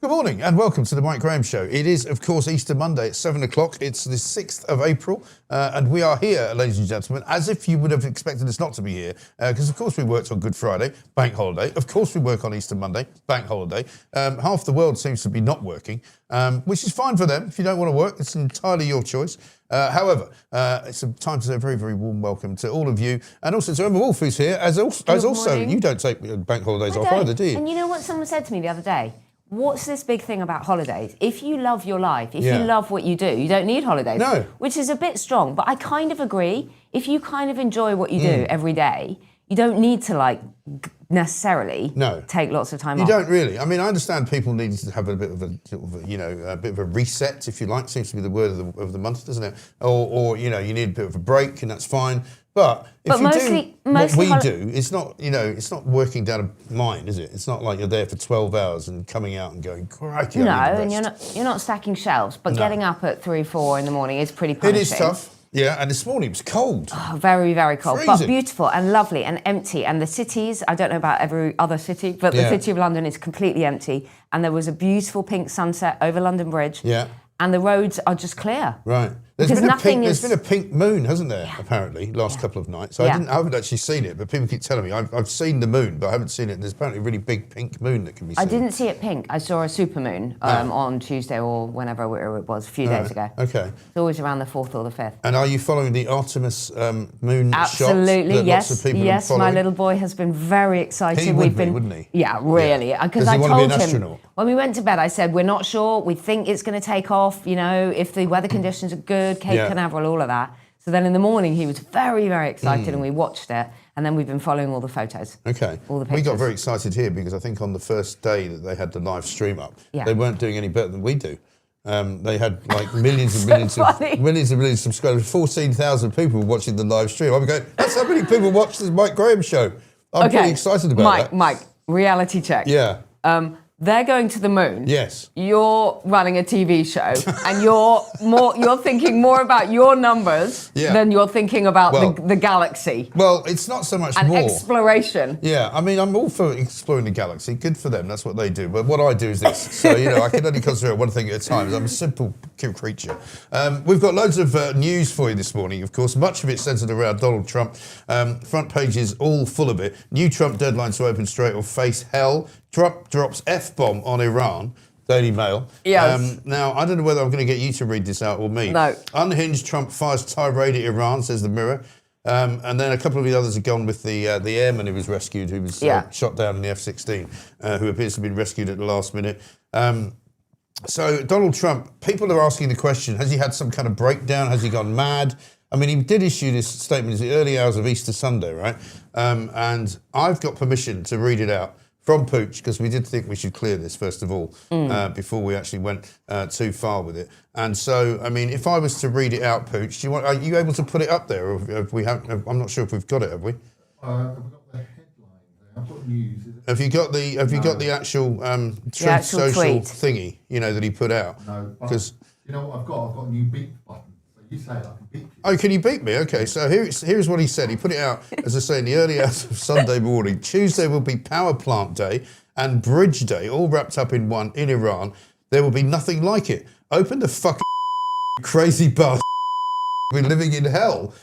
Good morning and welcome to the Mike Graham Show. It is, of course, Easter Monday at 7 o'clock. It's the 6th of April and we are here, ladies and gentlemen, as if you would have expected us not to be here, because, of course, we worked on Good Friday, bank holiday. Of course, we work on Easter Monday, bank holiday. Half the world seems to be not working, which is fine for them. If you don't want to work, it's entirely your choice. However, it's a time to say a very, very warm welcome to all of you, and also to Emma Wolf, who's here, as also, you don't take bank holidays off either, do you? And you know what someone said to me the other day? What's this big thing about holidays? If you love your life, if you love what you do, you don't need holidays. No. Which is a bit strong, but I kind of agree. If you kind of enjoy what you do every day, you don't need to necessarily take lots of time off. You don't really. I mean, I understand people need to have a bit of a bit of a reset, if you like. Seems to be the word of the month, doesn't it? Or you need a bit of a break, and that's fine. But if you do what we do, it's not working down a mine, is it? It's not like you're there for 12 hours and coming out and going, crikey, no, and you're not stacking shelves, but getting up at 3, 4 in the morning is pretty punishing. It is tough. Yeah, and this morning it was cold. Oh, very, very cold, Freezing. but beautiful and lovely and empty. And the cities, I don't know about every other city, but the city of London is completely empty. And there was a beautiful pink sunset over London Bridge. Yeah. And the roads are just clear. Right. There's been a pink moon, hasn't there, apparently, last couple of nights. I haven't actually seen it, but people keep telling me. I've seen the moon, but I haven't seen it. There's apparently a really big pink moon that can be seen. I didn't see it pink. I saw a supermoon on Tuesday or whenever it was, a few days ago. Okay. It's always around the 4th or the 5th. And are you following the Artemis moon Absolutely, shot that yes. Lots of people yes, are following? My little boy has been very excited. He would be, wouldn't he? Yeah, really. Because I told want to be an him, astronaut? When we went to bed, I said, we're not sure. We think it's going to take off. If the weather conditions are good, Cape Canaveral, all of that. So then in the morning, he was very, very excited and we watched it. And then we've been following all the photos. Okay. All the pictures. We got very excited here because I think on the first day that they had the live stream up, they weren't doing any better than we do. They had millions and millions of subscribers. 14,000 people watching the live stream. I'm going, that's how many people watch this Mike Graham show. I'm pretty excited about that. Mike, reality check. Yeah. They're going to the moon. Yes. You're running a TV show, and you're thinking more about your numbers than you're thinking about the galaxy. Well, it's not so much and more exploration. Yeah, I mean, I'm all for exploring the galaxy. Good for them. That's what they do. But what I do is this. So I can only concentrate on one thing at a time. I'm a simple creature. We've got loads of news for you this morning. Of course, much of it centred around Donald Trump. Front page is all full of it. New Trump deadline to open Strait or face hell. Trump drops F-bomb on Iran. Daily Mail. Yes. Now, I don't know whether I'm going to get you to read this out or me. No. Unhinged Trump fires tirade at Iran, says the Mirror. And then a couple of the others have gone with the airman who was rescued, who was shot down in the F-16, who appears to have been rescued at the last minute. So Donald Trump, people are asking the question, has he had some kind of breakdown? Has he gone mad? I mean, he did issue this statement in the early hours of Easter Sunday, right? And I've got permission to read it out from Pooch, because we did think we should clear this, first of all, before we actually went too far with it. And so, I mean, if I was to read it out, Pooch, are you able to put it up there? Or I'm not sure if we've got it, have we? I've got the headline there. I've got news. Have you got the actual Truth Social tweet thingy, that he put out? No, because you know what I've got? I've got a new beep button. So you say it, I can beep you. Oh, can you beat me? Okay, so here's what he said. He put it out, as I say, in the early hours of Sunday morning. Tuesday will be Power Plant Day and Bridge Day, all wrapped up in one in Iran. There will be nothing like it. Open the fucking crazy bastard. We're living in hell.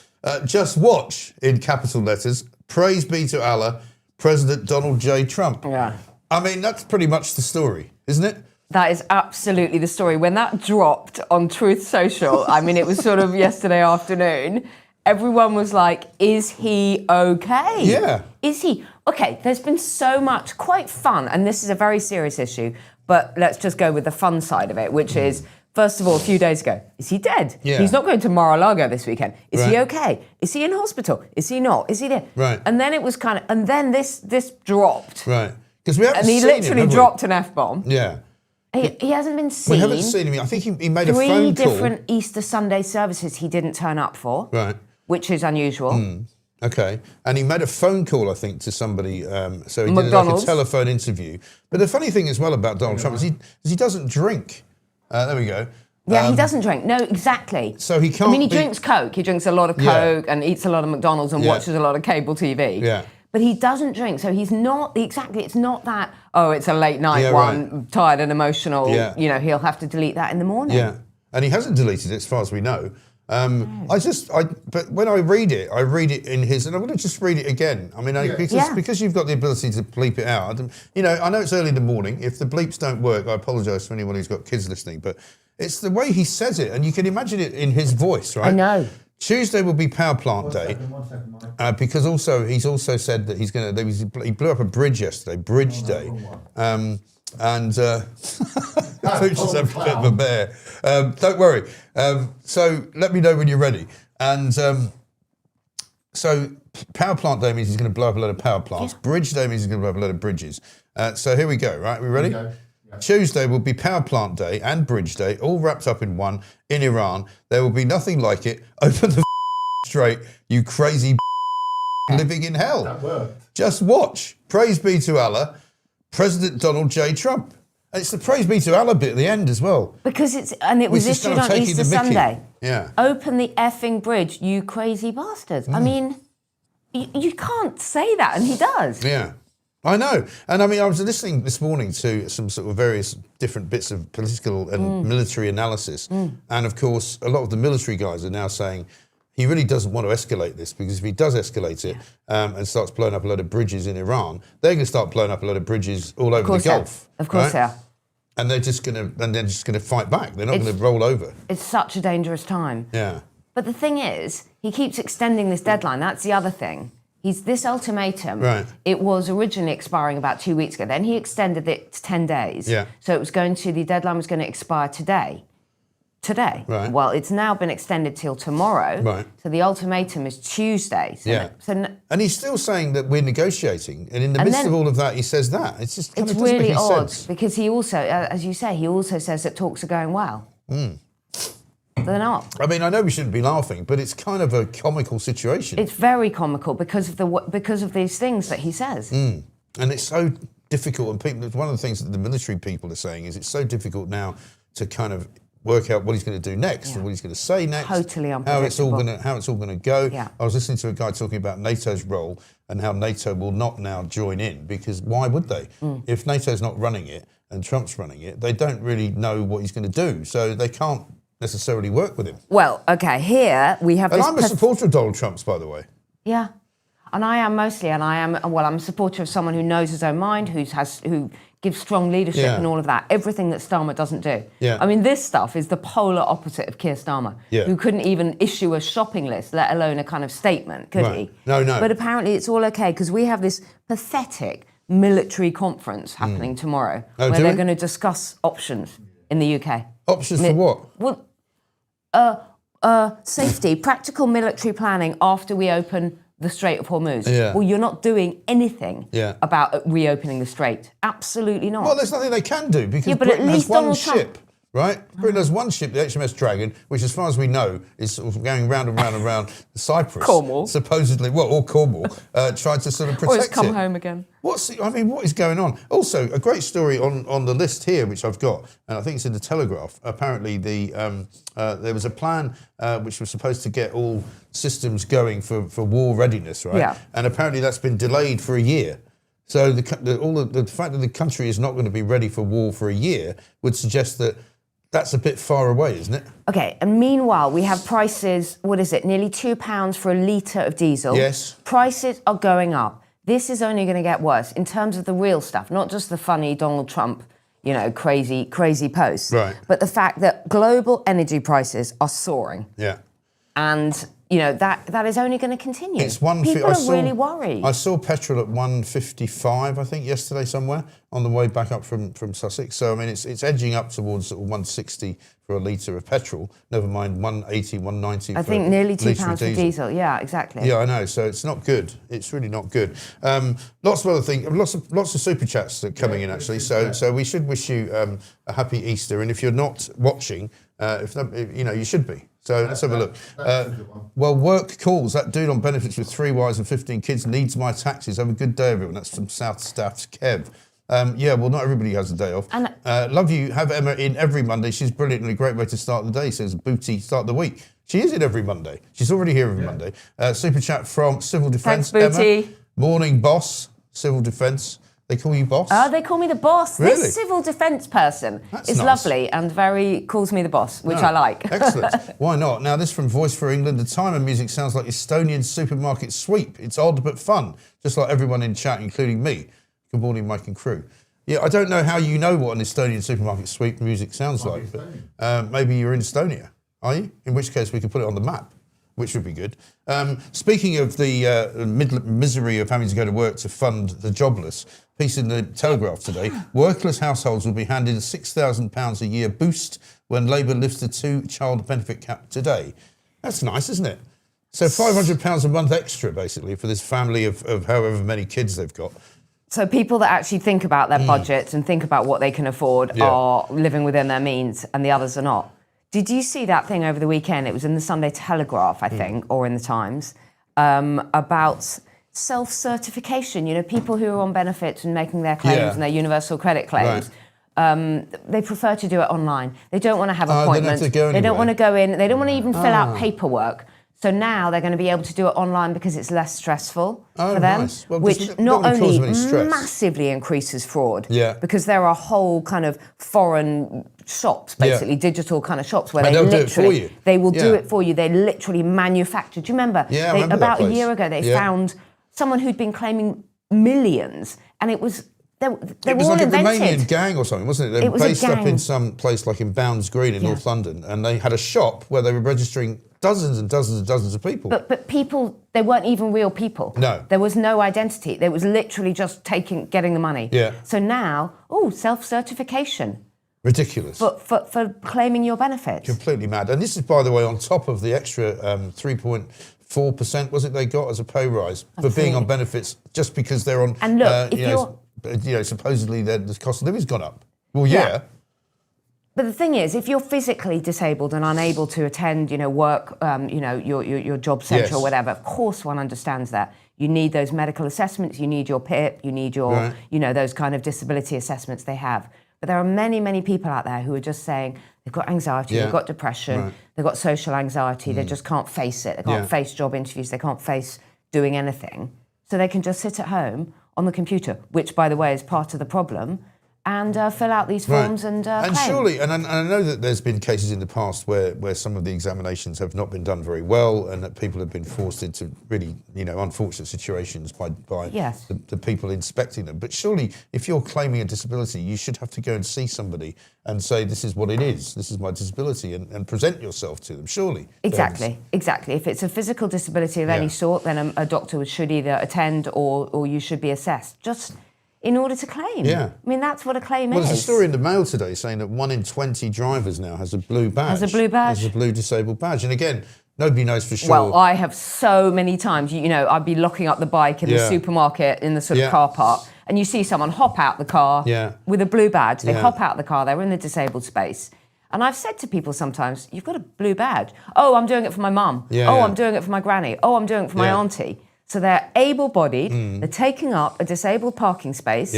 Just watch, in capital letters, praise be to Allah, President Donald J. Trump. Yeah. I mean, that's pretty much the story, isn't it? That is absolutely the story. When that dropped on Truth Social, I mean, it was sort of yesterday afternoon, everyone was like, is he okay? Yeah. Is he? Okay, there's been so much quite fun, and this is a very serious issue, but let's just go with the fun side of it, which is, first of all, a few days ago, is he dead? Yeah. He's not going to Mar-a-Lago this weekend. Is he okay? Is he in hospital? Is he not? Is he there? Right. And then it was kind of, and then this dropped. Right. Because we haven't and he seen literally him, dropped an F-bomb. Yeah. He hasn't been seen. We haven't seen him. I think he made a 3 phone call. different Easter Sunday services he didn't turn up for. Right. Which is unusual. Okay. And he made a phone call, I think, to somebody. So he did McDonald's. like a telephone interview. But the funny thing as well about Donald Trump is he doesn't drink. There we go. Yeah, he doesn't drink. No, exactly. So he can't. I mean, he drinks Coke. He drinks a lot of Coke and eats a lot of McDonald's and watches a lot of cable TV. Yeah. But he doesn't drink, so he's not it's not that, oh, it's a late night one, tired and emotional, he'll have to delete that in the morning. Yeah, and he hasn't deleted it as far as we know. But when I read it in his, and I'm going to just read it again. I mean, because you've got the ability to bleep it out. I know it's early in the morning. If the bleeps don't work, I apologise to anyone who's got kids listening, but it's the way he says it, and you can imagine it in his voice, right? I know. Tuesday will be power plant day. One second, Mike. Because he's also said that he blew up a bridge yesterday, Bridge Day. Pooch is a bit of a bear. Don't worry. So let me know when you're ready. And so power plant day means he's going to blow up a load of power plants. Yeah. Bridge day means he's going to blow up a load of bridges. So here we go, right? We ready? Yeah. Tuesday will be power plant day and bridge day, all wrapped up in one, in Iran. There will be nothing like it. Open the straight, you crazy living in hell. That worked. Just watch. Praise be to Allah. President Donald J. Trump. And it's the praise be to Allah bit at the end as well. Because it was issued on Easter Sunday. Yeah. Open the effing bridge, you crazy bastards. I mean, you can't say that, and he does. Yeah, I know. And I mean, I was listening this morning to some sort of various different bits of political and military analysis. And of course, a lot of the military guys are now saying, he really doesn't want to escalate this, because if he does escalate it and starts blowing up a load of bridges in Iran, they're going to start blowing up a load of bridges all over the Gulf. Of course they are. And they're just going to fight back. They're not going to roll over. It's such a dangerous time. Yeah. But the thing is, he keeps extending this deadline. That's the other thing. This ultimatum. Right. It was originally expiring about 2 weeks ago. Then he extended it to 10 days. Yeah. So the deadline was going to expire today. Right. Well, it's now been extended till tomorrow. Right. So the ultimatum is Tuesday. And he's still saying that we're negotiating, and in the midst of all of that, he says that. It's just kind of doesn't really make any odd sense. because he also, as you say, he also says that talks are going well. They're not. I mean, I know we shouldn't be laughing, but it's kind of a comical situation. It's very comical because of these things that he says. And it's so difficult. And one of the things that the military people are saying is it's so difficult now to kind of work out what he's going to do next, or what he's going to say next, totally unpredictable. how it's all going to go. Yeah. I was listening to a guy talking about NATO's role and how NATO will not now join in, because why would they? If NATO's not running it and Trump's running it, they don't really know what he's going to do, so they can't necessarily work with him. Well, okay, here we have. And I'm a supporter of Donald Trump's, by the way. Yeah. And I am mostly, I'm a supporter of someone who knows his own mind, who gives strong leadership and all of that. Everything that Starmer doesn't do. Yeah. I mean, this stuff is the polar opposite of Keir Starmer, who couldn't even issue a shopping list, let alone a kind of statement, could he? No. But apparently it's all okay, because we have this pathetic military conference happening tomorrow, where they're going to discuss options in the UK. Options for what? Well, safety, practical military planning after we open the Strait of Hormuz. Yeah. Well, you're not doing anything about reopening the Strait. Absolutely not. Well, there's nothing they can do, because but Britain at least has one Donald ship, Trump. right? Britain has one ship, the HMS Dragon, which, as far as we know, is sort of going round and round and round Cyprus. Cornwall. Supposedly, or Cornwall, trying to sort of protect it. Or it's come home again. What is going on? Also, a great story on the list here, which I've got, and I think it's in the Telegraph. Apparently, there was a plan which was supposed to get all systems going for war readiness, right? Yeah. And apparently that's been delayed for a year. So the fact that the country is not going to be ready for war for a year would suggest that that's a bit far away, isn't it? Okay, and meanwhile, we have prices, nearly £2 for a litre of diesel. Yes. Prices are going up. This is only going to get worse in terms of the real stuff, not just the funny Donald Trump, crazy posts. Right. But the fact that global energy prices are soaring. Yeah. And, that is only going to continue. It's People are really worried. I saw petrol at 1.55, I think, yesterday somewhere on the way back up from Sussex. So, I mean, it's edging up towards sort of 1.60 for a litre of petrol, never mind 1.80, 1.90 I think nearly £2 for diesel. diesel. Yeah, exactly. Yeah, I know. So it's not good. It's really not good. Lots of other things, lots of super chats that are coming in, actually. So we should wish you a happy Easter. And if you're not watching, you should be. So let's have a look. Well, work calls. That dude on benefits with 3 wives and 15 kids needs my taxes. Have a good day, everyone. That's from South Staff's Kev. Well, not everybody has a day off. Love you. Have Emma in every Monday. She's brilliant and a great way to start the day, says Booty. Start the week. She is in every Monday. She's already here every Monday. Super chat from Civil Defence. Thanks, Booty. Morning, boss. Civil defence. They call you boss? They call me the boss. Really? This civil defence person is nice. lovely and calls me the boss, which I like. Excellent. Why not? Now, this from Voice for England. The time of music sounds like Estonian supermarket sweep. It's odd but fun, just like everyone in chat, including me. Good morning, Mike and crew. Yeah, I don't know how you know what an Estonian supermarket sweep music sounds like, but maybe you're in Estonia, are you? In which case we could put it on the map, which would be good. Speaking of the misery of having to go to work to fund the jobless, piece in the Telegraph today, workless households will be handed £6,000 a year boost when Labour lifts the 2-child benefit cap today. That's nice, isn't it? So £500 a month extra, basically, for this family of however many kids they've got. So people that actually think about their budgets and think about what they can afford are living within their means, and the others are not. Did you see that thing over the weekend? It was in the Sunday Telegraph, I think, or in the Times, about self-certification. You know, people who are on benefits and making their claims and their universal credit claims, they prefer to do it online. They don't want to have appointments. They don't want to go in. They don't want to even fill out paperwork. So now they're going to be able to do it online because it's less stressful for them, nice. Well, which not only massively increases fraud, because there are whole kind of foreign shops, basically digital kind of shops where they literally do it for you. They will do it for you. They literally manufacture. Do you remember? Yeah, I remember about that a place. year ago they found someone who'd been claiming millions, and it was. They were all like invented. a Romanian gang or something, wasn't it? They were based up in some place like in Bounds Green in North London, and they had a shop where they were registering dozens and dozens and dozens of people. But people, they weren't even real people. No. There was no identity. There was literally just getting the money. Yeah. So now, self-certification. Ridiculous. For claiming your benefits. Completely mad. And this is, by the way, on top of the extra 3.4%, was it, they got as a pay rise for being on benefits just because they're on... And look, supposedly the cost of living's gone up. Well, But the thing is, if you're physically disabled and unable to attend, work, your job centre or whatever, of course one understands that. You need those medical assessments, you need your PIP, you need your, those kind of disability assessments they have. But there are many, many people out there who are just saying they've got anxiety, they've got depression, they've got social anxiety, they just can't face it, they can't face job interviews, they can't face doing anything. So they can just sit at home on the computer, which, by the way, is part of the problem, and fill out these forms and claim. Surely, and I know that there's been cases in the past where some of the examinations have not been done very well, and that people have been forced into really, unfortunate situations by the people inspecting them. But surely, if you're claiming a disability, you should have to go and see somebody and say, this is what it is, this is my disability, and present yourself to them, surely. Exactly. If it's a physical disability of any sort, then a doctor should either attend or you should be assessed. Just in order to claim. Yeah. I mean, that's what a claim is. Well, there's a story in the Mail today saying that 1 in 20 drivers now has a blue badge. Has a blue disabled badge. And again, nobody knows for sure. Well, I have so many times, I'd be locking up the bike in the supermarket in the sort of car park, and you see someone hop out the car with a blue badge. They hop out the car, they're in the disabled space. And I've said to people sometimes, you've got a blue badge. Oh, I'm doing it for my mum. I'm doing it for my granny. Oh, I'm doing it for my auntie. So they're able-bodied, they're taking up a disabled parking space,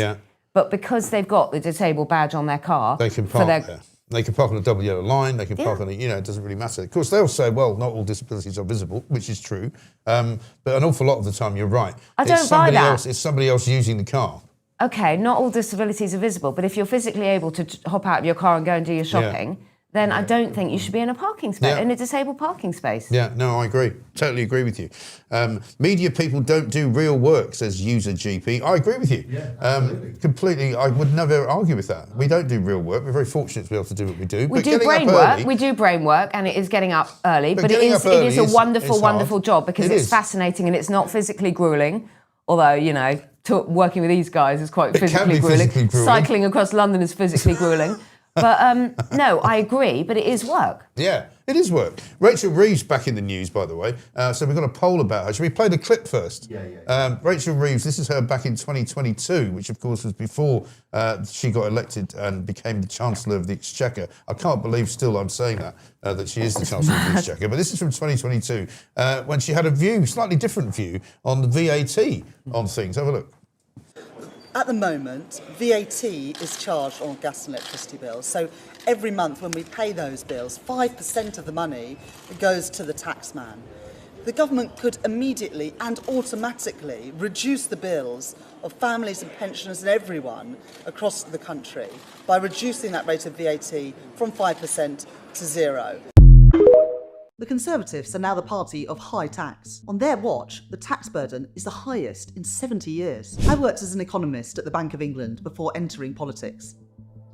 but because they've got the disabled badge on their car... They can park there. They can park on a double yellow line, they can park on it doesn't really matter. Of course, they'll say, well, not all disabilities are visible, which is true, but an awful lot of the time, you're right. I don't buy that. It's somebody else using the car. OK, not all disabilities are visible, but if you're physically able to hop out of your car and go and do your shopping... then I don't think you should be in a parking space, in a disabled parking space. Yeah, no, I agree. Totally agree with you. Media people don't do real work, says User GP. I agree with you. Yeah, absolutely. Completely. I would never argue with that. We don't do real work. We're very fortunate to be able to do what we do. We do brain work. We do brain work, and it is getting up early. But it is a wonderful, wonderful job because it's fascinating and it's not physically gruelling. Although, working with these guys is quite physically gruelling. Cycling across London is physically gruelling. But no, I agree, but it is work. Yeah, it is work. Rachel Reeves back in the news, by the way. So we've got a poll about her. Should we play the clip first? Yeah. Rachel Reeves, this is her back in 2022, which of course was before she got elected and became the Chancellor of the Exchequer. I can't believe still I'm saying that she is the Chancellor of the Exchequer. But this is from 2022, when she had a slightly different view on the VAT on things. Have a look. At the moment, VAT is charged on gas and electricity bills. So every month when we pay those bills, 5% of the money goes to the taxman. the government could immediately and automatically reduce the bills of families and pensioners and everyone across the country by reducing that rate of VAT from 5% to 0%. The Conservatives are now the party of high tax. On their watch, the tax burden is the highest in 70 years. I worked as an economist at the Bank of England before entering politics.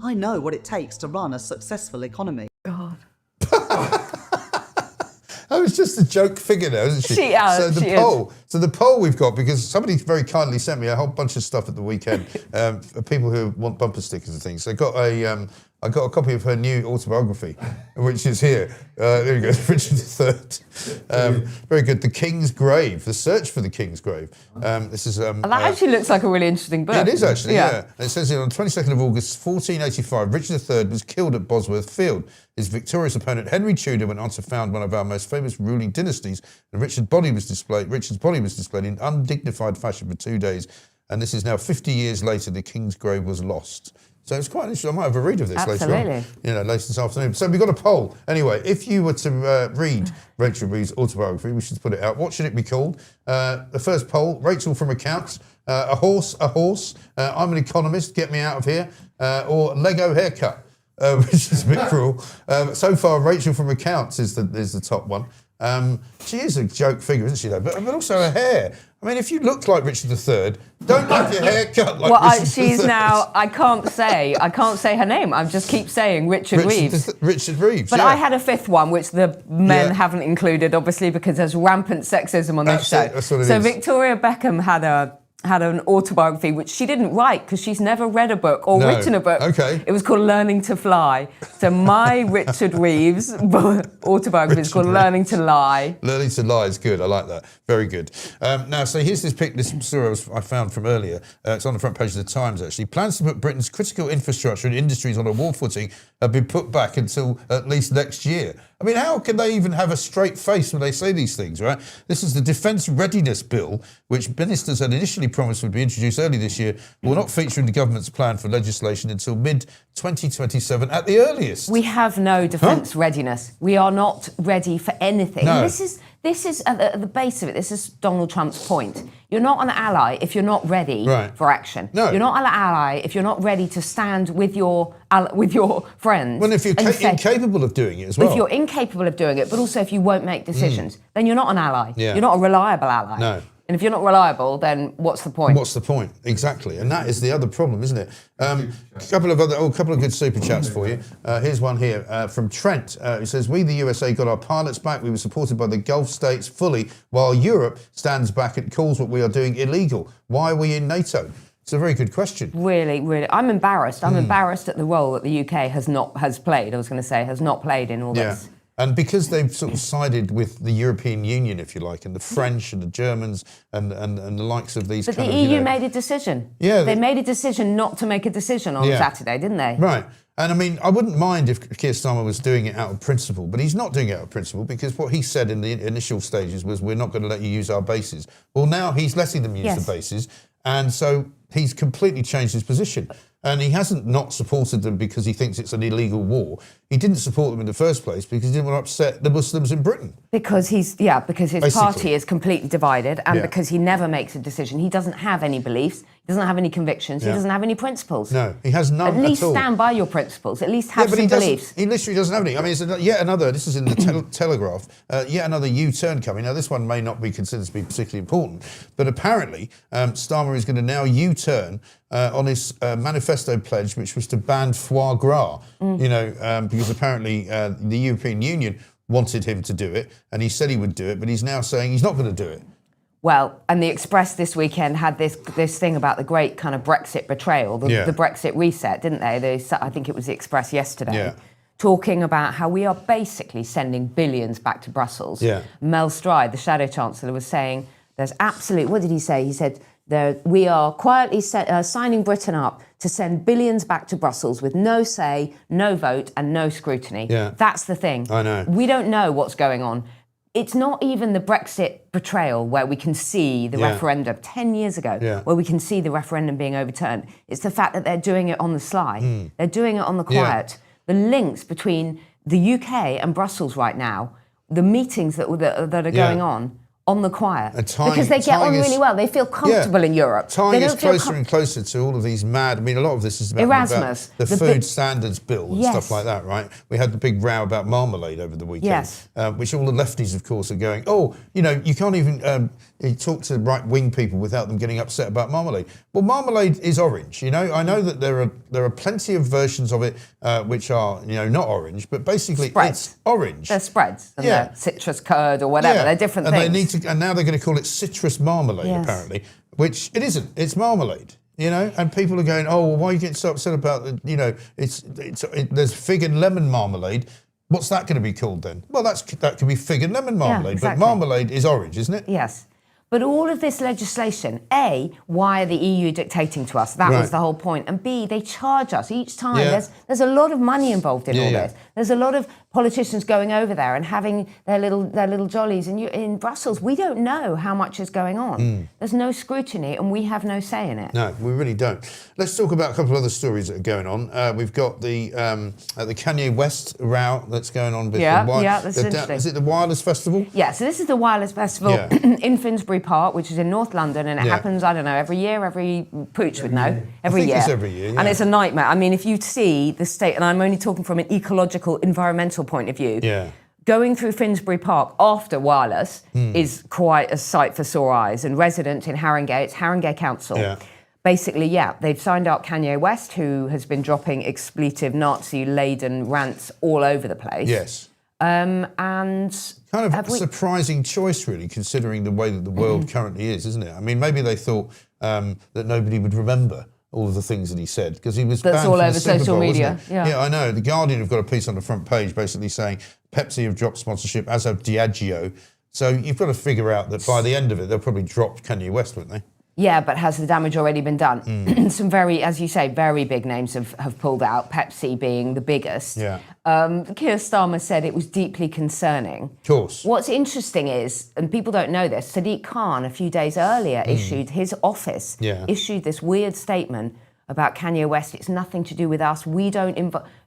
I know what it takes to run a successful economy. God. That was just a joke figure there, isn't she? So the poll we've got, because somebody very kindly sent me a whole bunch of stuff at the weekend, people who want bumper stickers and things. I got a copy of her new autobiography, which is here. There you go, Richard III. Very good. The King's Grave, The Search for the King's Grave. This is. That actually looks like a really interesting book. It is actually, yeah. And it says here on the 22nd of August, 1485, Richard III was killed at Bosworth Field. His victorious opponent Henry Tudor went on to found one of our most famous ruling dynasties, and Richard's body was displayed in undignified fashion for 2 days. And this is now 50 years later. The King's Grave was lost. So it's quite interesting. I might have a read of this later on. Later this afternoon. So we've got a poll. Anyway, if you were to read Rachel Reeves' autobiography, we should put it out. What should it be called? The first poll, Rachel from Accounts. A horse. I'm an economist. Get me out of here. Or Lego haircut, which is a bit cruel. So far, Rachel from Accounts is the top one. She is a joke figure, isn't she, though? But also her hair. I mean, if you looked like Richard III, don't have your hair cut like Richard III. She's now, I can't say her name. I just keep saying Richard Reeves. Richard Reeves, But I had a fifth one, which the men haven't included, obviously, because there's rampant sexism on this show. That's what it so is. Victoria Beckham had an autobiography, which she didn't write because she's never read a book or written a book. Okay. It was called Learning to Fly. So my Richard Reeves autobiography is called Learning to Lie. Learning to Lie is good. I like that. Very good. Now, so here's this story I found from earlier. It's on the front page of the Times, actually. Plans to put Britain's critical infrastructure and industries on a war footing have been put back until at least next year. I mean, how can they even have a straight face when they say these things, right? This is the Defence Readiness Bill, which ministers had initially promised would be introduced early this year, will not feature in the government's plan for legislation until mid-2027 at the earliest. We have no defence readiness. We are not ready for anything. No. This is at the base of it, this is Donald Trump's point. You're not an ally if you're not ready for action. No. You're not an ally if you're not ready to stand with your friends. Well, if you're incapable of doing it as well. If you're incapable of doing it, but also if you won't make decisions, then you're not an ally. Yeah. You're not a reliable ally. No. And if you're not reliable, then what's the point? What's the point? Exactly. And that is the other problem, isn't it? A couple of good super chats for you. Here's one here from Trent. Who says, we, the USA, got our pilots back. We were supported by the Gulf states fully, while Europe stands back and calls what we are doing illegal. Why are we in NATO? It's a very good question. Really, really. I'm embarrassed. I'm embarrassed at the role that the UK has not played in all this. And because they've sort of sided with the European Union, if you like, and the French and the Germans and the likes of these. But the EU made a decision. Yeah, they made a decision not to make a decision on Saturday, didn't they? Right. And I mean, I wouldn't mind if Keir Starmer was doing it out of principle, but he's not doing it out of principle because what he said in the initial stages was, we're not going to let you use our bases. Well, now he's letting them use the bases, and so he's completely changed his position. And he hasn't not supported them because he thinks it's an illegal war. He didn't support them in the first place because he didn't want to upset the Muslims in Britain. Because his party is completely divided, and because he never makes a decision. He doesn't have any beliefs. He doesn't have any convictions. He doesn't have any principles. No, he has none at all. At least stand by your principles. At least have some beliefs. He literally doesn't have any. I mean, it's yet another, this is in the Telegraph, yet another U-turn coming. Now, this one may not be considered to be particularly important, but apparently Starmer is going to now U-turn on his manifesto pledge, which was to ban foie gras, because apparently the European Union wanted him to do it, and he said he would do it, but he's now saying he's not going to do it. Well, and the Express this weekend had this thing about the great kind of Brexit betrayal, the Brexit reset, didn't they? I think it was the Express yesterday, talking about how we are basically sending billions back to Brussels. Yeah. Mel Stride, the Shadow Chancellor, was saying there's what did he say? He said, we are quietly signing Britain up to send billions back to Brussels with no say, no vote and no scrutiny. Yeah. That's the thing. I know. We don't know what's going on. It's not even the Brexit betrayal where we can see the referendum 10 years ago, where we can see the referendum being overturned. It's the fact that they're doing it on the sly. They're doing it on the quiet. The links between the UK and Brussels right now, the meetings that are going on, on the quiet, tying- because they get on tying us- really well. They feel comfortable in Europe. They Tying us don't feel closer and closer to all of these mad. I mean, a lot of this is about Erasmus, the the food big- standards bill and Yes. stuff like that, right? We had the big row about marmalade over the weekend, Yes. Which all the lefties, of course, are going, oh, you know, you can't even you talk to right-wing people without them getting upset about marmalade. Well, marmalade is orange, you know. I know that there are plenty of versions of it which are, you know, not orange, but basically Spreads. it's orange. They're spreads, and Yeah. they're citrus curd or whatever. They're different and things. They need to, and now they're going to call it citrus marmalade, Yes. apparently, which it isn't. It's marmalade, you know. And people are going, "Oh, well, why are you getting so upset about the, you know? There's fig and lemon marmalade. What's that going to be called then? Well, that could be fig and lemon marmalade, exactly. but marmalade is orange, isn't it? Yes. But all of this legislation, A, why are the EU dictating to us? That Right. was the whole point. And B, they charge us each time. Yeah. There's a lot of money involved in all Yeah. this. There's a lot of politicians going over there and having their little jollies. And in Brussels, we don't know how much is going on. There's no scrutiny, and we have no say in it. No, we really don't. Let's talk about a couple of other stories that are going on. We've got the Kanye West row that's going on. With That's interesting. Is it the Wireless Festival? Yeah, so this is the Wireless Festival Yeah. in Finsbury Park, which is in North London, and it happens, I don't know, every year, every pooch would know. Every think year. it's every year, And yeah. it's a nightmare. I mean, if you see the state, and I'm only talking from an ecological, environmental point of view, Yeah. going through Finsbury Park after Wireless Hmm. is quite a sight for sore eyes. And residents in Haringey, it's Haringey Council, Yeah. basically, they've signed up Kanye West, who has been dropping expletive, Nazi-laden rants all over the place. Yes. And Kind of have a we- surprising choice, really, considering the way that the world currently is, isn't it? I mean, maybe they thought that nobody would remember all of the things that he said because he was That's banned all from over the Super social Bowl, media, wasn't it? yeah. Yeah, I know. The Guardian have got a piece on the front page basically saying Pepsi have dropped sponsorship, as have Diageo. So you've got to figure out that by the end of it, they'll probably drop Kanye West, won't they? Yeah, but has the damage already been done? Some very, as you say, very big names have pulled out, Pepsi being the biggest. Yeah. Keir Starmer said it was deeply concerning. Of course. What's interesting is, and people don't know this, Sadiq Khan a few days earlier his office issued this weird statement about Kanye West. It's nothing to do with us. We don't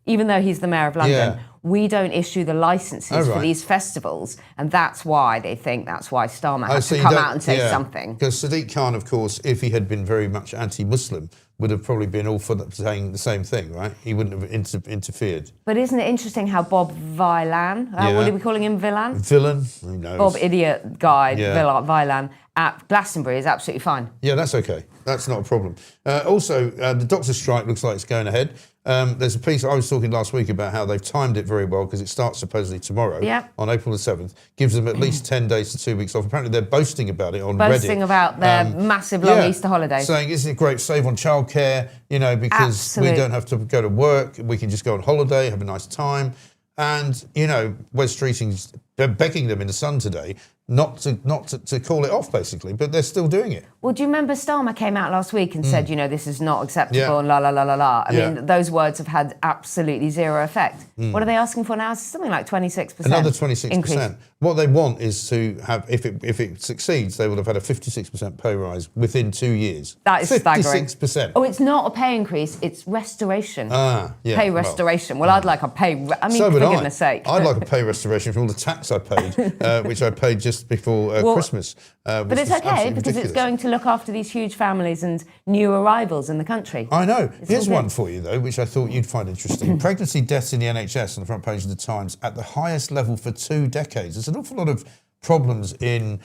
even though he's the mayor of London, we don't issue the licenses for these festivals, and that's why Starmer had to come out and say something. Because Sadiq Khan, of course, if he had been very much anti-Muslim, would have probably been all for saying the same thing, right? He wouldn't have interfered. But isn't it interesting how Bob Vylan, what are we calling him, Villan? Villain? Who knows? Bob Idiot Guy, Vylan, at Glastonbury is absolutely fine. Yeah, that's okay. That's not a problem. Also, the doctor's strike looks like it's going ahead. There's a piece I was talking last week about how they've timed it very well because it starts supposedly tomorrow on April the 7th. Gives them at least 10 days to 2 weeks off. Apparently they're boasting about it on Reddit. Boasting about their massive long Easter holiday. Saying, isn't it great, save on childcare, you know, because we don't have to go to work. We can just go on holiday, have a nice time. And, you know, Wes Streeting's begging them in the Sun today not to call it off, basically, but they're still doing it. Well, do you remember Starmer came out last week and said, you know, this is not acceptable and la la la la la. I mean, those words have had absolutely zero effect. What are they asking for now? Something like 26%. Another 26%. Increase. What they want is to have, if it succeeds, they will have had a 56% pay rise within 2 years. That is staggering. 56%. Oh, it's not a pay increase, it's restoration. Pay well, restoration. Well, I'd like a pay, so for would goodness sake. I'd like a pay restoration for all the tax I paid, which I paid just before Christmas. But it's okay because it's going to look after these huge families and new arrivals in the country. I know. Here's all one good. for you, though, which I thought you'd find interesting. Pregnancy deaths in the NHS on the front page of the Times at the highest level for 2 decades. There's an awful lot of problems in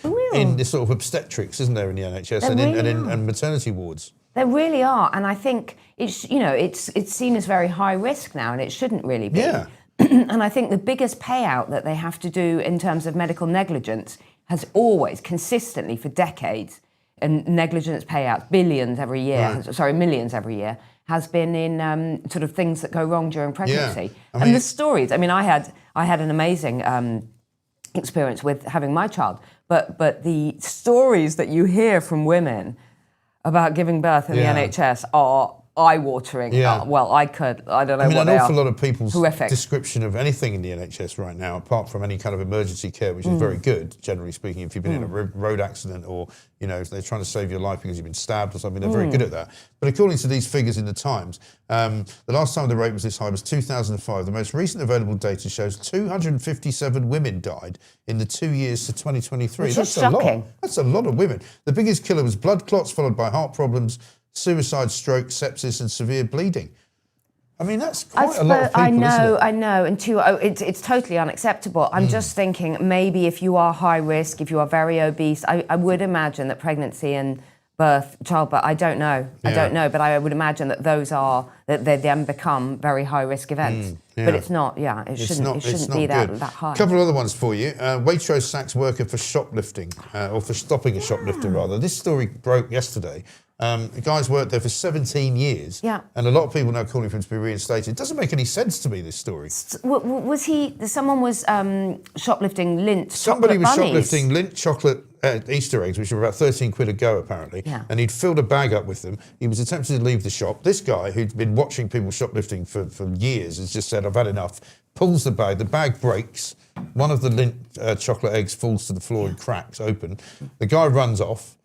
this sort of obstetrics, isn't there, in the NHS and maternity wards. There really are, and I think it's seen as very high risk now, and it shouldn't really be. Yeah. And I think the biggest payout that they have to do in terms of medical negligence has always, consistently for decades, and negligence payouts, millions every year, has been in sort of things that go wrong during pregnancy. I mean, and the stories, I mean, I had an amazing experience with having my child, but the stories that you hear from women about giving birth in the NHS are eye-watering. Yeah. Well, I don't know what they are. I mean, an awful lot of people's Horrific. description of anything in the NHS right now, apart from any kind of emergency care, which is very good, generally speaking, if you've been in a road accident or, you know, they're trying to save your life because you've been stabbed or something, they're very good at that. But according to these figures in the Times, the last time the rate was this high was 2005. The most recent available data shows 257 women died in the 2 years to 2023. Which That's is shocking. a lot. That's a lot of women. The biggest killer was blood clots, followed by heart problems, suicide, stroke, sepsis, and severe bleeding. I mean, that's quite a lot of people, isn't it? I know. And it's totally unacceptable. I'm just thinking maybe if you are high risk, if you are very obese, I would imagine that pregnancy and childbirth, I don't know. I don't know, but I would imagine that that they then become very high risk events. But it's not, it shouldn't be that high. A couple of other ones for you. Waitrose sacks worker for shoplifting, or for stopping a shoplifter rather. This story broke yesterday. The guy's worked there for 17 years. Yeah. And a lot of people now calling for him to be reinstated. It doesn't make any sense to me, this story. Someone was shoplifting Lindt Somebody chocolate was bunnies. shoplifting Lindt chocolate Easter eggs, which were about 13 quid a go, apparently. Yeah. And he'd filled a bag up with them. He was attempting to leave the shop. This guy, who'd been watching people shoplifting for years, has just said, I've had enough. Pulls the bag breaks. One of the Lindt chocolate eggs falls to the floor and cracks open. The guy runs off.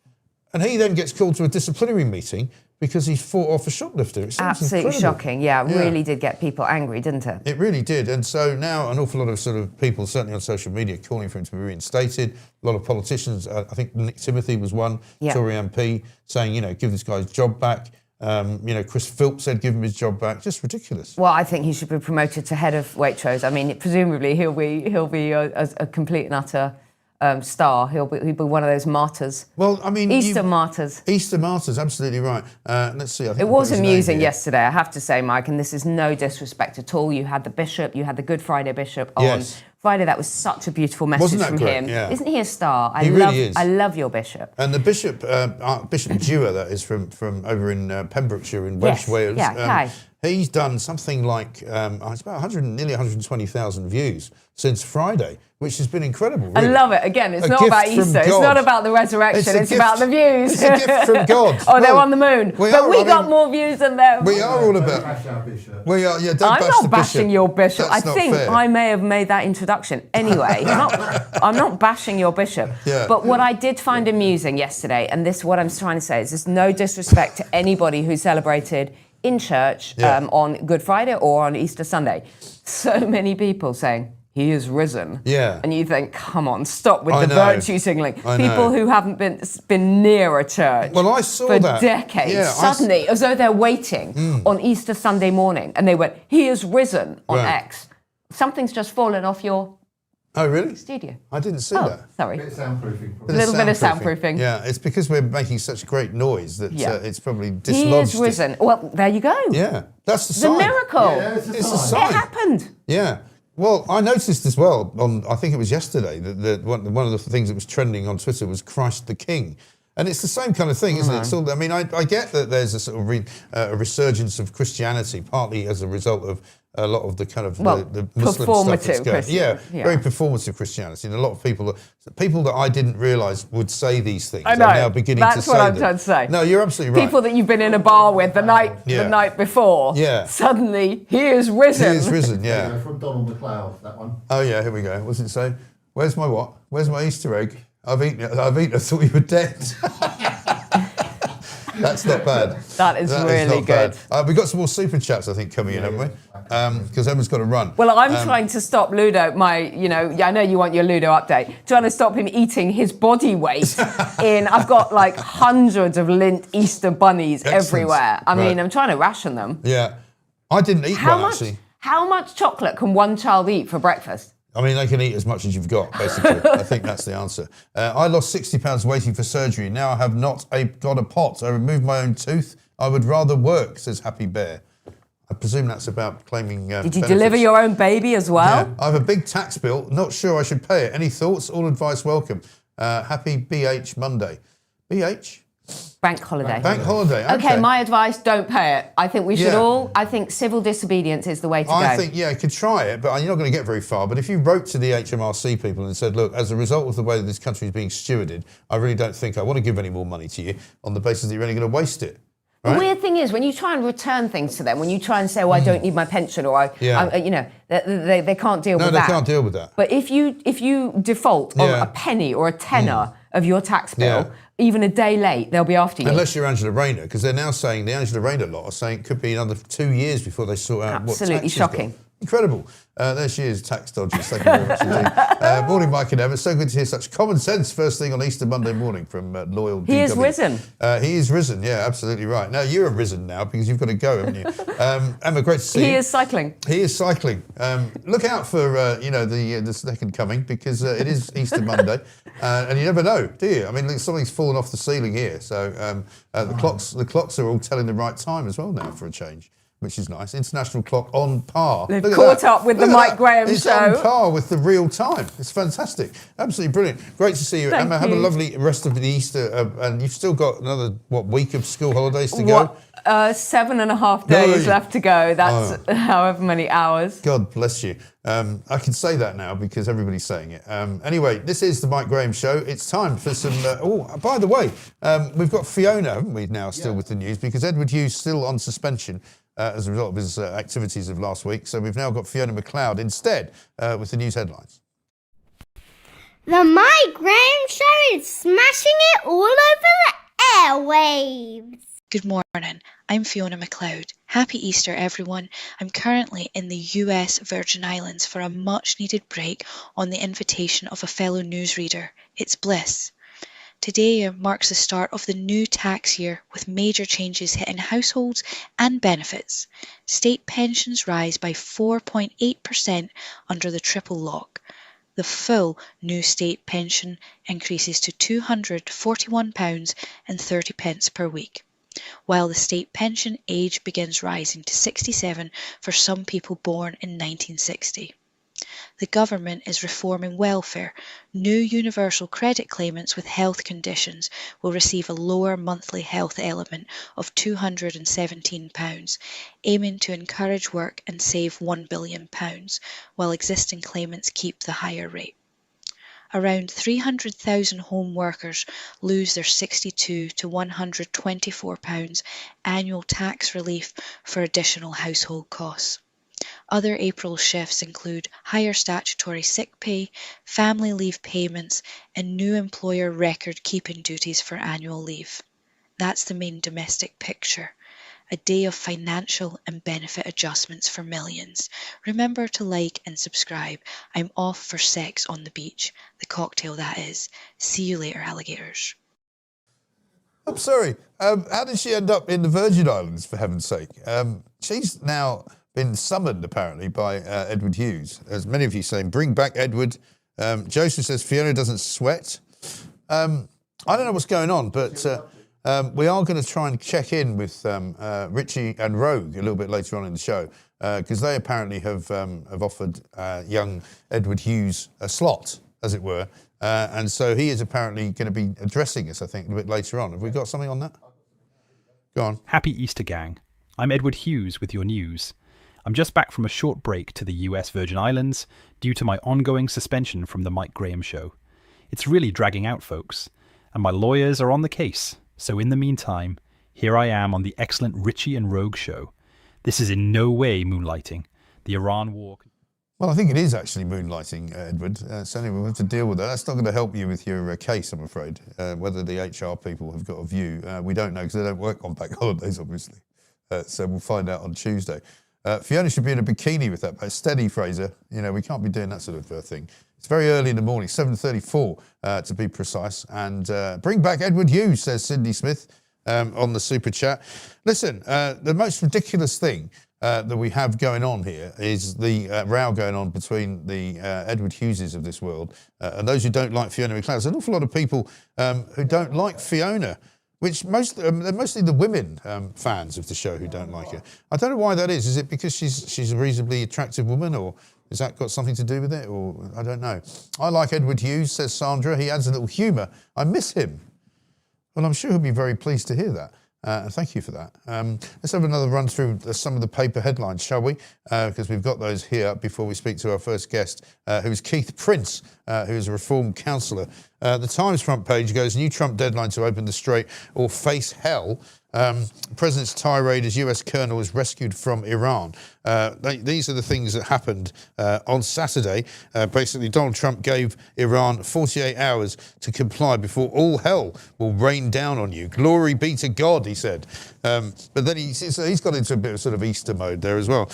And he then gets called to a disciplinary meeting because he fought off a shoplifter. It sounds absolutely incredible. shocking. Yeah, it really did get people angry, didn't it? It really did. And so now an awful lot of sort of people, certainly on social media, calling for him to be reinstated. A lot of politicians, I think Nick Timothy was one, Tory MP, saying, you know, give this guy his job back. Chris Philp said give him his job back. Just ridiculous. Well, I think he should be promoted to head of Waitrose. I mean, presumably he'll be a complete and utter star. He'll be one of those martyrs. Well, I mean, Easter martyrs. Easter martyrs, absolutely right. Let's see. I think it was amusing yesterday, I have to say, Mike, and this is no disrespect at all. You had the bishop, you had the Good Friday bishop on Friday. That was such a beautiful message from him. Yeah. Isn't he a star? He really is. I love your bishop. And the bishop, Bishop Dewar, that is from over in Pembrokeshire in Welsh Wales. Yeah, he's done something like it's about nearly 120,000 views since Friday, which has been incredible. Really. I love it. Again, it's not about Easter. It's not about the resurrection. It's about the views. It's a gift from God. They're on the moon. We got more views than them. We are all about. We are. Yeah, don't I'm bash not the bashing bishop. your bishop. That's I think fair. I may have made that introduction. Anyway, I'm not bashing your bishop. Yeah. But what I did find amusing yesterday, and this what I'm trying to say is there's no disrespect to anybody who celebrated in church on Good Friday or on Easter Sunday. So many people saying, he is risen. Yeah. And you think, come on, stop with the virtue signaling. People who haven't been near a church for decades, suddenly, as though they're waiting on Easter Sunday morning, and they went, he is risen on X. Something's just fallen off your studio. I didn't see that. Sorry. A bit of soundproofing. A little bit of soundproofing. Yeah, it's because we're making such great noise that it's probably dislodged. He is risen. Well, there you go. Yeah, that's the sign. The miracle. Yeah, it's a sign. It happened. Yeah. Well, I noticed as well I think it was yesterday that one of the things that was trending on Twitter was Christ the King. And it's the same kind of thing, isn't it? So, I mean, I get that there's a sort of a resurgence of Christianity, partly as a result of a lot of the kind of the Muslim stuff that's going. Very performative Christianity. And a lot of people that I didn't realise would say these things are now beginning to say them. That's what I'm trying to say. No, you're absolutely right. People that you've been in a bar with the night before, suddenly, he is risen. He is risen, yeah. From Donald McLeod, that one. Oh, yeah, here we go. What's it say? Where's my what? Where's my Easter egg? I've eaten it. I thought you were dead. That's not bad. That is really good. We've got some more super chats, I think, coming in, haven't we? Because everyone's got to run. Well, I'm trying to stop Ludo, I know you want your Ludo update, trying to stop him eating his body weight I've got like hundreds of Lindt Easter bunnies everywhere. I mean, I'm trying to ration them. Yeah. I didn't eat one, actually. How much chocolate can one child eat for breakfast? I mean, they can eat as much as you've got, basically. I think that's the answer. I lost 60 pounds waiting for surgery. Now I have got a pot. I removed my own tooth. I would rather work, says Happy Bear. I presume that's about claiming Did you deliver your own baby as well? Yeah. I have a big tax bill. Not sure I should pay it. Any thoughts? All advice welcome. Happy BH Monday. BH? Bank holiday. Bank holiday, okay, my advice, don't pay it. I think we should I think civil disobedience is the way to go. I think, you could try it, but you're not going to get very far. But if you wrote to the HMRC people and said, look, as a result of the way that this country is being stewarded, I really don't think I want to give any more money to you on the basis that you're only going to waste it. Right? The weird thing is, when you try and return things to them, when you try and say, "Oh, I don't need my pension," or they can't deal with that. No, they can't deal with that. But if you default on a penny or a tenner of your tax bill, even a day late, they'll be after you. Unless you're Angela Rayner, because they're now saying, the Angela Rayner lot are saying it could be another 2 years before they sort out what tax Absolutely shocking. Incredible. There she is, tax dodgers. Thank you very much indeed. Morning, Mike and Emma. So good to hear such common sense first thing on Easter Monday morning from loyal DW. He is risen. He is risen, yeah, absolutely right. Now, you're risen now because you've got to go, haven't you? Emma, great to see you. He is cycling. He is cycling. Look out for, the second coming because it is Easter Monday. And you never know, do you? I mean, something's fallen off the ceiling here. So the clocks are all telling the right time as well now for a change, which is nice. International clock on par. They've caught up with the Mike Graham it's show. It's on par with the real time. It's fantastic. Absolutely brilliant. Great to see you, Emma. Have a lovely rest of the Easter. And you've still got another, week of school holidays to go? 7.5 days left to go. That's however many hours. God bless you. I can say that now because everybody's saying it. Anyway, this is the Mike Graham Show. It's time for some... by the way, we've got Fiona, haven't we, now still with the news because Edward Hughes still on suspension as a result of his activities of last week. So we've now got Fiona McLeod instead with the news headlines. The Mike Graham Show is smashing it all over the airwaves. Good morning, I'm Fiona McLeod. Happy Easter, everyone. I'm currently in the US Virgin Islands for a much-needed break on the invitation of a fellow newsreader. It's bliss. Today marks the start of the new tax year with major changes hitting households and benefits. State pensions rise by 4.8% under the triple lock. The full new state pension increases to £241.30 per week, while the state pension age begins rising to 67 for some people born in 1960. The government is reforming welfare. New universal credit claimants with health conditions will receive a lower monthly health element of £217, aiming to encourage work and save £1 billion, while existing claimants keep the higher rate. Around 300,000 home workers lose their £62 to £124 annual tax relief for additional household costs. Other April shifts include higher statutory sick pay, family leave payments, and new employer record-keeping duties for annual leave. That's the main domestic picture. A day of financial and benefit adjustments for millions. Remember to like and subscribe. I'm off for sex on the beach. The cocktail, that is. See you later, alligators. I'm sorry. How did she end up in the Virgin Islands, for heaven's sake? She's now been summoned, apparently, by Edward Hughes. As many of you saying, bring back Edward. Joseph says Fiona doesn't sweat. I don't know what's going on, but we are going to try and check in with Richie and Rogue a little bit later on in the show, because they apparently have offered young Edward Hughes a slot, as it were. And so he is apparently going to be addressing us, I think, a bit later on. Have we got something on that? Go on. Happy Easter, gang. I'm Edward Hughes with your news. I'm just back from a short break to the US Virgin Islands due to my ongoing suspension from the Mike Graham Show. It's really dragging out, folks, and my lawyers are on the case. So in the meantime, here I am on the excellent Richie and Rogue Show. This is in no way moonlighting. The Iran war... Well, I think it is actually moonlighting, Edward. So anyway, we'll have to deal with that. That's not going to help you with your case, I'm afraid. Whether the HR people have got a view, we don't know because they don't work on bank holidays, obviously. So we'll find out on Tuesday. Fiona should be in a bikini with that, but steady, Fraser. You know, we can't be doing that sort of thing. It's very early in the morning, 7:34 to be precise. And bring back Edward Hughes, says Cindy Smith on the super chat. Listen, the most ridiculous thing that we have going on here is the row going on between the Edward Hugheses of this world and those who don't like Fiona McLeod. There's an awful lot of people who don't like Fiona, which they're mostly the women fans of the show who don't like her. I don't know why that is. Is it because she's a reasonably attractive woman, or has that got something to do with it? Or I don't know. I like Edward Hughes, says Sandra. He adds a little humour. I miss him. Well, I'm sure he'll be very pleased to hear that. Thank you for that. Let's have another run through some of the paper headlines, shall we? Because we've got those here before we speak to our first guest, who's Keith Prince, who's a Reform councillor. The Times front page goes, new Trump deadline to open the Strait or face hell. President's tirade as US colonel was rescued from Iran. These are the things that happened on Saturday. Basically, Donald Trump gave Iran 48 hours to comply before all hell will rain down on you. Glory be to God, he said. But then he's got into a bit of sort of Easter mode there as well.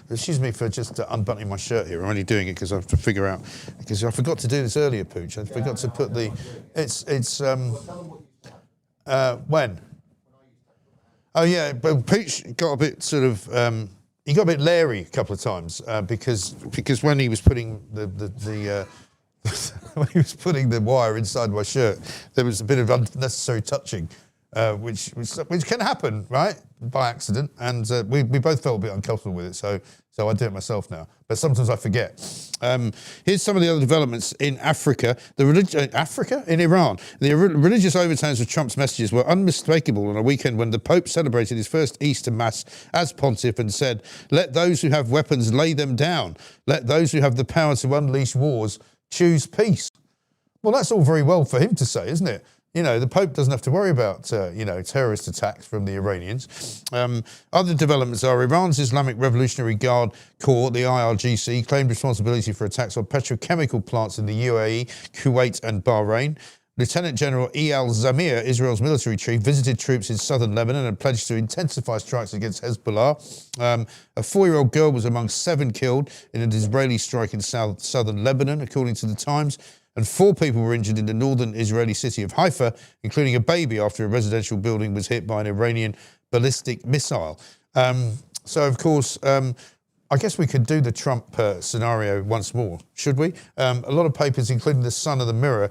Excuse me for just unbuttoning my shirt here. I'm only doing it because I have to figure out, because I forgot to do this earlier, Pooch. I forgot to put the, when? Oh yeah, but Pooch got a bit sort of he got a bit leery a couple of times because when he was putting the when he was putting the wire inside my shirt, there was a bit of unnecessary touching, which can happen, right, by accident, and we both felt a bit uncomfortable with it, so I do it myself now. But sometimes I forget. Here's some of the other developments in Africa. In Iran. The religious overtones of Trump's messages were unmistakable on a weekend when the Pope celebrated his first Easter Mass as pontiff and said, "Let those who have weapons lay them down. Let those who have the power to unleash wars choose peace." Well, that's all very well for him to say, isn't it? You know, the Pope doesn't have to worry about, terrorist attacks from the Iranians. Other developments are Iran's Islamic Revolutionary Guard Corps, the IRGC, claimed responsibility for attacks on petrochemical plants in the UAE, Kuwait and Bahrain. Lieutenant General Eyal Zamir, Israel's military chief, visited troops in southern Lebanon and pledged to intensify strikes against Hezbollah. A 4-year-old girl was among 7 killed in an Israeli strike in southern Lebanon, according to the Times. And 4 people were injured in the northern Israeli city of Haifa, including a baby after a residential building was hit by an Iranian ballistic missile. So, of course, I guess we could do the Trump scenario once more, should we? A lot of papers, including The Sun and The Mirror,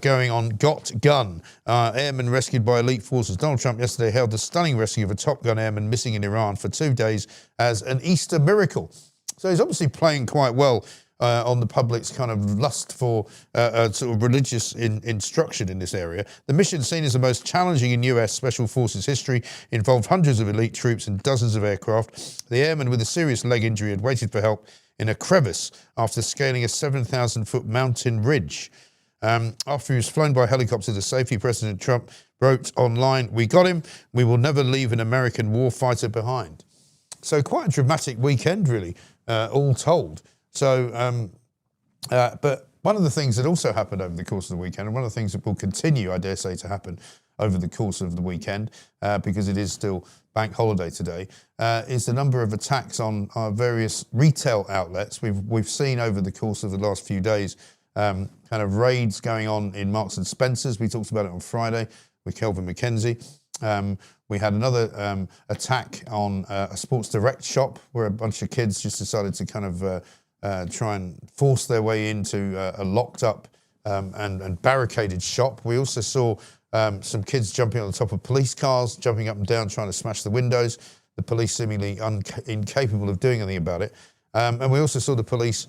going on Got Gun. Airmen rescued by elite forces. Donald Trump yesterday hailed the stunning rescue of a Top Gun airman missing in Iran for 2 days as an Easter miracle. So he's obviously playing quite well on the public's kind of lust for sort of religious instruction in this area. The mission, seen as the most challenging in US Special Forces history, involved hundreds of elite troops and dozens of aircraft. The airman with a serious leg injury had waited for help in a crevice after scaling a 7,000-foot mountain ridge. After he was flown by helicopter to safety, President Trump wrote online, "We got him. We will never leave an American warfighter behind." So quite a dramatic weekend, really, all told. So, but one of the things that also happened over the course of the weekend, and one of the things that will continue, I dare say, to happen over the course of the weekend, because it is still bank holiday today, is the number of attacks on our various retail outlets. We've seen over the course of the last few days kind of raids going on in Marks and Spencer's. We talked about it on Friday with Kelvin McKenzie. We had another attack on a Sports Direct shop where a bunch of kids just decided to kind of try and force their way into a locked up and barricaded shop. We also saw some kids jumping on the top of police cars, jumping up and down, trying to smash the windows. The police seemingly incapable of doing anything about it. And we also saw the police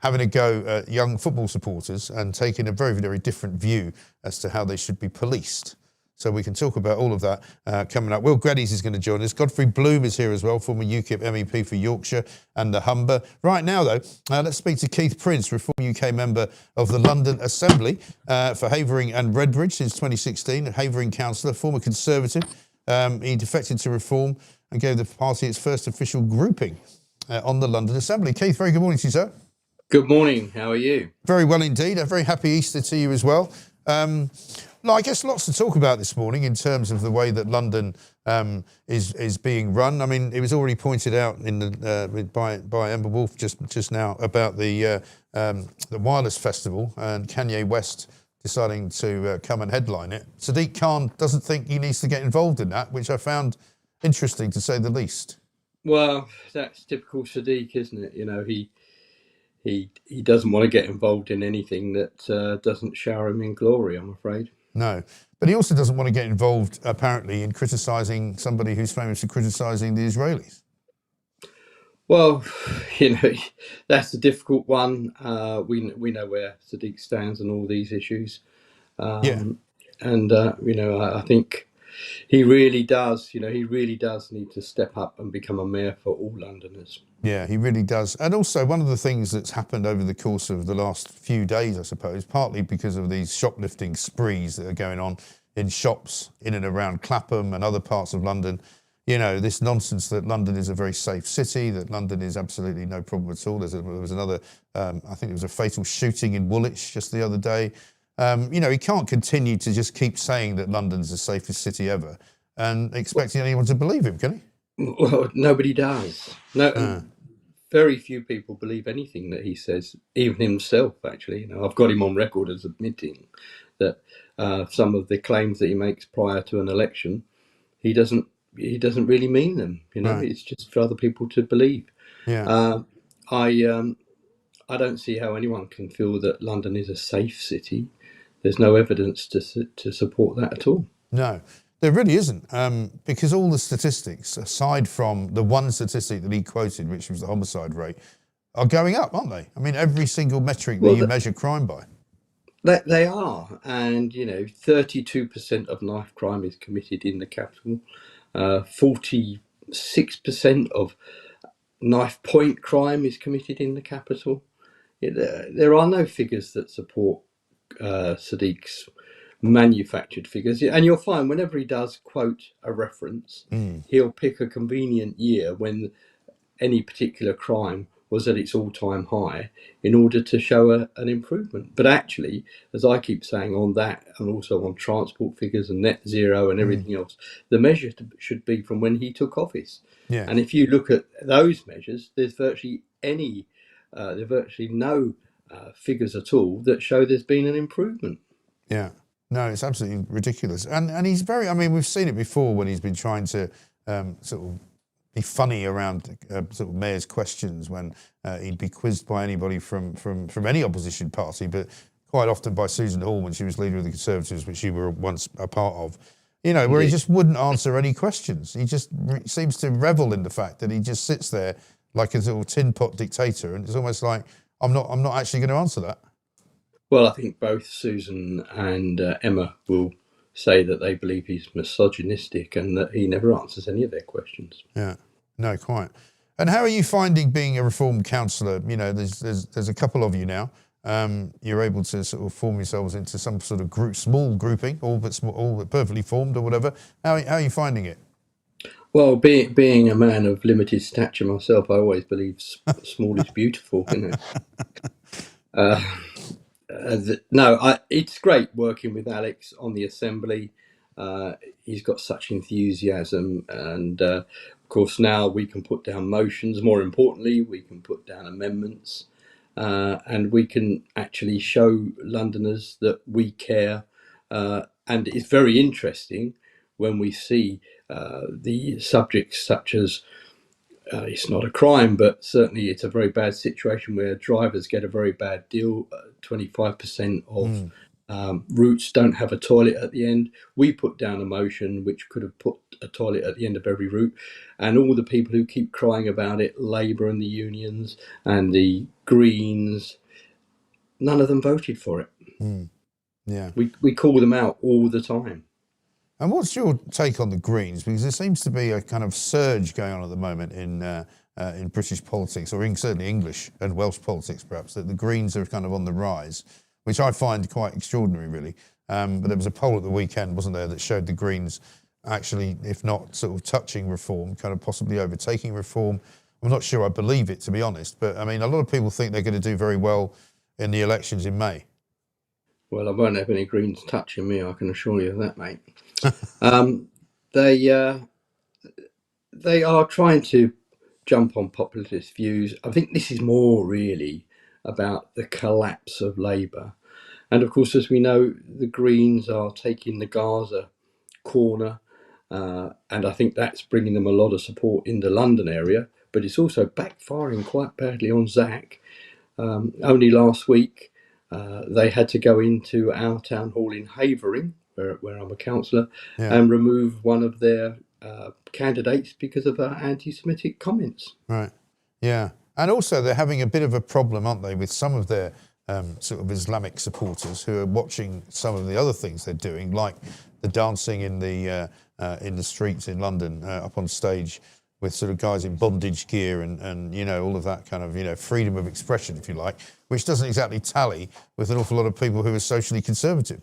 having a go at young football supporters and taking a very, very different view as to how they should be policed. So we can talk about all of that coming up. Will Geddes is going to join us. Godfrey Bloom is here as well, former UKIP MEP for Yorkshire and the Humber. Right now, though, let's speak to Keith Prince, Reform UK member of the London Assembly for Havering and Redbridge since 2016, a Havering councillor, former Conservative. He defected to Reform and gave the party its first official grouping on the London Assembly. Keith, very good morning to you, sir. Good morning. How are you? Very well indeed. A very happy Easter to you as well. I guess lots to talk about this morning in terms of the way that London is being run. I mean, it was already pointed out in the by Ember Wolf just now about the Wireless Festival and Kanye West deciding to come and headline it. Sadiq Khan doesn't think he needs to get involved in that, which I found interesting to say the least. Well, that's typical Sadiq, isn't it? You know, he doesn't want to get involved in anything that doesn't shower him in glory, I'm afraid. No, but he also doesn't want to get involved, apparently, in criticising somebody who's famous for criticising the Israelis. Well, you know, that's a difficult one. We know where Sadiq stands on all these issues. And, you know, I think he really does need to step up and become a mayor for all Londoners. Yeah, he really does. And also one of the things that's happened over the course of the last few days, I suppose, partly because of these shoplifting sprees that are going on in shops in and around Clapham and other parts of London. You know, this nonsense that London is a very safe city, that London is absolutely no problem at all. There was another, I think it was a fatal shooting in Woolwich just the other day. You know, he can't continue to just keep saying that London's the safest city ever and expecting anyone to believe him, can he? Well, nobody does. No, very few people believe anything that he says, even himself, actually. You know, I've got him on record as admitting that some of the claims that he makes prior to an election, he doesn't really mean them. You know, It's just for other people to believe. Yeah. I don't see how anyone can feel that London is a safe city. There's no evidence to support that at all. No, there really isn't, because all the statistics, aside from the one statistic that he quoted, which was the homicide rate, are going up, aren't they? I mean, every single metric that you measure crime by. They are, and 32% of knife crime is committed in the capital. 46% of knife point crime is committed in the capital. There are no figures that support Sadiq's manufactured figures, and you'll find whenever he does quote a reference, he'll pick a convenient year when any particular crime was at its all-time high in order to show an improvement. But actually, as I keep saying on that, and also on transport figures and net zero and everything else, the measure should be from when he took office. Yeah. And if you look at those measures, there's virtually no figures at all that show there's been an improvement. Yeah. No, it's absolutely ridiculous. And he's very, I mean, we've seen it before when he's been trying to sort of be funny around sort of mayor's questions when he'd be quizzed by anybody from any opposition party, but quite often by Susan Hall when she was leader of the Conservatives, which you were once a part of, you know, where he just wouldn't answer any questions. He just seems to revel in the fact that he just sits there like a little tin pot dictator, and it's almost like, I'm not actually going to answer that. Well, I think both Susan and Emma will say that they believe he's misogynistic and that he never answers any of their questions. Yeah, no, quite. And how are you finding being a Reform councillor? You know, there's a couple of you now. You're able to sort of form yourselves into some sort of group, small grouping, all but perfectly formed or whatever. How are you finding it? Well, being a man of limited stature myself, I always believe small is beautiful. You know. It's great working with Alex on the Assembly. He's got such enthusiasm, and of course now we can put down motions. More importantly, we can put down amendments, and we can actually show Londoners that we care. And it's very interesting when we see the subjects such as it's not a crime, but certainly it's a very bad situation where drivers get a very bad deal. 25% of routes don't have a toilet at the end. We put down a motion which could have put a toilet at the end of every route, and all the people who keep crying about it, Labour and the unions and the Greens, none of them voted for it. Yeah, we call them out all the time. And what's your take on the Greens? Because there seems to be a kind of surge going on at the moment in British politics, or certainly English and Welsh politics, perhaps, that the Greens are kind of on the rise, which I find quite extraordinary, really. But there was a poll at the weekend, wasn't there, that showed the Greens actually, if not sort of touching reform, kind of possibly overtaking reform. I'm not sure I believe it, to be honest. But, I mean, a lot of people think they're going to do very well in the elections in May. Well, I won't have any Greens touching me, I can assure you of that, mate. They are trying to jump on populist views. I think this is more really about the collapse of Labour. And of course, as we know, the Greens are taking the Gaza corner, and I think that's bringing them a lot of support in the London area, but it's also backfiring quite badly on Zach. Only last week, they had to go into our town hall in Havering, where I'm a councillor, and remove one of their candidates because of anti-Semitic comments. Right, yeah. And also they're having a bit of a problem, aren't they, with some of their sort of Islamic supporters who are watching some of the other things they're doing, like the dancing in the streets in London, up on stage with sort of guys in bondage gear and you know, all of that kind of, you know, freedom of expression, if you like, which doesn't exactly tally with an awful lot of people who are socially conservative.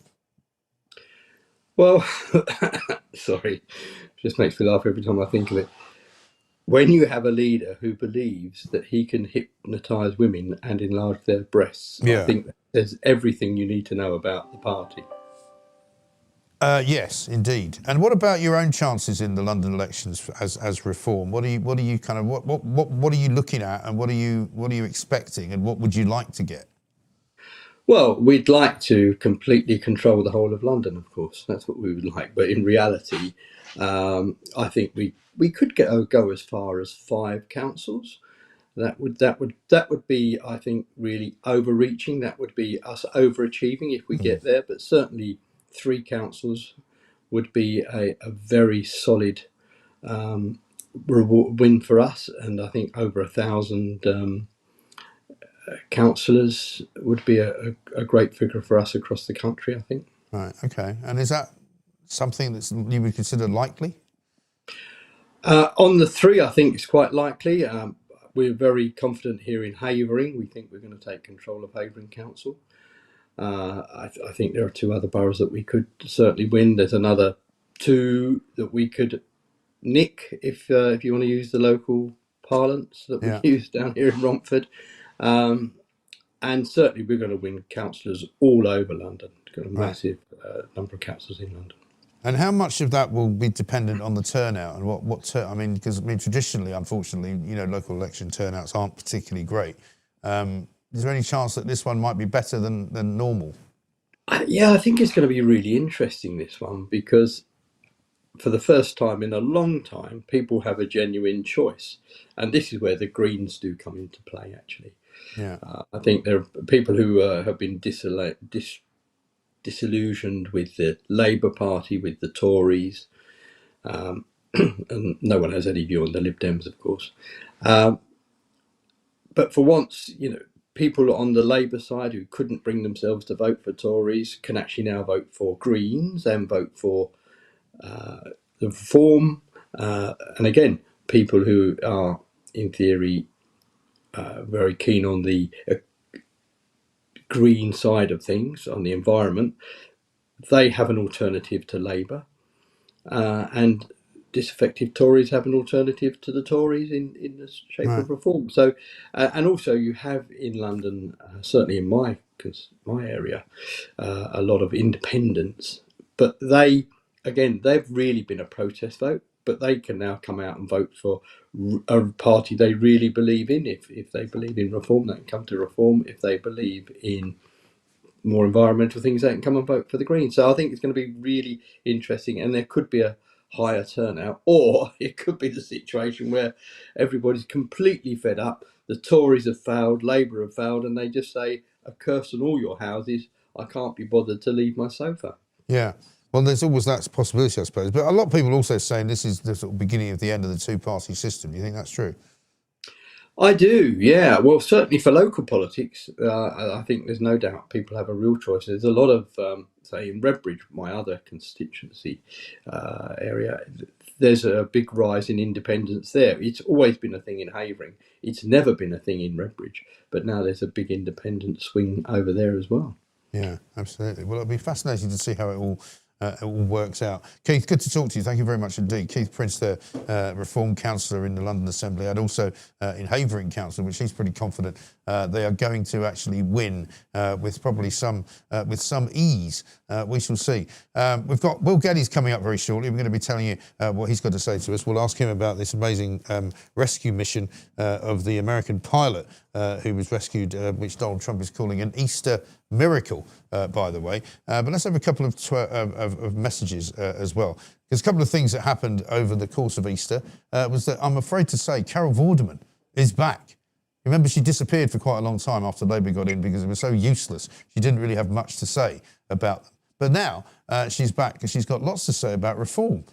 Well, sorry, just makes me laugh every time I think of it. When you have a leader who believes that he can hypnotise women and enlarge their breasts, I Yeah. think there's everything you need to know about the party. Yes, indeed. And what about your own chances in the London elections as Reform? What are you what are you looking at, and what are you expecting, and what would you like to get? Well, we'd like to completely control the whole of London, of course. That's what we would like. But in reality, I think we could go as far as 5 councils. That would be, I think, really overreaching. That would be us overachieving if we get there. But certainly 3 councils would be a very solid reward win for us. And I think over 1,000 councillors would be a great figure for us across the country, I think. Right. Okay. And is that something that you would consider likely? On the 3, I think it's quite likely. We're very confident here in Havering. We think we're going to take control of Havering Council. I think there are 2 other boroughs that we could certainly win. There's another 2 that we could nick if you want to use the local parlance that we use down here in Romford. And certainly we're going to win councillors all over London. We've got a massive number of councillors in London. And how much of that will be dependent on the turnout, and because traditionally, unfortunately, local election turnouts aren't particularly great. Is there any chance that this one might be better than normal? Yeah, I think it's going to be really interesting, this one, because for the first time in a long time, people have a genuine choice. And this is where the Greens do come into play, actually. Yeah. I think there are people who have been disillusioned with the Labour Party, with the Tories, and no one has any view on the Lib Dems, of course. But for once, people on the Labour side who couldn't bring themselves to vote for Tories can actually now vote for Greens and vote for the Reform. And again, people who are, in theory, very keen on the green side of things, on the environment, they have an alternative to Labour. And disaffected Tories have an alternative to the Tories in the shape of Reform. So, and also you have in London, certainly in my area, a lot of independents. But they've really been a protest vote. But they can now come out and vote for a party they really believe in. If they believe in Reform, they can come to Reform. If they believe in more environmental things, they can come and vote for the Greens. So I think it's going to be really interesting, and there could be a higher turnout, or it could be the situation where everybody's completely fed up. The Tories have failed, Labour have failed, and they just say, "A curse on all your houses. I can't be bothered to leave my sofa." Yeah. Well, there's always that possibility, I suppose. But a lot of people also saying this is the sort of beginning of the end of the 2-party system. Do you think that's true? I do, yeah. Well, certainly for local politics, I think there's no doubt people have a real choice. There's a lot of, say, in Redbridge, my other constituency area, there's a big rise in independence there. It's always been a thing in Havering. It's never been a thing in Redbridge. But now there's a big independent swing over there as well. Yeah, absolutely. Well, it'll be fascinating to see how it all works out. Keith, good to talk to you. Thank you very much indeed. Keith Prince, the Reform Councillor in the London Assembly, and also in Havering Council, which he's pretty confident they are going to actually win with probably some ease. We shall see. We've got Will Geddes coming up very shortly. We're going to be telling you what he's got to say to us. We'll ask him about this amazing rescue mission of the American pilot who was rescued, which Donald Trump is calling an Easter miracle, by the way. But let's have a couple of messages as well. Because a couple of things that happened over the course of Easter was that I'm afraid to say Carol Vorderman is back. Remember, she disappeared for quite a long time after Labour got in because it was so useless. She didn't really have much to say about them. But now she's back because she's got lots to say about reform.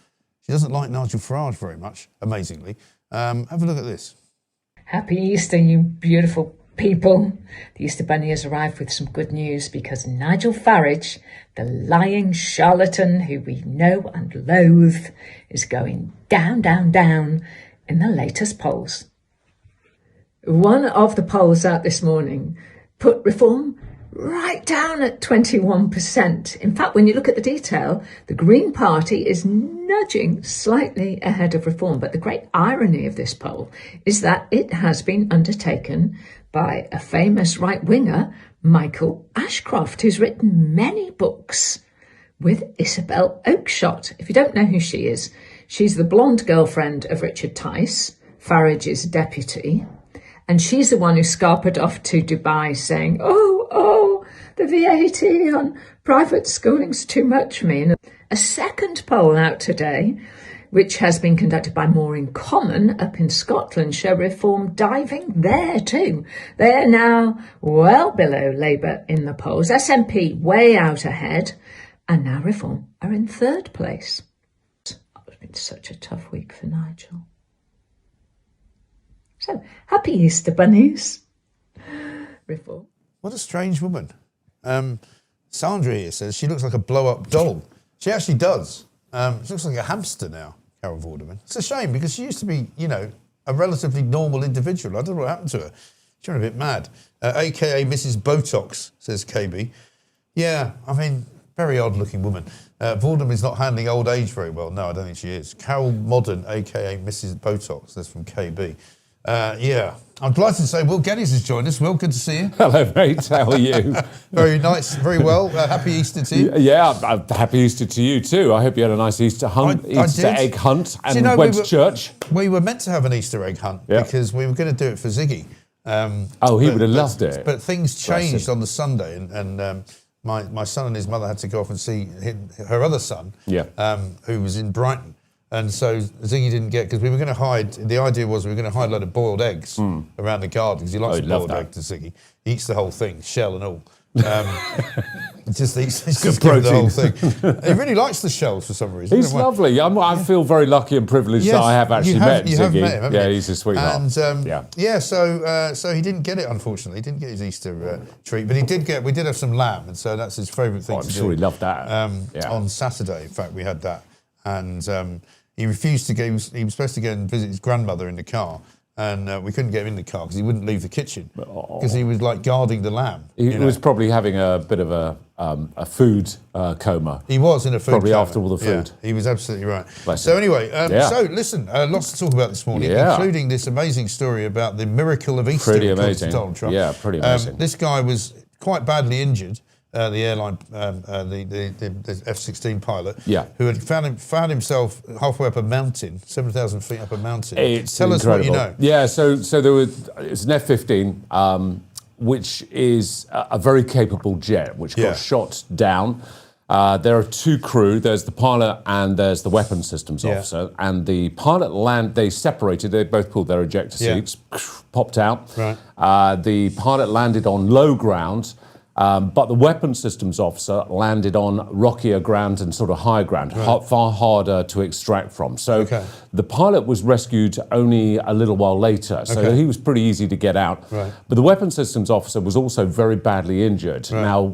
She doesn't like Nigel Farage very much, amazingly. Have a look at this. Happy Easter, you beautiful people. The Easter Bunny has arrived with some good news because Nigel Farage, the lying charlatan who we know and loathe, is going down, down, down in the latest polls. One of the polls out this morning put reform right down at 21%. In fact, when you look at the detail, the Green Party is nudging slightly ahead of Reform. But the great irony of this poll is that it has been undertaken by a famous right-winger, Michael Ashcroft, who's written many books with Isabel Oakeshott. If you don't know who she is, she's the blonde girlfriend of Richard Tice, Farage's deputy. And she's the one who scarpered off to Dubai saying, oh, the VAT on private schooling's too much for me. And a second poll out today, which has been conducted by Maureen Common up in Scotland, show Reform diving there too. They're now well below Labour in the polls. SNP way out ahead. And now Reform are in third place. It's been such a tough week for Nigel. So, happy Easter bunnies. Reform. What a strange woman. Sandra here says she looks like a blow-up doll. She actually does. She looks like a hamster now, Carol Vorderman. It's a shame because she used to be, a relatively normal individual. I don't know what happened to her. She went a bit mad. AKA Mrs. Botox, says KB. Yeah, I mean, very odd-looking woman. Vorderman is not handling old age very well. No, I don't think she is. Carol Modern, AKA Mrs. Botox. That's from KB. Yeah, I'm delighted to say Will Geddes has joined us. Will, good to see you. Hello, mate. How are you? Very nice, very well. Happy Easter to you. Yeah, happy Easter to you too. I hope you had a nice Easter egg hunt and went to church. We were meant to have an Easter egg hunt because we were going to do it for Ziggy. He would have loved it. But things changed on the Sunday, and my son and his mother had to go off and see her other son, who was in Brighton. And so Ziggy didn't get, because we were going to hide, the idea was we were going to hide a load of boiled eggs around the garden, because he likes a boiled egg to Ziggy. He eats the whole thing, shell and all. Just eats the whole thing. He really likes the shells for some reason. He's lovely. I feel very lucky and privileged that I have actually met Ziggy. You have met him, haven't you? He's a sweetheart. And so he didn't get it, unfortunately. He didn't get his Easter treat, but we did have some lamb, and so that's his favourite thing to do. I'm sure he loved that. On Saturday, in fact, we had that. And he refused to go. He was supposed to go and visit his grandmother in the car, and we couldn't get him in the car because he wouldn't leave the kitchen because he was like guarding the lamb. He was probably having a bit of a food coma. He was in a food probably coma. After all the food. Yeah, he was absolutely right. So anyway, so listen, lots to talk about this morning, including this amazing story about the miracle of Easter. Pretty amazing. Donald Trump. Yeah, pretty amazing. This guy was quite badly injured. The airline, the F-16 pilot, who had found himself halfway up a mountain, 7,000 feet up a mountain. Tell us what you know. Yeah, so it's an F-15, which is a very capable jet, which got shot down. There are two crew. There's the pilot and there's the weapons systems officer. And the pilot they separated. They both pulled their ejector seats, popped out. Right. The pilot landed on low ground. But the weapons systems officer landed on rockier ground and sort of high ground, far harder to extract from. So the pilot was rescued only a little while later, so he was pretty easy to get out. Right. But the weapons systems officer was also very badly injured. Right. Now,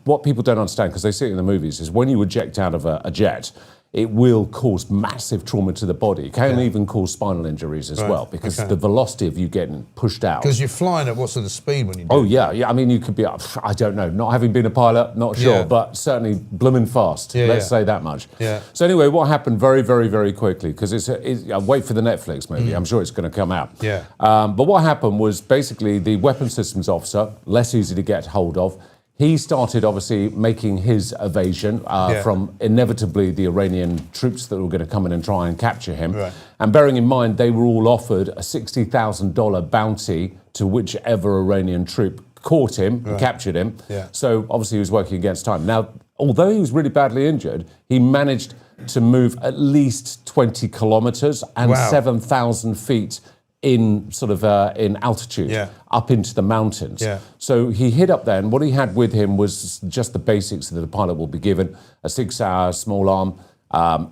what people don't understand, because they see it in the movies, is when you eject out of a jet, it will cause massive trauma to the body. It can even cause spinal injuries as well, because the velocity of you getting pushed out. Because you're flying at what sort of speed when you do I mean, you could be, I don't know, not having been a pilot, not sure, but certainly blooming fast. Let's say that much. So anyway, what happened very, very, very quickly, because wait for the Netflix movie, I'm sure it's going to come out. But what happened was basically the weapons systems officer, less easy to get hold of, he started obviously making his evasion from inevitably the Iranian troops that were going to come in and try and capture him. Right. And bearing in mind, they were all offered a $60,000 bounty to whichever Iranian troop caught him and captured him. So obviously he was working against time. Now, although he was really badly injured, he managed to move at least 20 kilometres and 7,000 feet in sort of in altitude, up into the mountains. So he hid up there, and what he had with him was just the basics that a pilot will be given: a 6-hour small arm,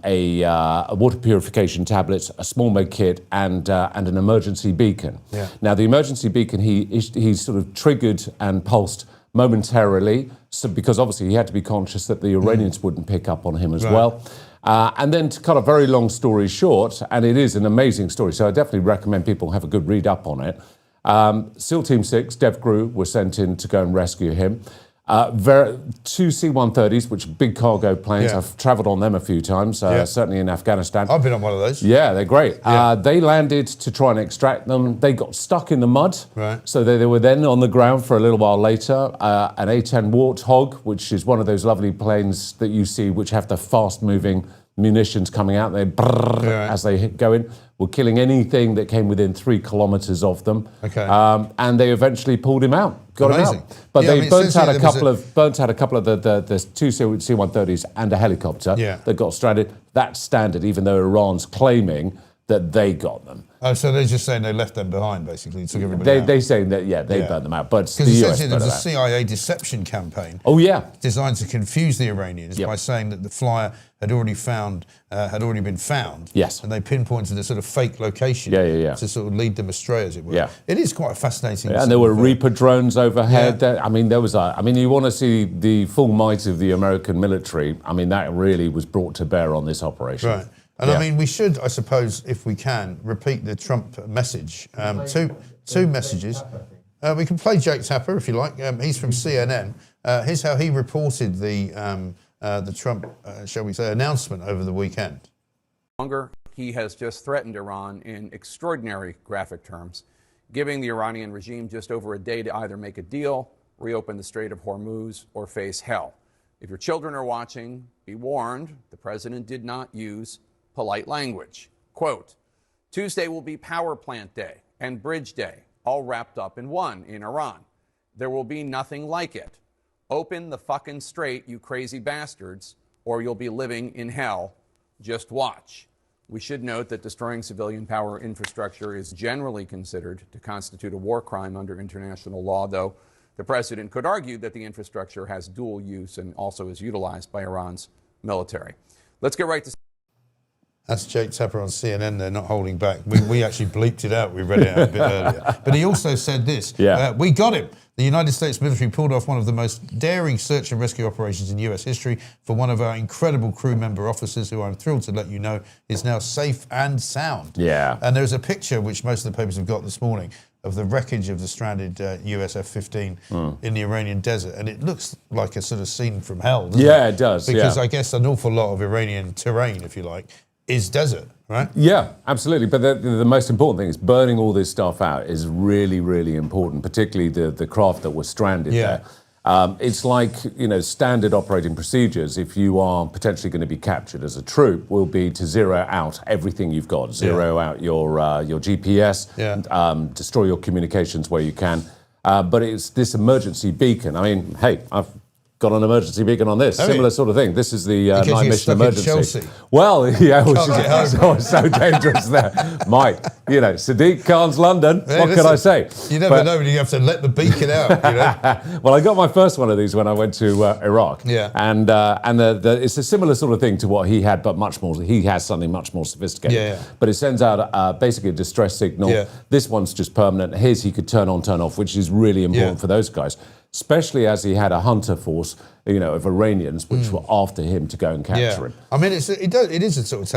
a water purification tablet, a small med kit, and an emergency beacon. Now the emergency beacon he sort of triggered and pulsed momentarily, so because obviously he had to be conscious that the Iranians wouldn't pick up on him as well. And then to cut a very long story short, and it is an amazing story, so I definitely recommend people have a good read up on it. SEAL Team 6, DevGru, were sent in to go and rescue him. Two C-130s, which are big cargo planes. I've travelled on them a few times, certainly in Afghanistan. I've been on one of those. Yeah, they're great. They landed to try and extract them. They got stuck in the mud, so they were then on the ground for a little while later. An A-10 Warthog, which is one of those lovely planes that you see which have the fast-moving munitions coming out there as they go in, were killing anything that came within 3 kilometres of them. And they eventually pulled him out, got him out. But they burnt out a couple of the two C-130s and a helicopter that got stranded. That's standard, even though Iran's claiming that they got them. Oh, so they're just saying they left them behind, basically, took everybody out. They're saying that, they burnt them out, but the US there was a CIA deception campaign. Designed to confuse the Iranians by saying that the flyer had already been found. And they pinpointed a sort of fake location to sort of lead them astray, as it were. It is quite a fascinating. And there were Reaper drones overhead. I mean, you want to see the full might of the American military. I mean, that really was brought to bear on this operation. Right. And I mean, we should, I suppose, if we can, repeat the Trump message. Two messages. We can play Jake Tapper if you like. He's from CNN. Here's how he reported the Trump, shall we say, announcement over the weekend. He has just threatened Iran in extraordinary graphic terms, giving the Iranian regime just over a day to either make a deal, reopen the Strait of Hormuz, or face hell. If your children are watching, be warned, the president did not use polite language. Quote, Tuesday will be Power Plant Day and Bridge Day, all wrapped up in one in Iran. There will be nothing like it. Open the fucking strait, you crazy bastards, or you'll be living in hell. Just watch. We should note that destroying civilian power infrastructure is generally considered to constitute a war crime under international law, though the president could argue that the infrastructure has dual use and also is utilized by Iran's military. Let's get right to... That's Jake Tapper on CNN. They're not holding back. We actually bleeped it out. We read it out a bit earlier. But he also said this. We got him. The United States military pulled off one of the most daring search and rescue operations in US history for one of our incredible crew member officers, who I'm thrilled to let you know is now safe and sound. And there's a picture, which most of the papers have got this morning, of the wreckage of the stranded US F-15 in the Iranian desert. And it looks like a sort of scene from hell, doesn't it? It does. Because I guess an awful lot of Iranian terrain, if you like, is desert, right? Yeah, absolutely. But the most important thing is burning all this stuff out is really, really important, particularly the craft that was stranded there. It's like, standard operating procedures, if you are potentially going to be captured as a troop, will be to zero out everything you've got, zero out your GPS, destroy your communications where you can. But it's this emergency beacon. I mean, hey, I've got an emergency beacon on this. Similar sort of thing. This is the night mission emergency. Well, it's so dangerous there. Mike, Sadiq Khan's London. What can I say? You never know when you have to let the beacon out, Well, I got my first one of these when I went to Iraq. And it's a similar sort of thing to what he had, but much more. He has something much more sophisticated. But it sends out basically a distress signal. This one's just permanent. His he could turn on, turn off, which is really important for those guys. Especially as he had a hunter force, of Iranians which were after him to go and capture him. I mean, it is a sort of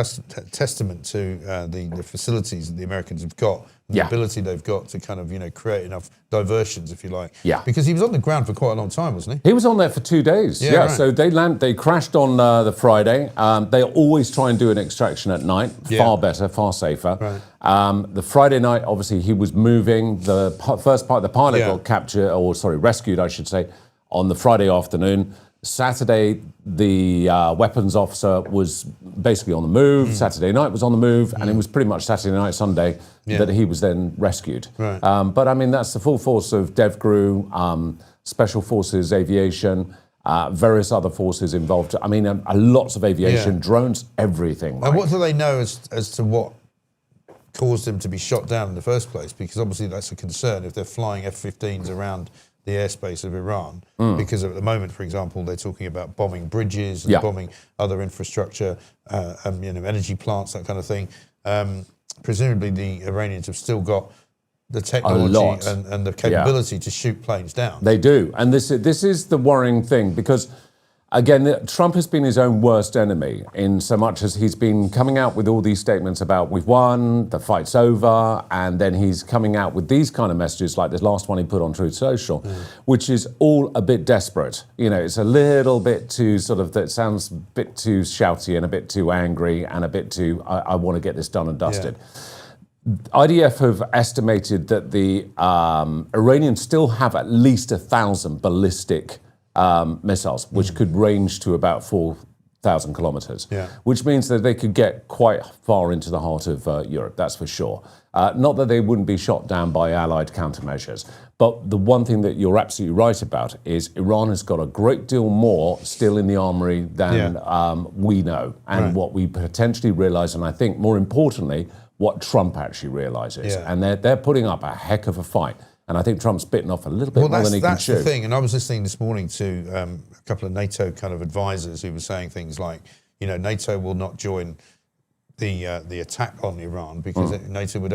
testament to the facilities that the Americans have got, and the ability they've got to kind of, create enough diversions, if you like. Because he was on the ground for quite a long time, wasn't he? He was on there for 2 days. Right. So they crashed on the Friday. They always try and do an extraction at night. Far better, far safer. The Friday night, obviously, he was moving. The first part, the pilot got rescued, I should say, on the Friday afternoon. Saturday, the weapons officer was basically on the move. Saturday night was on the move, and it was pretty much Saturday night, Sunday that he was then rescued. But I mean, that's the full force of DevGru, Special Forces, Aviation, various other forces involved. I mean, lots of aviation, drones, everything. And what do they know as to what caused them to be shot down in the first place? Because obviously that's a concern if they're flying F-15s around the airspace of Iran, because at the moment, for example, they're talking about bombing bridges and bombing other infrastructure, energy plants, that kind of thing. Presumably, the Iranians have still got the technology and the capability to shoot planes down. They do, and this is the worrying thing, because Again, Trump has been his own worst enemy in so much as he's been coming out with all these statements about we've won, the fight's over, and then he's coming out with these kind of messages like this last one he put on Truth Social, which is all a bit desperate. You know, it's a little bit too that sounds a bit too shouty and a bit too angry and a bit too, I want to get this done and dusted. IDF have estimated that the Iranians still have at least 1,000 ballistic missiles, which could range to about 4,000 kilometers, which means that they could get quite far into the heart of Europe, that's for sure. Not that they wouldn't be shot down by Allied countermeasures, but the one thing that you're absolutely right about is Iran has got a great deal more still in the armory than we know, and what we potentially realise, and I think more importantly, what Trump actually realises. And they're putting up a heck of a fight. And I think Trump's bitten off a little bit more than he can chew. That's the thing. And I was listening this morning to a couple of NATO kind of advisors who were saying things like, you know, NATO will not join the attack on Iran because NATO would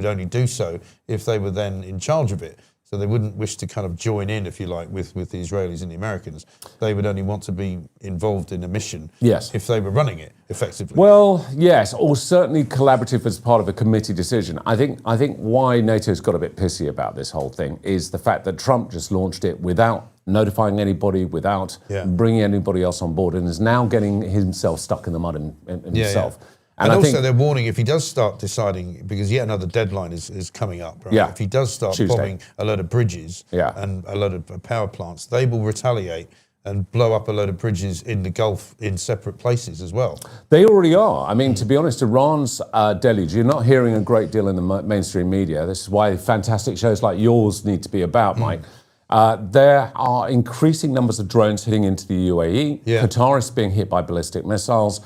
only do so if they were then in charge of it. So they wouldn't wish to kind of join in, if you like, with the Israelis and the Americans. They would only want to be involved in a mission if they were running it effectively. Well, yes, or certainly collaborative as part of a committee decision. I think why NATO's got a bit pissy about this whole thing is the fact that Trump just launched it without notifying anybody, without bringing anybody else on board, and is now getting himself stuck in the mud himself. And also they're warning if he does start deciding, because yet another deadline is coming up, right? If he does start bombing a load of bridges and a load of power plants, they will retaliate and blow up a load of bridges in the Gulf in separate places as well. They already are. I mean, to be honest, Iran's deluge, you're not hearing a great deal in the mainstream media. This is why fantastic shows like yours need to be about, Mike. There are increasing numbers of drones hitting into the UAE. Qatar is being hit by ballistic missiles.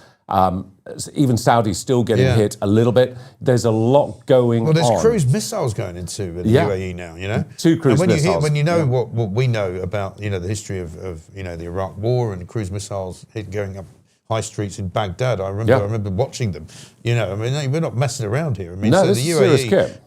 Even Saudi's still getting hit a little bit. There's a lot going on. Well, there's cruise missiles going into the UAE now, you know? 2 cruise missiles. When you know what we know about, you know, the history of you know, the Iraq War and cruise missiles going up high streets in Baghdad, I remember watching them. You know, I mean, we're not messing around here. I mean, so the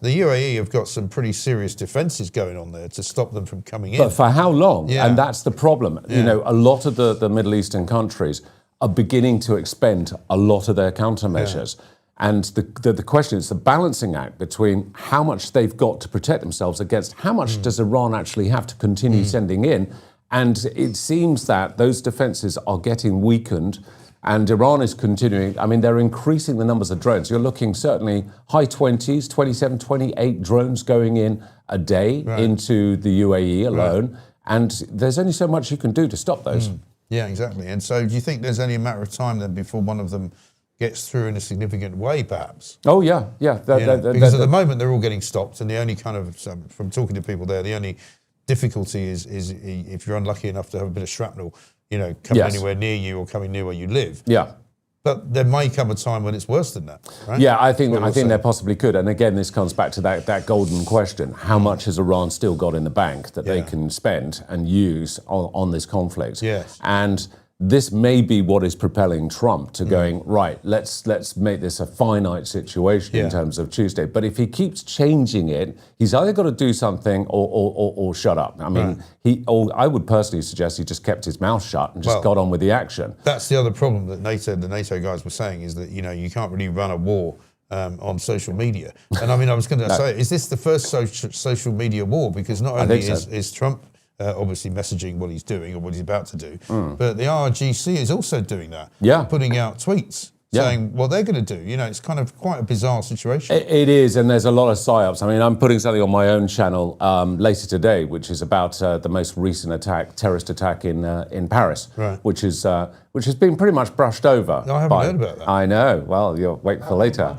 UAE have got some pretty serious defences going on there to stop them from coming in. But for how long? And that's the problem. You know, a lot of the Middle Eastern countries are beginning to expend a lot of their countermeasures. And the question is the balancing act between how much they've got to protect themselves against how much does Iran actually have to continue sending in. And it seems that those defences are getting weakened and Iran is continuing. I mean, they're increasing the numbers of drones. You're looking certainly high 20s, 27, 28 drones going in a day into the UAE alone. And there's only so much you can do to stop those. Yeah, exactly. And so do you think there's only a matter of time then before one of them gets through in a significant way, perhaps? Oh, yeah. Because at the moment they're all getting stopped, and the only kind of, from talking to people there, the only difficulty is if you're unlucky enough to have a bit of shrapnel, you know, coming anywhere near you or coming near where you live. But there may come a time when it's worse than that, right? Yeah, I think there possibly could. And again, this comes back to that golden question. How much has Iran still got in the bank that they can spend and use on this conflict? And this may be what is propelling Trump to going, right, let's make this a finite situation in terms of Tuesday. But if he keeps changing it, he's either got to do something or shut up. I mean, I would personally suggest he just kept his mouth shut and just got on with the action. That's the other problem that the NATO guys were saying is that, you know, you can't really run a war on social media. And I mean, I was going to say, is this the first social media war? Because not only is Trump obviously messaging what he's doing or what he's about to do, but the RGC is also doing that, putting out tweets saying what they're going to do. You know, it's kind of quite a bizarre situation. It is, and there's a lot of psyops. I mean, I'm putting something on my own channel later today, which is about the most recent terrorist attack in Paris, which has been pretty much brushed over. No, I haven't heard about that. I know. Well, you'll wait for later.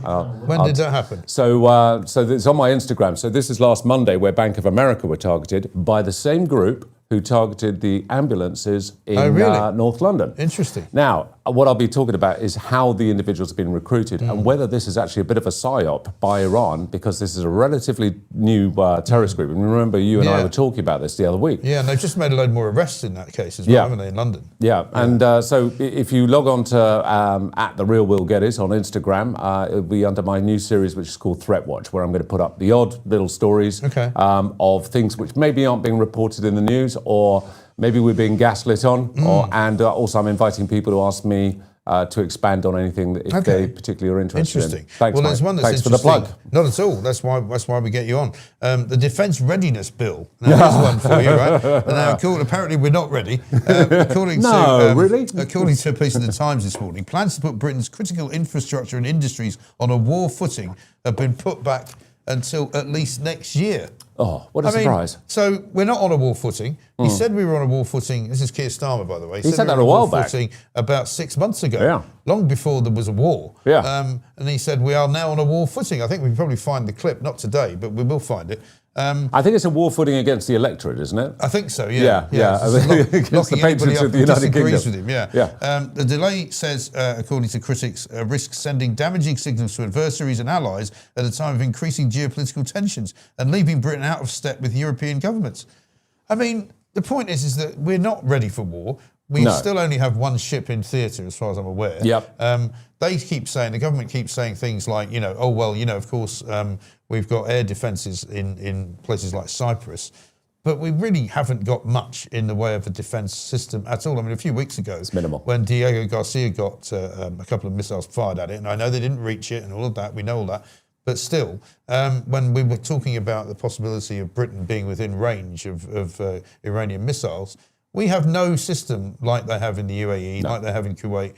When did that happen? So it's on my Instagram. So this is last Monday, where Bank of America were targeted by the same group who targeted the ambulances in North London. Interesting. Now, what I'll be talking about is how the individuals have been recruited and whether this is actually a bit of a psyop by Iran, because this is a relatively new terrorist group. And remember, you and I were talking about this the other week. Yeah, and they've just made a load more arrests in that case as well, haven't they, in London? And so if you log on to at The Real Will Gettys on Instagram, it'll be under my new series, which is called Threat Watch, where I'm going to put up the odd little stories of things which maybe aren't being reported in the news, or maybe we're being gaslit on, and also I'm inviting people to ask me to expand on anything that if they particularly are interested Interesting. in. Thanks, well, there's one that's Thanks for the plug. Not at all. That's why we get you on. The Defence Readiness Bill. Now, there's one for you, right? Now, apparently we're not ready. According to a piece of the Times this morning, plans to put Britain's critical infrastructure and industries on a war footing have been put back until at least next year. Oh, what a surprise. So we're not on a war footing. He said we were on a war footing. This is Keir Starmer, by the way. He said that a while back. About 6 months ago, long before there was a war. And he said we are now on a war footing. I think we can probably find the clip, not today, but we will find it. I think it's a war footing against the electorate, isn't it? I think so, yeah. Against the patriots of the United Kingdom. With him, the delay says, according to critics, risks sending damaging signals to adversaries and allies at a time of increasing geopolitical tensions and leaving Britain out of step with European governments. I mean, the point is that we're not ready for war. We still only have one ship in theatre, as far as I'm aware. They keep saying, the government keeps saying things like, of course, we've got air defences in places like Cyprus, but we really haven't got much in the way of a defence system at all. I mean, a few weeks ago, it's minimal. When Diego Garcia got a couple of missiles fired at it, and I know they didn't reach it and all of that, we know all that, but still, when we were talking about the possibility of Britain being within range of Iranian missiles, we have no system like they have in the UAE, like they have in Kuwait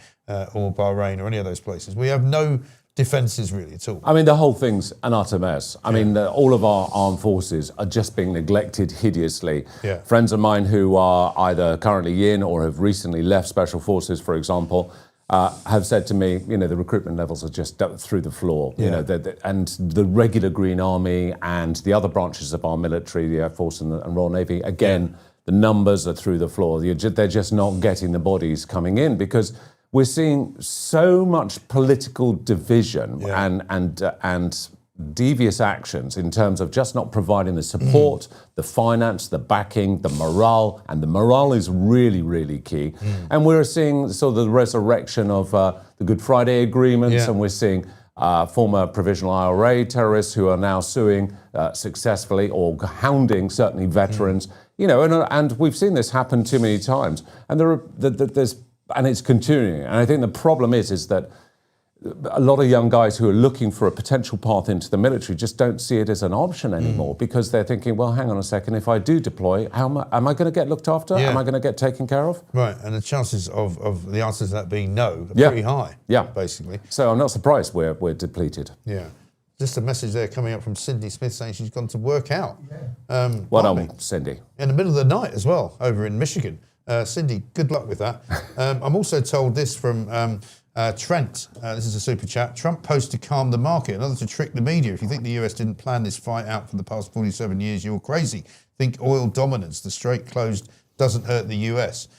or Bahrain or any of those places. We have no defences really at all. I mean, the whole thing's an utter mess. I mean, all of our armed forces are just being neglected hideously. Friends of mine who are either currently in or have recently left Special Forces, for example, have said to me, the recruitment levels are just through the floor. And the regular Green Army and the other branches of our military, the Air Force and Royal Navy, again, the numbers are through the floor. They're just not getting the bodies coming in because we're seeing so much political division and devious actions in terms of just not providing the support, the finance, the backing, the morale, and the morale is really, really key. And we're seeing sort of the resurrection of the Good Friday agreements, and we're seeing former provisional IRA terrorists who are now suing successfully or hounding certainly veterans. And we've seen this happen too many times, and it's continuing. And I think the problem is that a lot of young guys who are looking for a potential path into the military just don't see it as an option anymore because they're thinking, well, hang on a second, if I do deploy, am I going to get looked after? Am I going to get taken care of? Right, and the chances of the answer to that being no are pretty high, basically. So I'm not surprised we're depleted. Yeah. Just a message there coming up from Cindy Smith saying she's gone to work out. Well done, Cindy. In the middle of the night as well, over in Michigan. Cindy, good luck with that. I'm also told this from Trent. This is a super chat. Trump post to calm the market, another to trick the media. If you think the US didn't plan this fight out for the past 47 years, you're crazy. Think oil dominance. The Strait closed doesn't hurt the US.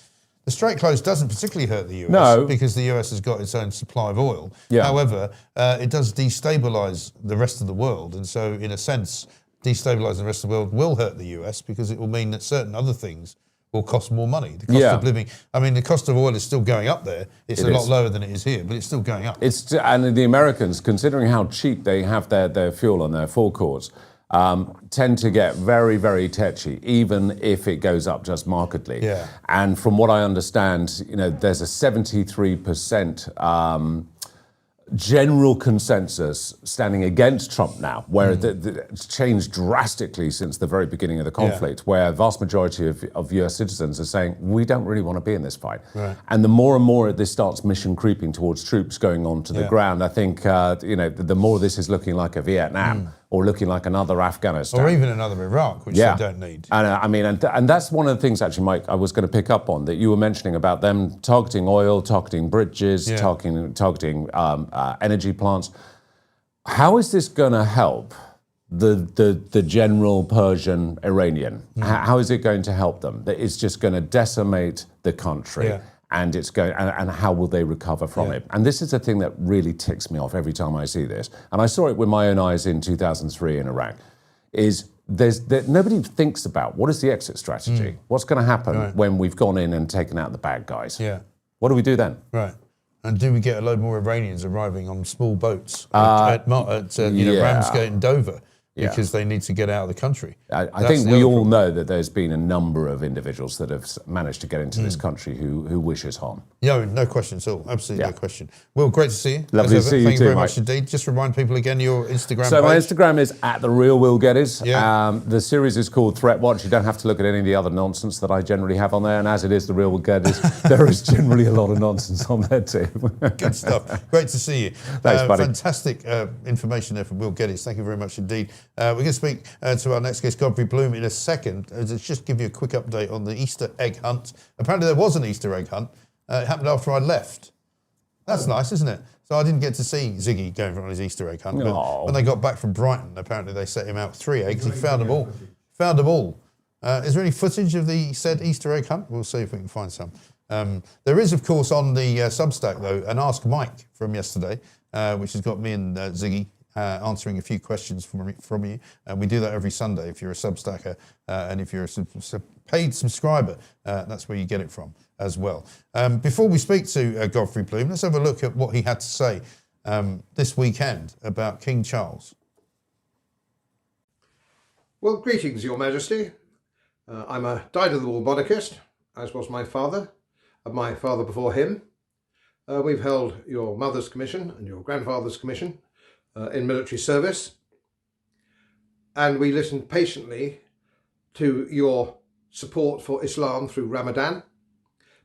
The Strait closed doesn't particularly hurt the US because the US has got its own supply of oil. However, it does destabilise the rest of the world. And so, in a sense, destabilising the rest of the world will hurt the US because it will mean that certain other things will cost more money. The cost of living, I mean, the cost of oil is still going up there. It's a lot lower than it is here, but it's still going up. And the Americans, considering how cheap they have their fuel on their forecourts, tend to get very, very tetchy, even if it goes up just markedly. And from what I understand, there's a 73% general consensus standing against Trump now, where it's changed drastically since the very beginning of the conflict, where a vast majority of US citizens are saying, we don't really want to be in this fight. And the more and more this starts mission creeping towards troops going onto the ground, I think, the more this is looking like a Vietnam or looking like another Afghanistan. Or even another Iraq, which they don't need. And that's one of the things, actually, Mike, I was going to pick up on, that you were mentioning about them targeting oil, targeting bridges, targeting energy plants. How is this going to help the general Persian Iranian? How is it going to help them? That it's just going to decimate the country. And it's going, and how will they recover from it? And this is the thing that really ticks me off every time I see this. And I saw it with my own eyes in 2003 in Iraq. Nobody thinks about what is the exit strategy? What's going to happen when we've gone in and taken out the bad guys? What do we do then? Right. And do we get a load more Iranians arriving on small boats at Ramsgate and Dover? because they need to get out of the country. I think we all know that there's been a number of individuals that have managed to get into this country who wish us harm. No question at all. Absolutely no question. Will, great to see you. Lovely to see you too, Thank you very mate. much indeed. Just remind people again your Instagram So page. my Instagram is @TheRealWillGettys. The series is called Threat Watch. You don't have to look at any of the other nonsense that I generally have on there. And as it is The Real Will Gettys, there is generally a lot of nonsense on there too. Good stuff. Great to see you. Thanks, buddy. Fantastic information there from Will Gettys. Thank you very much indeed. We're going to speak to our next guest, Godfrey Bloom, in a second. Let's just give you a quick update on the Easter egg hunt. Apparently there was an Easter egg hunt. It happened after I left. That's nice, isn't it? So I didn't get to see Ziggy going on his Easter egg hunt. But when they got back from Brighton, apparently they set him out 3 eggs. He found them all. Found them all. Is there any footage of the said Easter egg hunt? We'll see if we can find some. There is, of course, on the Substack, though, an Ask Mike from yesterday, which has got me and Ziggy answering a few questions from you. We do that every Sunday if you're a Substacker, and if you're a paid subscriber, that's where you get it from as well. Before we speak to Godfrey Bloom, let's have a look at what he had to say this weekend about King Charles. Well, greetings, Your Majesty. I'm a dyed-in-the-wool monarchist, as was my father, and my father before him. We've held your mother's commission and your grandfather's commission in military service, and we listened patiently to your support for Islam through Ramadan.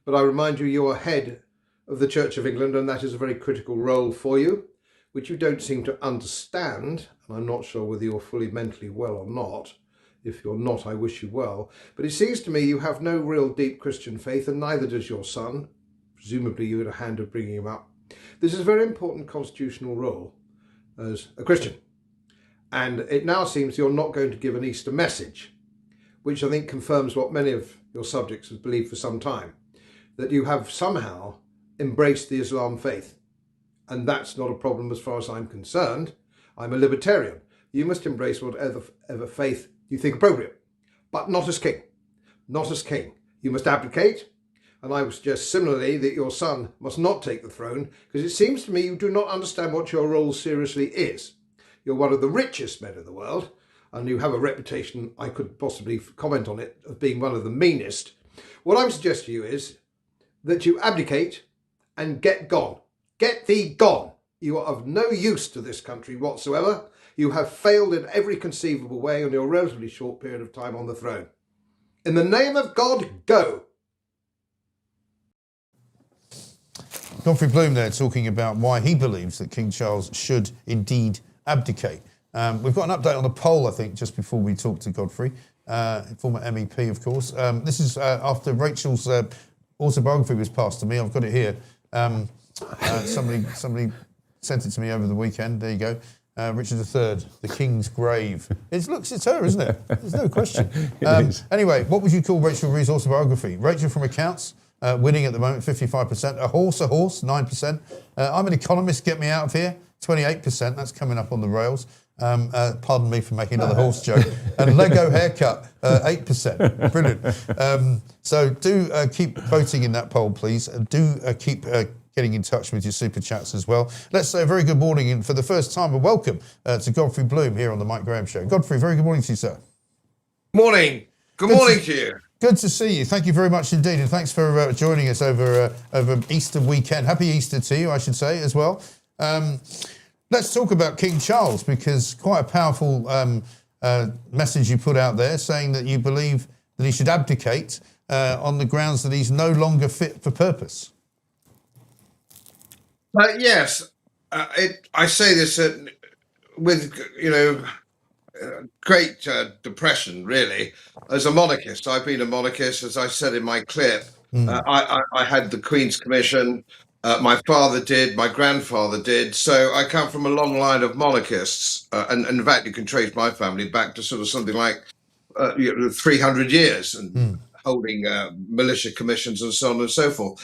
But I remind you, you are head of the Church of England, and that is a very critical role for you, which you don't seem to understand, and I'm not sure whether you're fully mentally well or not. If you're not, I wish you well. But it seems to me you have no real deep Christian faith, and neither does your son. Presumably you had a hand of bringing him up. This is a very important constitutional role as a Christian. And it now seems you're not going to give an Easter message, which I think confirms what many of your subjects have believed for some time, that you have somehow embraced the Islam faith. And that's not a problem as far as I'm concerned. I'm a libertarian. You must embrace whatever faith you think appropriate, but not as king. Not as king. You must abdicate, and I would suggest similarly that your son must not take the throne, because it seems to me you do not understand what your role seriously is. You're one of the richest men in the world, and you have a reputation, I could possibly comment on it, of being one of the meanest. What I'm suggesting to you is that you abdicate and get gone. Get thee gone. You are of no use to this country whatsoever. You have failed in every conceivable way in your relatively short period of time on the throne. In the name of God, go. Godfrey Bloom there talking about why he believes that King Charles should indeed abdicate. We've got an update on the poll, I think, just before we talk to Godfrey, former MEP, of course. This is after Rachel's autobiography was passed to me. I've got it here. Somebody sent it to me over the weekend. There you go. Richard III, The King's Grave. It's her, isn't it? There's no question. Anyway, what would you call Rachel Reeves' autobiography? Rachel from accounts, winning at the moment, 55%. A horse, 9%. I'm an economist, get me out of here, 28%. That's coming up on the rails. Pardon me for making another horse joke. And Lego haircut, 8%. Brilliant. So do keep voting in that poll, please. Do keep getting in touch with your super chats as well. Let's say a very good morning, and for the first time, a welcome to Godfrey Bloom here on the Mike Graham Show. Godfrey, very good morning to you, sir. Morning. Good morning to you. Good to see you. Thank you very much indeed, and thanks for joining us over Easter weekend. Happy Easter to you, I should say, as well. Let's talk about King Charles, because quite a powerful message you put out there, saying that you believe that he should abdicate on the grounds that he's no longer fit for purpose. Yes, I say this with, great depression, really. As a monarchist, I've been a monarchist, as I said in my clip. I had the Queen's Commission. My father did, my grandfather did. So I come from a long line of monarchists. And in fact, you can trace my family back to sort of something like 300 years and holding militia commissions and so on and so forth.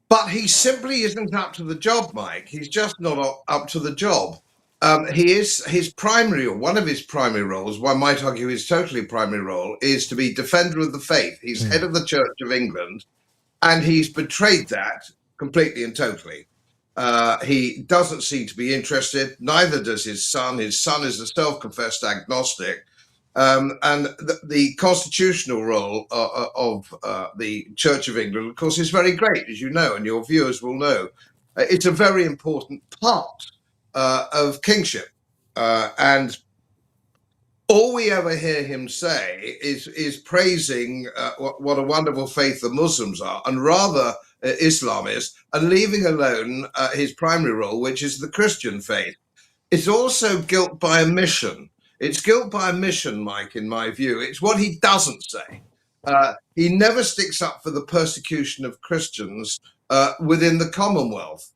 But he simply isn't up to the job, Mike. He's just not up to the job. He is his primary, or one of his primary roles, one might argue his totally primary role, is to be defender of the faith. He's head of the Church of England, and he's betrayed that completely and totally. He doesn't seem to be interested. Neither does his son. His son is a self-confessed agnostic. And the constitutional role of the Church of England, of course, is very great, as you know, and your viewers will know. It's a very important part of kingship. And all we ever hear him say is praising what a wonderful faith the Muslims are, and rather Islam is, and leaving alone his primary role, which is the Christian faith. It's also guilt by omission. It's guilt by omission, Mike, in my view. It's what he doesn't say. He never sticks up for the persecution of Christians within the Commonwealth.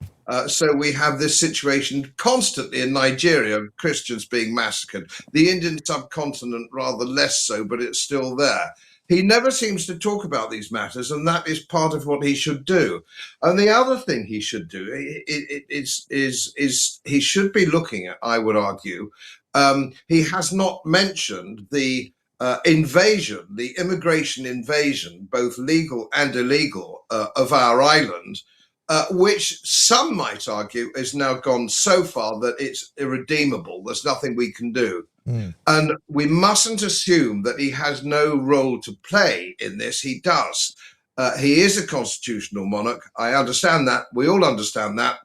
So we have this situation constantly in Nigeria of Christians being massacred. The Indian subcontinent rather less so, but it's still there. He never seems to talk about these matters, and that is part of what he should do. And the other thing he should do is he should be looking at, I would argue, he has not mentioned the invasion, the immigration invasion, both legal and illegal, of our island, which some might argue has now gone so far that it's irredeemable. There's nothing we can do. And we mustn't assume that he has no role to play in this. He does. He is a constitutional monarch. I understand that. We all understand that.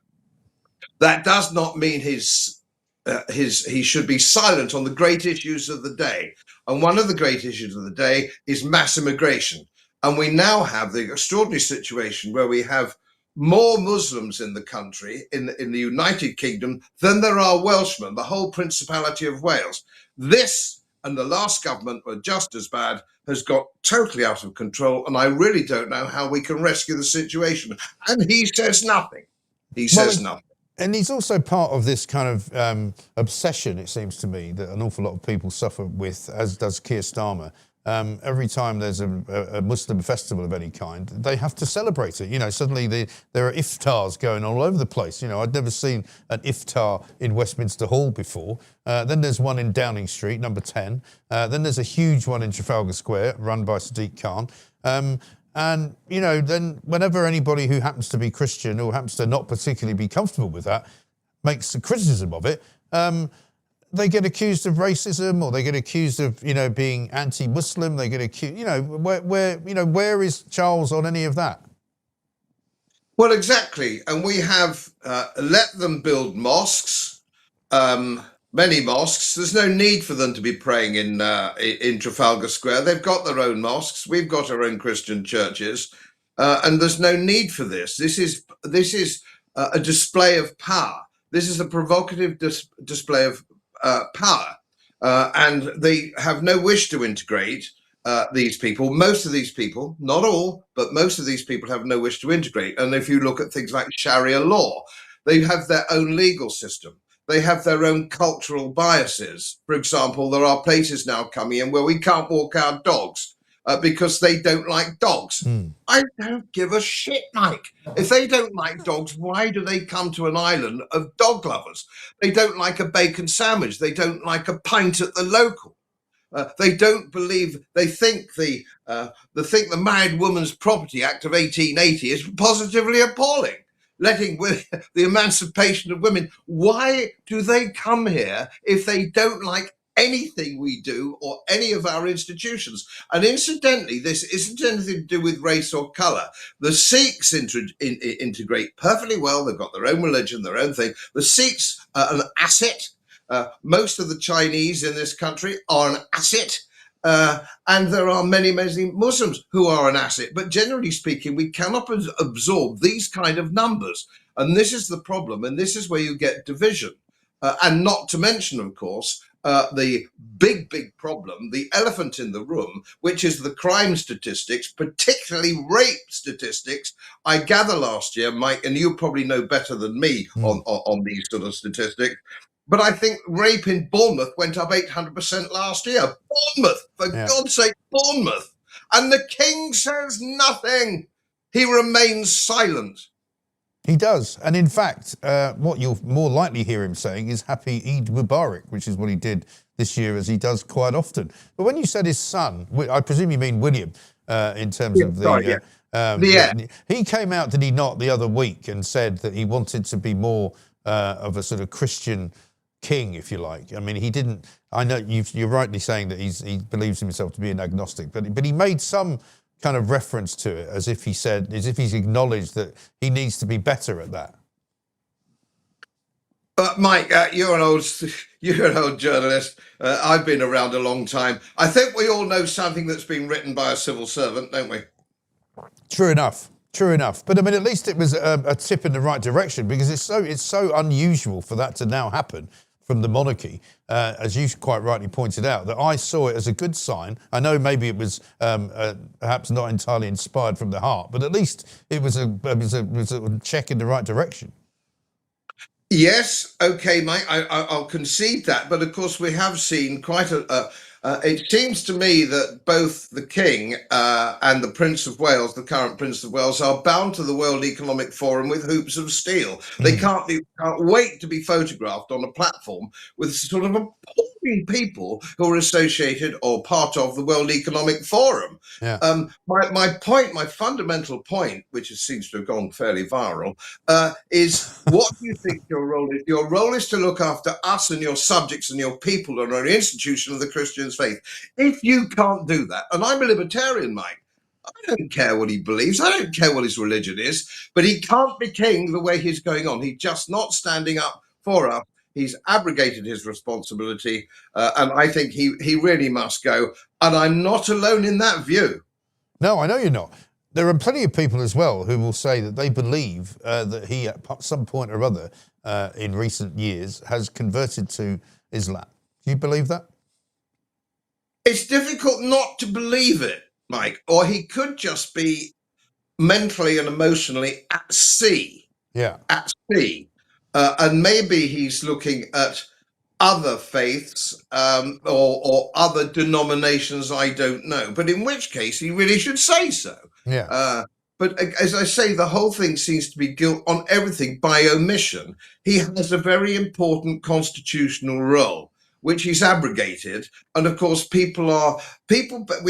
That does not mean he should be silent on the great issues of the day. And one of the great issues of the day is mass immigration. And we now have the extraordinary situation where we have more Muslims in the country, in the United Kingdom, than there are Welshmen, the whole Principality of Wales. This and the last government were just as bad, has got totally out of control, and I really don't know how we can rescue the situation. And he says nothing. He says nothing. And he's also part of this kind of obsession, it seems to me, that an awful lot of people suffer with, as does Keir Starmer. Every time there's a Muslim festival of any kind, they have to celebrate it. You know, suddenly there are iftars going all over the place. You know, I'd never seen an iftar in Westminster Hall before. Then there's one in Downing Street, number 10. Then there's a huge one in Trafalgar Square, run by Sadiq Khan. And, you know, then whenever anybody who happens to be Christian or happens to not particularly be comfortable with that makes a criticism of it, they get accused of racism, or they get accused of, you know, being anti-Muslim. They get accused, you know, where is Charles on any of that? Well, exactly. And we have let them build mosques, many mosques. There's no need for them to be praying in Trafalgar Square. They've got their own mosques. We've got our own Christian churches, and there's no need for this. This is a display of power. This is a provocative display of power, and they have no wish to integrate these people. Most of these people, not all, but most of these people have no wish to integrate. And if you look at things like Sharia law, they have their own legal system. They have their own cultural biases. For example, there are places now coming in where we can't walk our dogs because they don't like dogs. I don't give a shit, Mike. If they don't like dogs, why do they come to an island of dog lovers? They don't like a bacon sandwich. They don't like a pint at the local. They don't believe. They think the Married Women's Property Act of 1880 is positively appalling, letting the emancipation of women. Why do they come here if they don't like anything we do or any of our institutions? And incidentally, this isn't anything to do with race or colour. The Sikhs integrate perfectly well. They've got their own religion, their own thing. The Sikhs are an asset. Most of the Chinese in this country are an asset. And there are many, many Muslims who are an asset. But generally speaking, we cannot absorb these kind of numbers. And this is the problem. And this is where you get division. And not to mention, of course, the big problem, the elephant in the room, which is the crime statistics, particularly rape statistics. I gather last year, Mike, and you probably know better than me on these sort of statistics, but I think rape in Bournemouth went up 800% last year. Bournemouth, for God's sake, Bournemouth. And the king says nothing. He remains silent. He does. And in fact, what you'll more likely hear him saying is Happy Eid Mubarak, which is what he did this year, as he does quite often. But when you said his son, I presume you mean William, in terms of the. He came out, did he not, the other week and said that he wanted to be more of a sort of Christian king, if you like. I mean, he didn't. I know you're rightly saying that he believes himself to be an agnostic, but he made some kind of reference to it as if he's acknowledged that he needs to be better at that. Mike, you're an old journalist. I've been around a long time. I think we all know something that's been written by a civil servant, don't we? True enough. But I mean, at least it was a tip in the right direction, because it's so unusual for that to now happen from the monarchy, as you quite rightly pointed out, that I saw it as a good sign. I know maybe it was perhaps not entirely inspired from the heart, but at least it was a check in the right direction. Yes, okay, Mike, I'll concede that. But of course, we have seen quite it seems to me that both the King and the Prince of Wales, the current Prince of Wales, are bound to the World Economic Forum with hoops of steel. They can't wait to be photographed on a platform with sort of appalling people who are associated or part of the World Economic Forum. Yeah. My fundamental point, which seems to have gone fairly viral, is what do you think your role is? Your role is to look after us and your subjects and your people and our institution of the Christian's faith. If you can't do that, and I'm a libertarian, Mike, I don't care what he believes, I don't care what his religion is, but he can't be king the way he's going on. He's just not standing up for us. He's abrogated his responsibility, and I think he really must go. And I'm not alone in that view. No, I know you're not. There are plenty of people as well who will say that they believe that he, at some point or other in recent years, has converted to Islam. Do you believe that? It's difficult not to believe it, Mike. Or he could just be mentally and emotionally at sea. Yeah. At sea. And maybe he's looking at other faiths or other denominations, I don't know. But in which case, he really should say so. Yeah. But as I say, the whole thing seems to be guilt on everything by omission. He has a very important constitutional role, which he's abrogated. And of course, we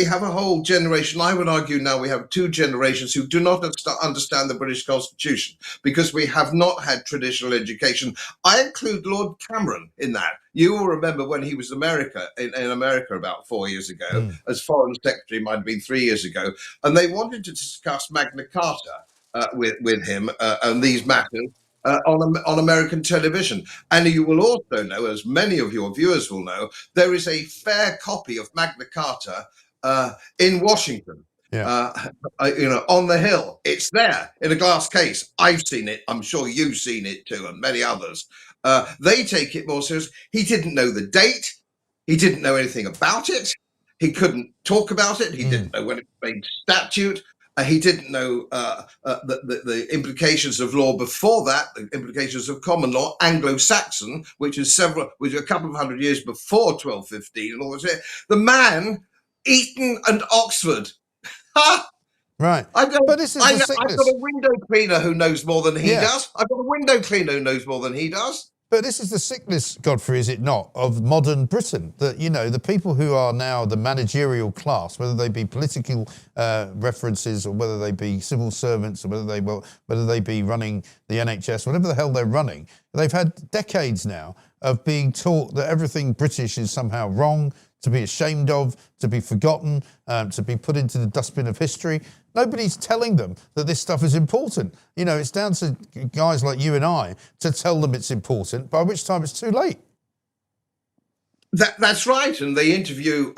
have a whole generation. I would argue now we have two generations who do not understand the British Constitution because we have not had traditional education. I include Lord Cameron in that. You will remember when he was in America about 4 years ago, as Foreign Secretary, might have been 3 years ago, and they wanted to discuss Magna Carta with him and these matters. On American television. And you will also know, as many of your viewers will know, there is a fair copy of Magna Carta in Washington, on the Hill. It's there in a glass case. I've seen it. I'm sure you've seen it too, and many others. They take it more seriously. He didn't know the date. He didn't know anything about it. He couldn't talk about it. He didn't know when it was made statute. He didn't know the implications of law before that, the implications of common law, Anglo-Saxon, which is a couple of hundred years before 1215 and all that. The man, Eton and Oxford. Right. I've got a window cleaner who knows more than he does. I've got a window cleaner who knows more than he does. But this is the sickness, Godfrey, is it not, of modern Britain? That, the people who are now the managerial class, whether they be political references or whether they be civil servants or whether they be running the NHS, whatever the hell they're running, they've had decades now of being taught that everything British is somehow wrong, to be ashamed of, to be forgotten, to be put into the dustbin of history. Nobody's telling them that this stuff is important. It's down to guys like you and I to tell them it's important, by which time it's too late. That's right, and they interview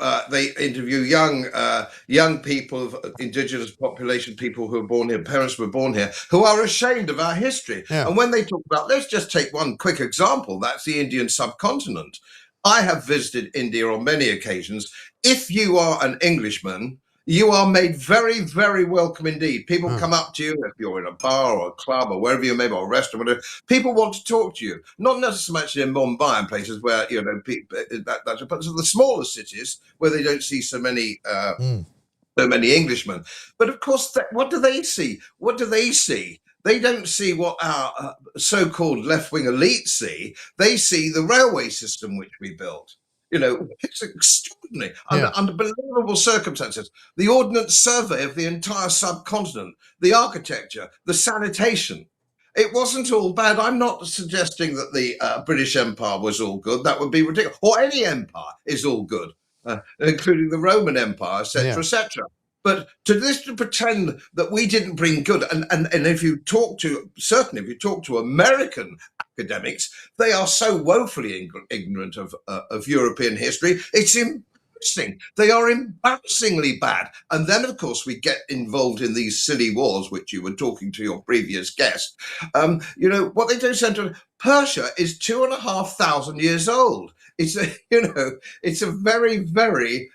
young people of indigenous population, people who are born here, parents who were born here, who are ashamed of our history. Yeah. And when they talk about, let's just take one quick example, that's the Indian subcontinent. I have visited India on many occasions. If you are an Englishman, you are made very, very welcome indeed. People come up to you if you're in a bar or a club or wherever you may be, or a restaurant, whatever. People want to talk to you. Not necessarily much in Mumbai and places where people, but the smaller cities where they don't see so many Englishmen. But of course, what do they see? They don't see what our so-called left-wing elite see. They see the railway system which we built. You know, it's extraordinary, under unbelievable circumstances. The Ordnance Survey of the entire subcontinent, the architecture, the sanitation. It wasn't all bad. I'm not suggesting that the British Empire was all good. That would be ridiculous. Or any empire is all good, including the Roman Empire, etc., etc. But to pretend that we didn't bring good, and if you talk to American academics, they are so woefully ignorant of European history. It's embarrassing. They are embarrassingly bad. And then, of course, we get involved in these silly wars, which you were talking to your previous guest. You know, what they don't send to Persia is 2,500 years old. It's a very, very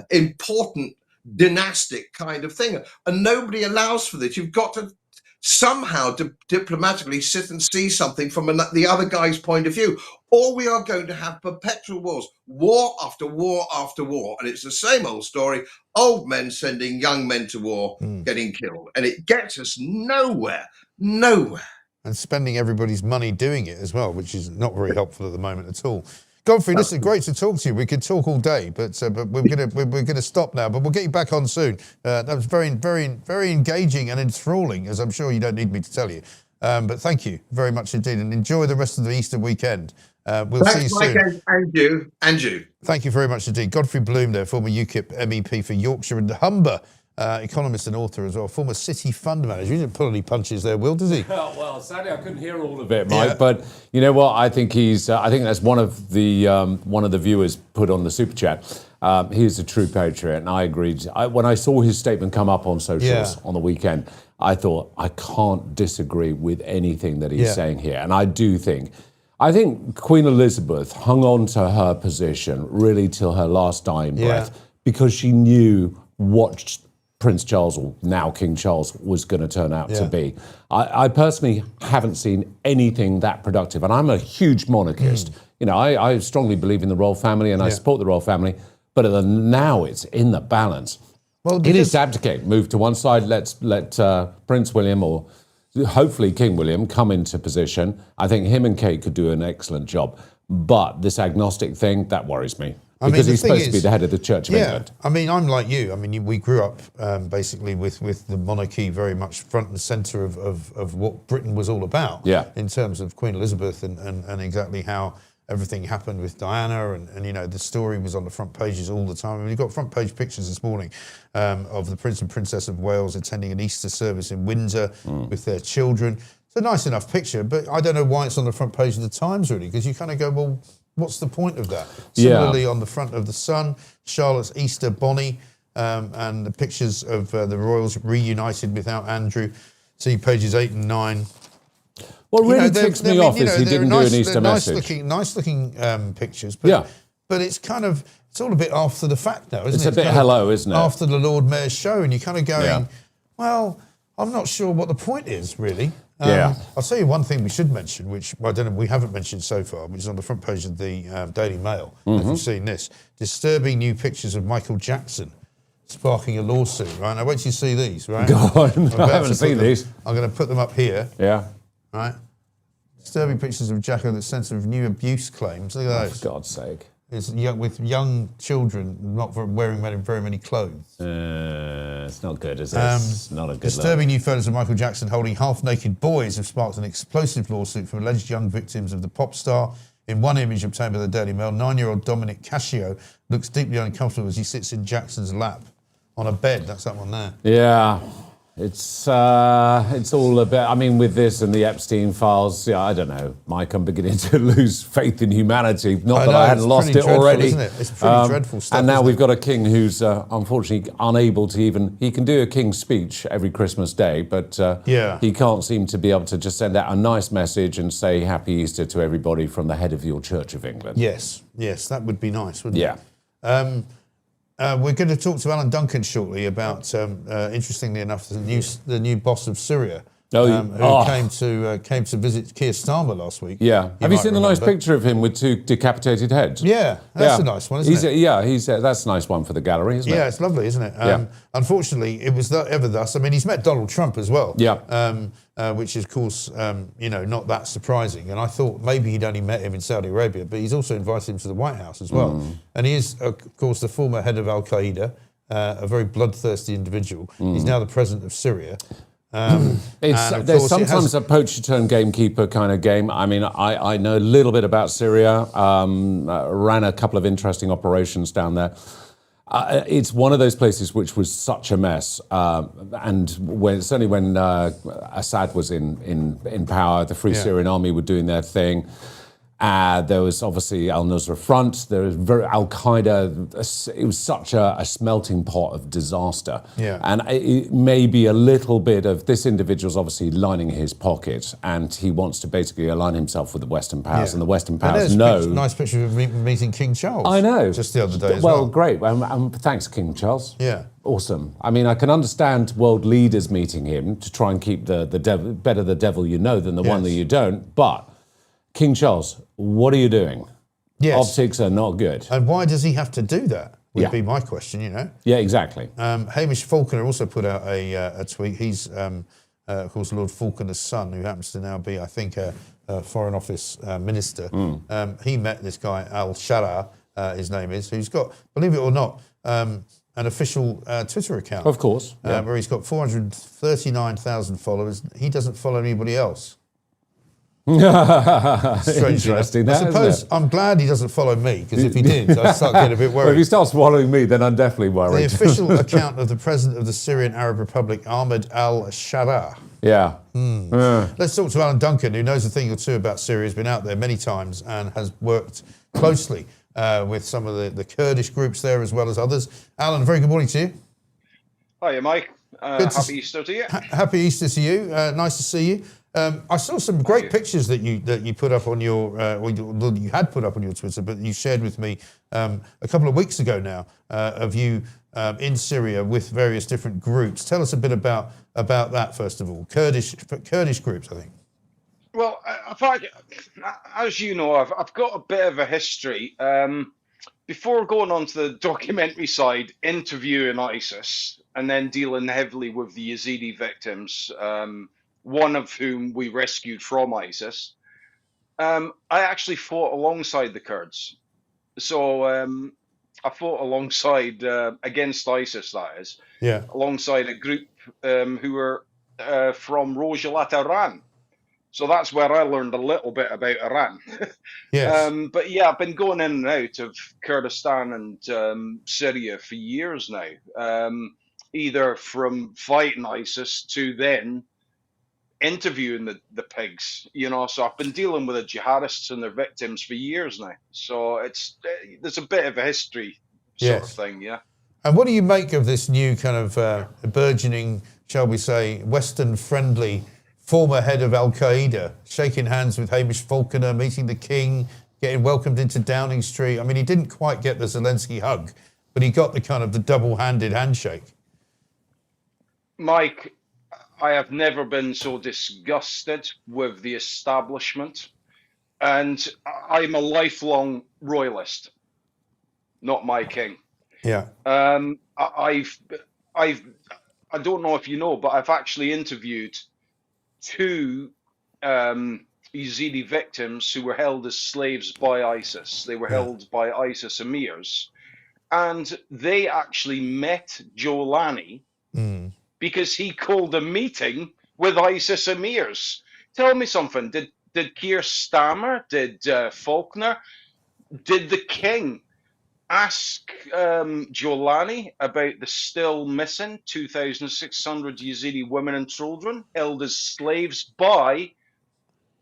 important dynastic kind of thing, and nobody allows for this. You've got to somehow diplomatically sit and see something from the other guy's point of view, or we are going to have perpetual wars, war after war after war, and it's the same old story, old men sending young men to war, getting killed, and it gets us nowhere. And spending everybody's money doing it as well, which is not very helpful at the moment at all. Godfrey, listen, great to talk to you. We could talk all day, but we're gonna stop now. But we'll get you back on soon. That was very, very, very engaging and enthralling, as I'm sure you don't need me to tell you. But thank you very much indeed, and enjoy the rest of the Easter weekend. We'll see you soon. And you. Thank you very much indeed. Godfrey Bloom, there, former UKIP MEP for Yorkshire and Humber. Economist and author as well, former City fund manager. He didn't pull any punches there, Will, does he? Well, sadly, I couldn't hear all of it, Mike. Yeah. But you know what? I think he's. I think that's one of the viewers put on the super chat. He's a true patriot, and I agreed. When I saw his statement come up on socials on the weekend, I thought I can't disagree with anything that he's saying here, and I do think. I think Queen Elizabeth hung on to her position really till her last dying breath because she knew what Prince Charles, or now King Charles, was going to turn out to be. I personally haven't seen anything that productive, and I'm a huge monarchist. You know, I strongly believe in the royal family, and I support the royal family, but now it's in the balance. Well, it is to abdicate, move to one side, let Prince William, or hopefully King William, come into position. I think him and Kate could do an excellent job, but this agnostic thing, that worries me. Because he's supposed to be the head of the Church of England. I mean, I'm like you. I mean, we grew up basically with the monarchy very much front and centre of what Britain was all about. In terms of Queen Elizabeth and exactly how everything happened with Diana, and you know, the story was on the front pages all the time. I mean, you've got front page pictures this morning of the Prince and Princess of Wales attending an Easter service in Windsor with their children. It's a nice enough picture, but I don't know why it's on the front page of the Times, really, because you kind of go, well, what's the point of that? Similarly, on the front of the Sun, Charlotte's Easter bonnet, and the pictures of the royals reunited without Andrew. See pages 8 and 9. What really ticks me off is he didn't do an Easter message. Nice looking pictures, but it's kind of, it's all a bit after the fact now, isn't it? It's a bit hello, isn't it? After the Lord Mayor's show, and you're kind of going, well, I'm not sure what the point is, really. I'll tell you one thing we should mention, which I don't know, we haven't mentioned so far, which is on the front page of the Daily Mail. If you've seen this, disturbing new pictures of Michael Jackson sparking a lawsuit. Right, now wait till you see these. Right, go on. I haven't seen these. I'm going to put them up here. Yeah. Right, disturbing pictures of Jacko that sense of new abuse claims. Look at those. For God's sake. It's with young children not wearing very many clothes. It's not good, is it? It's not a good disturbing new photos of Michael Jackson holding half-naked boys have sparked an explosive lawsuit from alleged young victims of the pop star. In one image obtained by the Daily Mail, 9-year-old Dominic Cascio looks deeply uncomfortable as he sits in Jackson's lap on a bed. That's that one there. Yeah. It's all a bit, I mean, with this and the Epstein files, I don't know, Mike, I'm beginning to lose faith in humanity. Not that I hadn't lost it already. Isn't it? It's pretty dreadful stuff. And now we've got a king who's unfortunately unable to he can do a king's speech every Christmas day, but he can't seem to be able to just send out a nice message and say Happy Easter to everybody from the head of your Church of England. Yes, that would be nice, wouldn't it? We're going to talk to Alan Duncan shortly about, interestingly enough, the new boss of Syria, came to visit Keir Starmer last week. Yeah. Have you seen the nice picture of him with 2 decapitated heads? Yeah, that's a nice one, isn't it? That's a nice one for the gallery, isn't it? Yeah, it's lovely, isn't it? Unfortunately, it was ever thus. I mean, he's met Donald Trump as well. Yeah. Which is, of course, not that surprising. And I thought maybe he'd only met him in Saudi Arabia, but he's also invited him to the White House as well. And he is, of course, the former head of Al Qaeda, a very bloodthirsty individual. He's now the president of Syria. There's sometimes a poacher turned gamekeeper kind of game. I mean, I know a little bit about Syria, ran a couple of interesting operations down there. It's one of those places which was such a mess. And certainly when Assad was in power, the Free Syrian Army were doing their thing. There was obviously al-Nusra Front. There was Al-Qaeda. It was such a smelting pot of disaster. Yeah. And it may be a little bit of this individual's obviously lining his pocket, and he wants to basically align himself with the Western powers, and the Western powers know. Nice picture of meeting King Charles. I know. Just the other day as well. Well, great. Thanks, King Charles. Yeah. Awesome. I mean, I can understand world leaders meeting him to try and keep the devil, better the devil you know than the one that you don't, but King Charles, what are you doing? Yes. Optics are not good. And why does he have to do that? Would be my question, Yeah, exactly. Hamish Falconer also put out a tweet. He's, of course, Lord Falconer's son, who happens to now be, I think, a Foreign Office minister. He met this guy, Al-Shara, his name is, who's got, believe it or not, an official Twitter account. Of course. Where he's got 439,000 followers. He doesn't follow anybody else. Interesting. I suppose I'm glad he doesn't follow me, because if he did, I'd start getting a bit worried. Well, if he starts following me, then I'm definitely worried. The official account of the president of the Syrian Arab Republic, Ahmed al-Shara. Yeah. Let's talk to Alan Duncan, who knows a thing or two about Syria, has been out there many times and has worked closely with some of the Kurdish groups there as well as others. Alan, very good morning to you. Hiya, Mike. Happy Easter to you. Happy Easter to you. Nice to see you. I saw some great pictures that you put up on your, or you had put up on your Twitter, but you shared with me a couple of weeks ago now of you in Syria with various different groups. Tell us a bit about that first of all. Kurdish groups, I think. Well, as you know, I've got a bit of a history. Before going on to the documentary side, interviewing ISIS and then dealing heavily with the Yazidi victims, one of whom we rescued from ISIS, I actually fought alongside the Kurds. So I fought alongside, against ISIS, that is, alongside a group who were from Rojhelat, Iran. So that's where I learned a little bit about Iran. But yeah, I've been going in and out of Kurdistan and Syria for years now, either from fighting ISIS to then interviewing the pigs, so I've been dealing with the jihadists and their victims for years now. So there's a bit of a history sort of thing, And what do you make of this new kind of burgeoning, shall we say, Western-friendly former head of Al-Qaeda, shaking hands with Hamish Falconer, meeting the king, getting welcomed into Downing Street? I mean, he didn't quite get the Zelensky hug, but he got the kind of the double-handed handshake. Mike, I have never been so disgusted with the establishment, and I'm a lifelong royalist, not my king. Yeah. I don't know if you know, but I've actually interviewed 2 Yazidi victims who were held as slaves by ISIS. They were held by ISIS emirs, and they actually met Jolani because he called a meeting with ISIS emirs. Tell me something. Did Keir Starmer, did Faulkner, did the king ask Jolani about the still missing 2,600 Yazidi women and children held as slaves by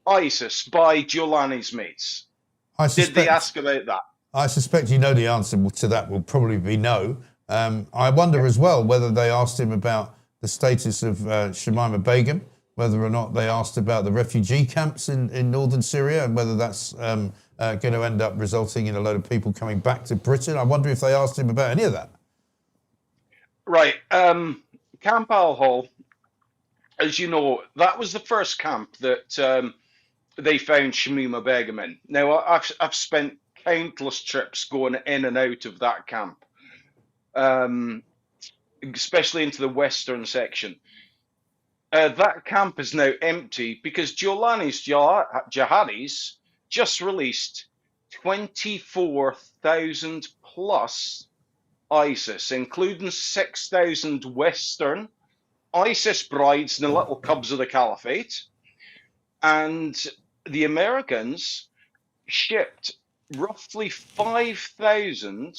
ISIS, by Jolani's mates? Did they ask about that? I suspect the answer to that will probably be no. I wonder as well whether they asked him about the status of Shamima Begum, whether or not they asked about the refugee camps in northern Syria, and whether that's going to end up resulting in a load of people coming back to Britain. I wonder if they asked him about any of that. Right. Camp Al-Hol as you know, that was the first camp that they found Shamima Begum in. Now, I've spent countless trips going in and out of that camp, especially into the western section. That camp is now empty because Jolani's jihadis just released 24,000 plus ISIS, including 6,000 Western ISIS brides and the little cubs of the caliphate. And the Americans shipped roughly 5,000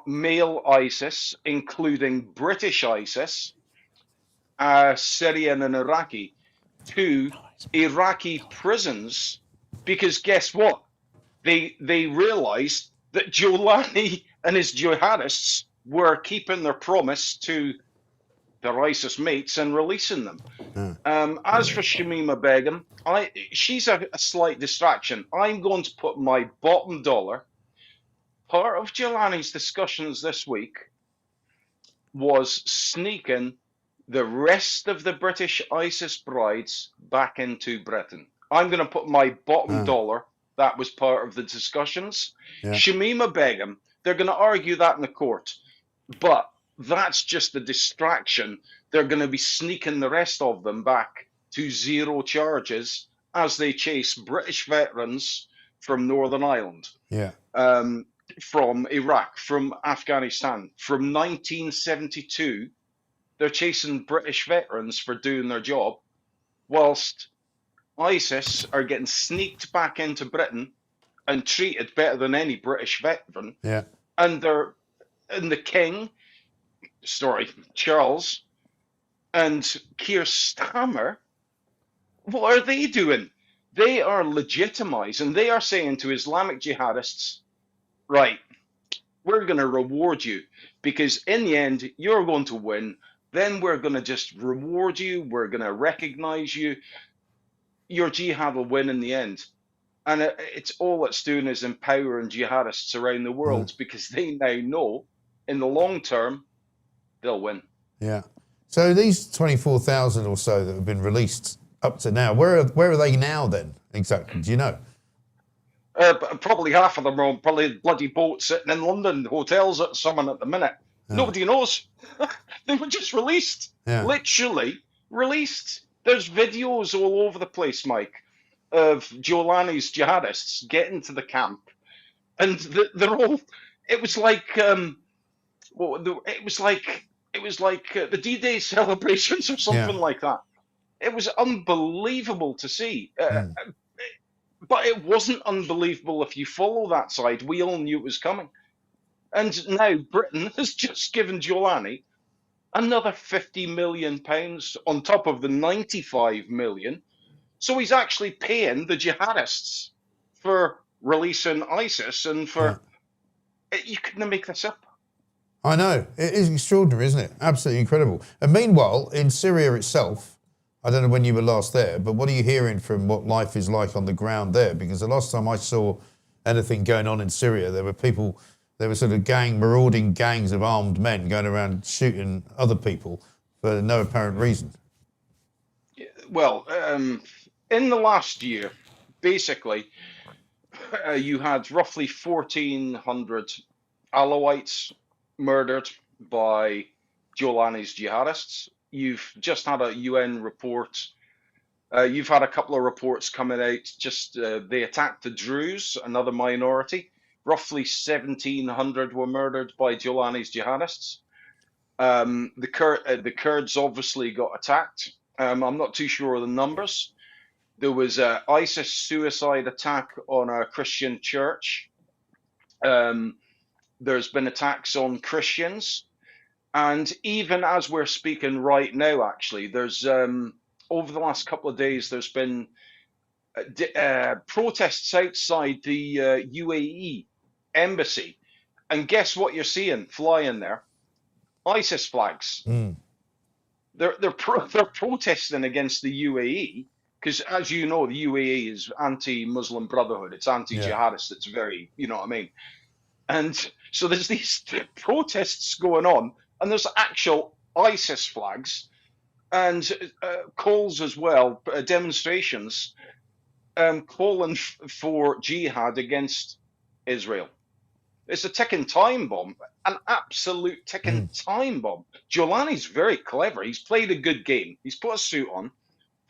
male ISIS, including British ISIS, Syrian and Iraqi, to Iraqi prisons, because guess what? They realized that Jolani and his jihadists were keeping their promise to their ISIS mates and releasing them. As for Shamima Begum, she's a slight distraction. I'm going to put my bottom dollar. Part of Jolani's discussions this week was sneaking the rest of the British ISIS brides back into Britain. I'm going to put my bottom dollar. That was part of the discussions. Yeah. Shamima Begum, they're going to argue that in the court. But that's just a distraction. They're going to be sneaking the rest of them back to zero charges as they chase British veterans from Northern Ireland, from Iraq, from Afghanistan. From 1972, they're chasing British veterans for doing their job, whilst ISIS are getting sneaked back into Britain and treated better than any British veteran. Yeah. And the King, Charles, and Keir Starmer, what are they doing? They are legitimizing, they are saying to Islamic jihadists, right, we're going to reward you because in the end, you're going to win. Then we're going to just reward you. We're going to recognize you. Your jihad will win in the end. And it's all it's doing is empowering jihadists around the world because they now know in the long term, they'll win. Yeah. So these 24,000 or so that have been released up to now, where are they now then exactly? Do you know? Probably half of them are on probably bloody boats sitting in London, hotels at someone at the minute. Oh. Nobody knows. They were just released. Yeah. Literally released. There's videos all over the place, Mike, of Jolani's jihadists getting to the camp, and they're all. It was like the D-Day celebrations or something like that. It was unbelievable to see. But it wasn't unbelievable if you follow that side. We all knew it was coming. And now Britain has just given Jolani another £50 million on top of the 95 million. So he's actually paying the jihadists for releasing ISIS and for... You couldn't make this up. I know. It is extraordinary, isn't it? Absolutely incredible. And meanwhile, in Syria itself, I don't know when you were last there, but what are you hearing from what life is like on the ground there? Because the last time I saw anything going on in Syria, there were sort of marauding gangs of armed men going around shooting other people for no apparent reason. Well, in the last year, basically, you had roughly 1,400 Alawites murdered by Jolani's jihadists. You've just had a UN report. You've had a couple of reports coming out. They attacked the Druze, another minority. Roughly 1,700 were murdered by Jolani's jihadists. The Kurds obviously got attacked. I'm not too sure of the numbers. There was an ISIS suicide attack on a Christian church. There's been attacks on Christians. And even as we're speaking right now, actually, there's over the last couple of days, there's been protests outside the UAE embassy. And guess what you're seeing flying there? ISIS flags. They're protesting against the UAE because, as you know, the UAE is anti-Muslim Brotherhood. It's anti-jihadist. It's very, you know what I mean? And so there's these protests going on. And there's actual ISIS flags and calls as well, demonstrations calling for jihad against Israel. It's a ticking time bomb, an absolute ticking time bomb. Giuliani's very clever. He's played a good game. He's put a suit on,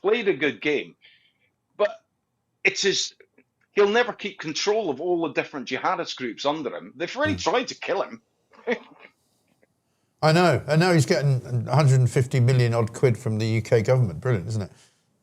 played a good game. But he'll never keep control of all the different jihadist groups under him. They've already tried to kill him. I know. And now he's getting 150 million odd quid from the UK government. Brilliant, isn't it?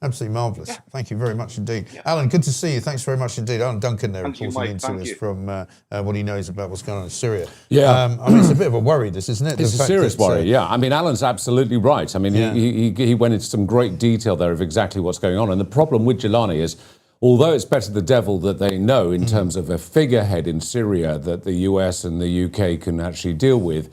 Absolutely marvellous. Yeah. Thank you very much indeed. Yeah. Alan, good to see you. Thanks very much indeed. Alan Duncan there reporting into us from what he knows about what's going on in Syria. Yeah. I mean, it's a bit of a worry, this, isn't it? It's a serious worry, yeah. I mean, Alan's absolutely right. I mean, he went into some great detail there of exactly what's going on. And the problem with Giuliani is, although it's better the devil that they know in terms of a figurehead in Syria that the US and the UK can actually deal with,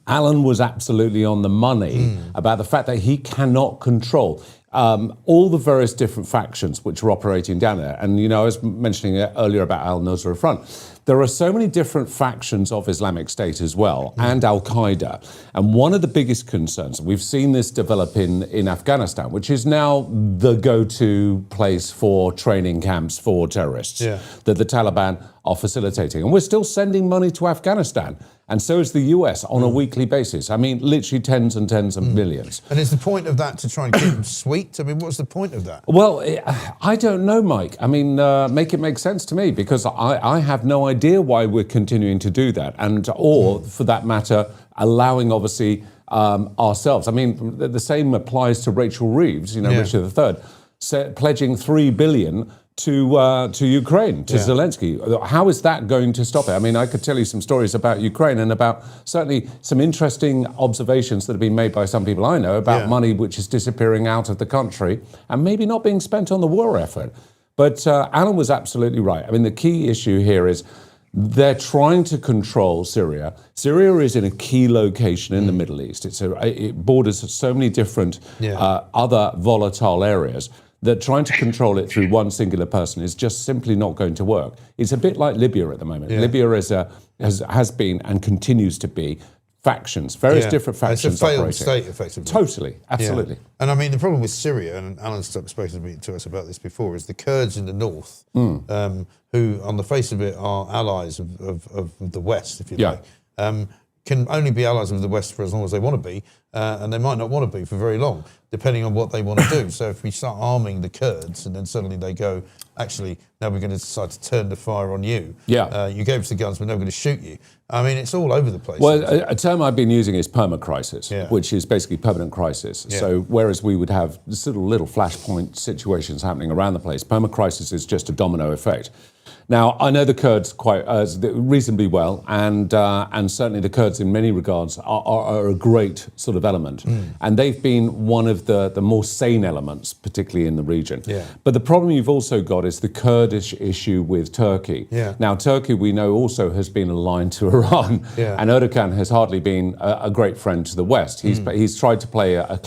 Alan was absolutely on the money about the fact that he cannot control all the various different factions which are operating down there. And, you know, I was mentioning earlier about Al-Nusra Front. There are so many different factions of Islamic State as well, and Al-Qaeda. And one of the biggest concerns, we've seen this develop in Afghanistan, which is now the go-to place for training camps for terrorists, that the Taliban are facilitating. And we're still sending money to Afghanistan. And so is the US on a weekly basis. I mean, literally tens and tens of millions. And is the point of that to try and keep them sweet? I mean, what's the point of that? Well, I don't know, Mike. I mean, make it make sense to me, because I have no idea why we're continuing to do that. And, or for that matter, allowing, obviously, ourselves. I mean, the same applies to Rachel Reeves, you know, Richard III, pledging $3 billion to Ukraine, to Zelensky. How is that going to stop it? I mean, I could tell you some stories about Ukraine and about certainly some interesting observations that have been made by some people I know about money which is disappearing out of the country and maybe not being spent on the war effort. But Alan was absolutely right. I mean, the key issue here is they're trying to control Syria. Syria is in a key location in the Middle East. It borders so many different other volatile areas that trying to control it through one singular person is just simply not going to work. It's a bit like Libya at the moment. Libya has been and continues to be factions, various different factions. It's a failed operating. state, effectively. Totally, absolutely. And I mean, the problem with Syria, and Alan's spoken to us about this before, is the Kurds in the north, who on the face of it are allies of the West, if you like, can only be allies of the West for as long as they want to be, and they might not want to be for very long, depending on what they want to do. So if we start arming the Kurds and then suddenly they go, actually, now we're going to decide to turn the fire on you. You gave us the guns, we're never going to shoot you. I mean, it's all over the place. Well, a term I've been using is perma-crisis, which is basically permanent crisis. So whereas we would have sort of little flashpoint situations happening around the place, perma-crisis is just a domino effect. Now, I know the Kurds quite reasonably well, and certainly the Kurds in many regards are a great sort of element. And they've been one of the more sane elements, particularly in the region. But the problem you've also got is the Kurdish issue with Turkey. Now, Turkey, we know, also has been aligned to Iran, and Erdogan has hardly been a great friend to the West. He's tried to play a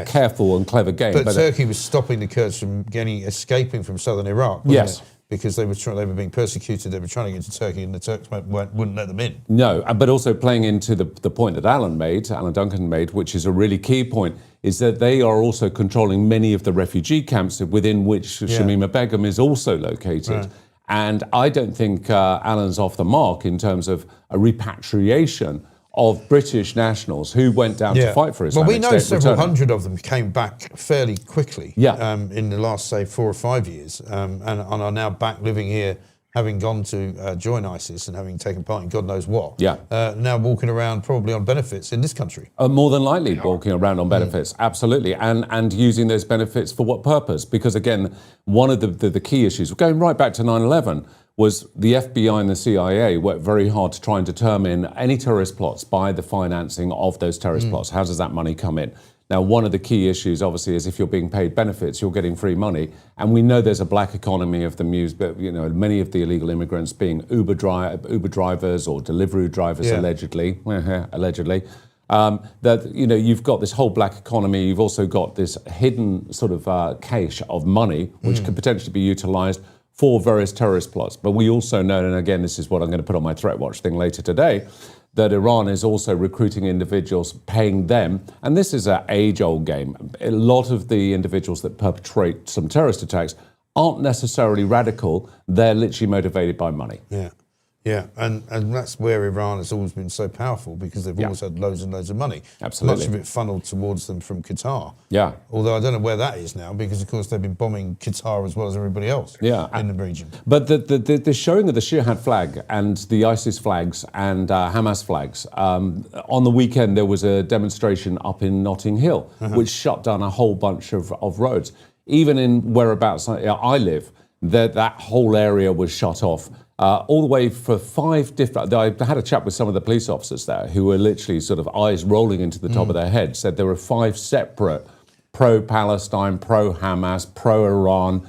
careful and clever game. But Turkey was stopping the Kurds from escaping from southern Iraq, wasn't it? Because they were being persecuted, they were trying to get into Turkey, and the Turks wouldn't let them in. No, but also playing into the point that Alan Duncan made, which is a really key point, is that they are also controlling many of the refugee camps within which Shamima Begum is also located. And I don't think Alan's off the mark in terms of a repatriation of British nationals who went down to fight for Islamic State. Well, we know several hundred of them came back fairly quickly in the last, say, 4 or 5 years, and are now back living here, having gone to join ISIS and having taken part in God knows what. Now walking around probably on benefits in this country. More than likely walking around on benefits, absolutely, and using those benefits for what purpose? Because again, one of the key issues, going right back to 9/11, was the FBI and the CIA worked very hard to try and determine any terrorist plots by the financing of those terrorist plots. How does that money come in? Now, one of the key issues, obviously, is if you're being paid benefits, you're getting free money. And we know there's a black economy of the muse, but, you know, many of the illegal immigrants being Uber drivers or delivery drivers, allegedly, that, you know, you've got this whole black economy. You've also got this hidden sort of cache of money, which could potentially be utilised for various terrorist plots. But we also know, and again, this is what I'm going to put on my Threat Watch thing later today, that Iran is also recruiting individuals, paying them. And this is an age-old game. A lot of the individuals that perpetrate some terrorist attacks aren't necessarily radical. They're literally motivated by money. Yeah. Yeah, and that's where Iran has always been so powerful, because they've always had loads and loads of money. Absolutely. Much of it funned towards them from Qatar. Yeah. Although I don't know where that is now, because of course they've been bombing Qatar as well as everybody else in the region. But the showing of the Shia flag and the ISIS flags and Hamas flags, on the weekend there was a demonstration up in Notting Hill, which shut down a whole bunch of roads. Even in whereabouts I live, that whole area was shut off. All the way for 5 different... I had a chat with some of the police officers there who were literally sort of eyes rolling into the top of their head, said there were 5 separate pro-Palestine, pro-Hamas, pro-Iran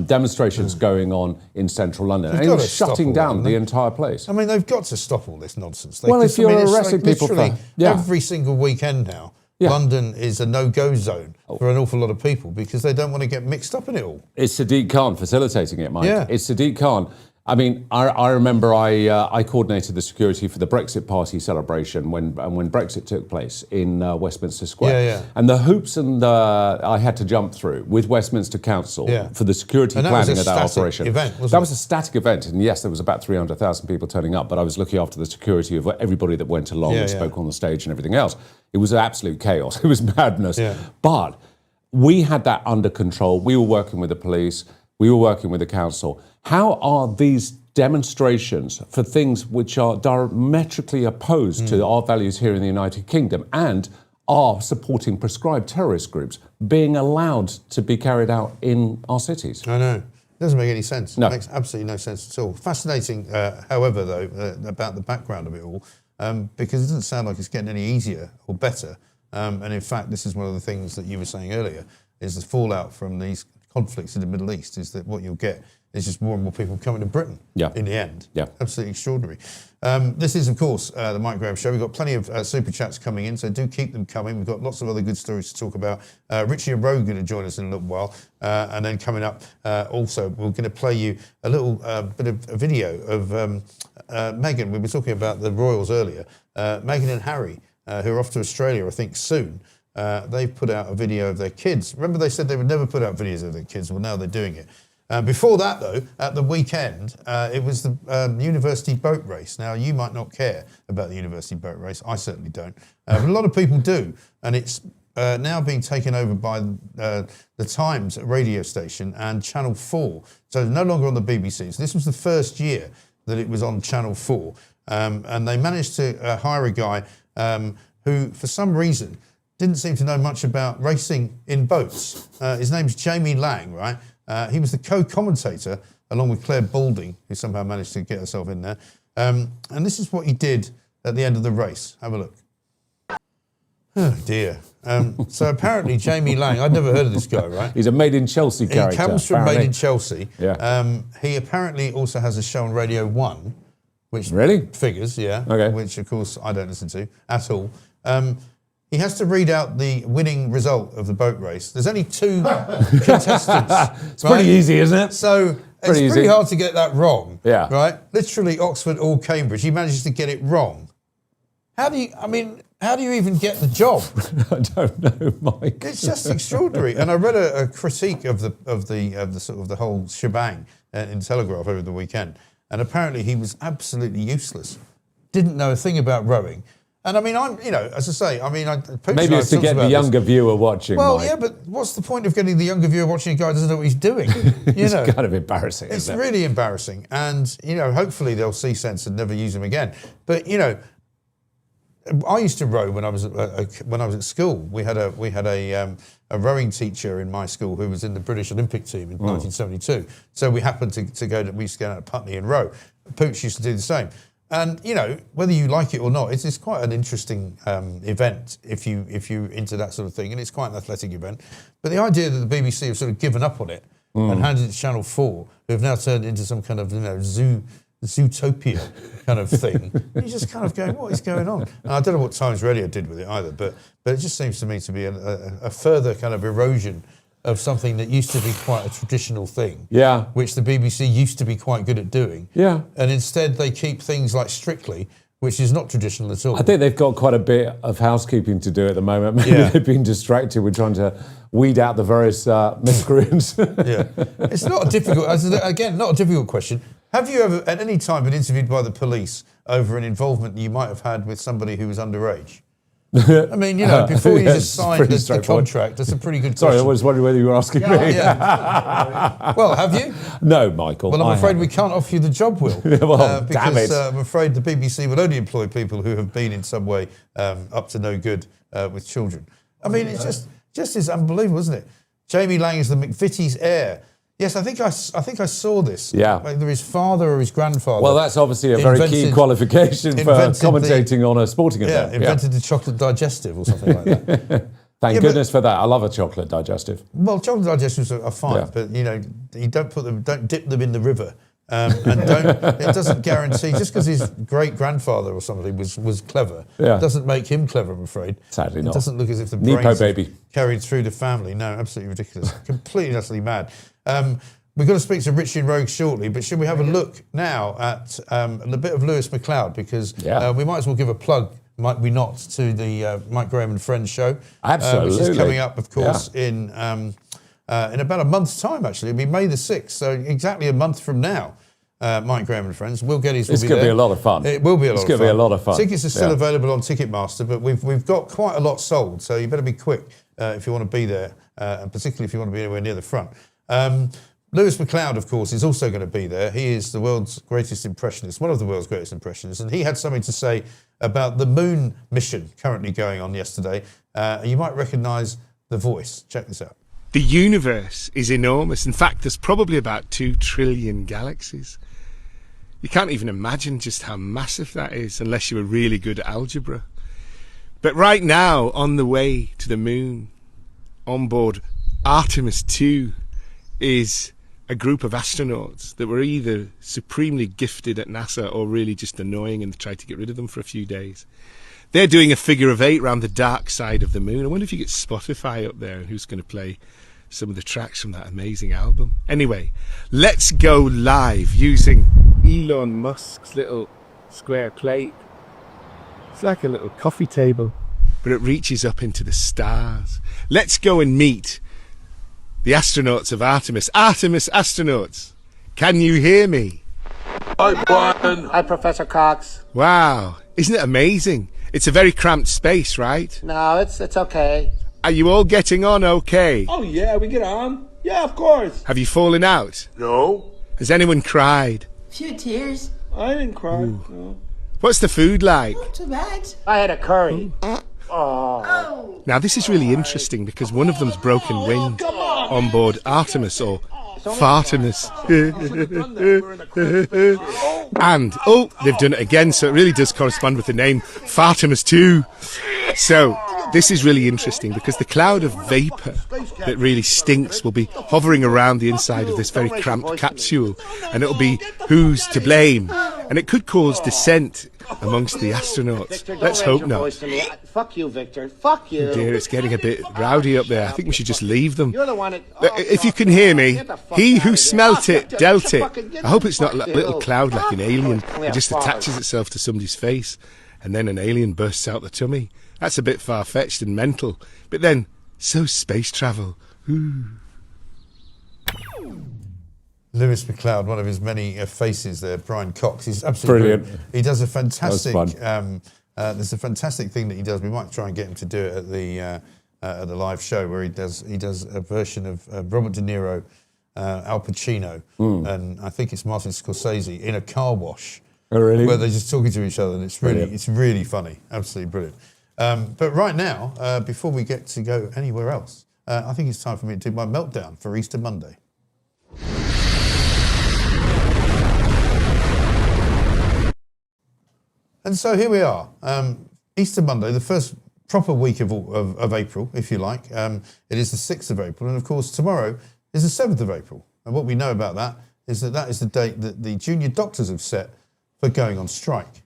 demonstrations going on in central London. And it was shutting down the entire place. I mean, they've got to stop all this nonsense. Well, if you're arresting people for... Every single weekend now, London is a no-go zone for an awful lot of people, because they don't want to get mixed up in it all. It's Sadiq Khan facilitating it, Mike. Yeah. It's Sadiq Khan. I mean, I remember I coordinated the security for the Brexit Party celebration when Brexit took place in Westminster Square. And the hoops I had to jump through with Westminster Council for the security planning of that operation. That was a static event, and yes, there was about 300,000 people turning up, but I was looking after the security of everybody that went along and spoke on the stage and everything else. It was absolute chaos. It was madness. But we had that under control. We were working with the police. We were working with the council. How are these demonstrations for things which are diametrically opposed to our values here in the United Kingdom and are supporting prescribed terrorist groups being allowed to be carried out in our cities? I know. It doesn't make any sense. No. It makes absolutely no sense at all. Fascinating, however, though, about the background of it all, because it doesn't sound like it's getting any easier or better. And in fact, this is one of the things that you were saying earlier, is the fallout from these conflicts in the Middle East, is that what you'll get is just more and more people coming to Britain in the end. Absolutely extraordinary. This is, of course, the Mike Graham Show. We've got plenty of super chats coming in, so do keep them coming. We've got lots of other good stories to talk about. Richie and Rowe are going to join us in a little while. And then coming up, also, we're going to play you a little bit of a video of Meghan. We were talking about the royals earlier. Meghan and Harry, who are off to Australia, I think, soon. They've put out a video of their kids. Remember, they said they would never put out videos of their kids. Well, now they're doing it. Before that, though, at the weekend, it was the university boat race. Now, you might not care about the university boat race. I certainly don't. But a lot of people do. And it's now being taken over by the Times radio station and Channel 4. So it's no longer on the BBC. So this was the first year that it was on Channel 4. And they managed to hire a guy who, for some reason, didn't seem to know much about racing in boats. His name's Jamie Lang, right? He was the co-commentator, along with Claire Balding, who somehow managed to get herself in there. And this is what he did at the end of the race. Have a look. Oh, dear. So apparently Jamie Lang, I'd never heard of this guy, right? He's a Made in Chelsea character. He comes from apparently. Made in Chelsea. Yeah. He apparently also has a show on Radio 1, which figures, which, of course, I don't listen to at all. He has to read out the winning result of the boat race. There's only 2 contestants. It's pretty easy, isn't it? So it's pretty hard to get that wrong. Yeah. Right? Literally Oxford or Cambridge. He manages to get it wrong. How do you even get the job? I don't know, Mike. It's just extraordinary. And I read a critique of the whole shebang in Telegraph over the weekend. And apparently he was absolutely useless. Didn't know a thing about rowing. And I mean, as I say, maybe it's to get the younger viewer watching. Well, Mike. yeah, but what's the point of getting the younger viewer watching a guy who doesn't know what he's doing? It's kind of embarrassing. It's really embarrassing, and hopefully they'll see sense and never use him again. But I used to row when I was at school. We had a rowing teacher in my school who was in the British Olympic team in 1972. So we happened to go out to Putney and row. Pooch used to do the same. And whether you like it or not, it's quite an interesting event if you're into that sort of thing, and it's quite an athletic event. But the idea that the BBC have sort of given up on it and handed it to Channel 4, who have now turned it into some kind of Zootopia kind of thing, you're just kind of going, what is going on? And I don't know what Times Radio did with it either, but it just seems to me to be a further kind of erosion of something that used to be quite a traditional thing, which the BBC used to be quite good at doing. And instead they keep things like Strictly, which is not traditional at all. I think they've got quite a bit of housekeeping to do at the moment. Maybe they've been distracted with trying to weed out the various miscreants. It's not a difficult, again, not a difficult question. Have you ever, at any time, been interviewed by the police over an involvement you might have had with somebody who was underage? I mean, before you just signed the contract, that's a pretty good question. Sorry, I was wondering whether you were asking me. Well, have you? No, Michael. Well, I'm afraid we can't offer you the job, Will. Well, because, damn it. I'm afraid the BBC will only employ people who have been in some way up to no good with children. I mean, it's just is unbelievable, isn't it? Jamie Lang is the McVitie's heir. Yes, I think I saw this. Yeah. Either his father or his grandfather. Well, that's obviously a very key qualification for commentating on a sporting event. Invented the chocolate digestive or something like that. Thank goodness for that. I love a chocolate digestive. Well, chocolate digestives are fine, but you don't dip them in the river. It doesn't guarantee, just because his great-grandfather or somebody was clever, doesn't make him clever, I'm afraid. Sadly not. It doesn't look as if the Nepo brains baby carried through the family. No, absolutely ridiculous. Completely, utterly mad. We've got to speak to Richie and Rogue shortly, but should we have a look now at a bit of Lewis MacLeod, because we might as well give a plug, might we not, to the Mike Graham and Friends show. Absolutely. Which is coming up, of course, in about a month's time, actually. It'll be May the 6th, so exactly a month from now. Mike Graham and Friends. Will Geddes will be there. It's going to be a lot of fun. It will be a lot of fun. It's going to be a lot of fun. Tickets are still available on Ticketmaster, but we've got quite a lot sold, so you better be quick if you want to be there, and particularly if you want to be anywhere near the front. Lewis MacLeod, of course, is also going to be there. He is the world's greatest impressionist, one of the world's greatest impressionists, and he had something to say about the moon mission currently going on yesterday. You might recognise the voice. Check this out. The universe is enormous. In fact, there's probably about 2 trillion galaxies. You can't even imagine just how massive that is unless you were really good at algebra. But right now, on the way to the moon, on board Artemis 2, is a group of astronauts that were either supremely gifted at NASA or really just annoying and tried to get rid of them for a few days. They're doing a figure of 8 around the dark side of the moon. I wonder if you get Spotify up there and who's going to play some of the tracks from that amazing album. Anyway, let's go live using Elon Musk's little square plate. It's like a little coffee table, but it reaches up into the stars. Let's go and meet the astronauts of Artemis. Artemis astronauts, can you hear me? Hi, Brian. Hi, Professor Cox. Wow, isn't it amazing? It's a very cramped space, right? No, it's okay. Are you all getting on okay? Oh, yeah, we get on. Yeah, of course. Have you fallen out? No. Has anyone cried? A few tears. I didn't cry. No. What's the food like? Not too bad. I had a curry. Oh. Now, this is really interesting because one of them's broken wind on board Artemis or Fartemis. And, they've done it again, so it really does correspond with the name Fartemis 2. So, this is really interesting because the cloud of vapour that really stinks will be hovering around the inside of this very cramped capsule, and it'll be who's to blame. And it could cause dissent amongst the astronauts. Let's hope not. Fuck you, Victor. Fuck you. Oh dear, it's getting a bit rowdy up there. I think we should just leave them. If you can hear me, he who smelt it dealt it. I hope it's not a little cloud like an alien. It just attaches itself to somebody's face, and then an alien bursts out the tummy. That's a bit far-fetched and mental. But then, so space travel. Ooh. Lewis MacLeod, one of his many faces there, Brian Cox. He's absolutely brilliant. He does a fantastic. There's a fantastic thing that he does. We might try and get him to do it at the live show where he does a version of Robert De Niro, Al Pacino, and I think it's Martin Scorsese in a car wash. Oh, really? Where they're just talking to each other, and it's really funny, absolutely brilliant. But right now, before we get to go anywhere else, I think it's time for me to do my meltdown for Easter Monday. And so here we are, Easter Monday, the first proper week of April, if you like. It is the 6th of April, and of course tomorrow is the 7th of April. And what we know about that is the date that the junior doctors have set for going on strike.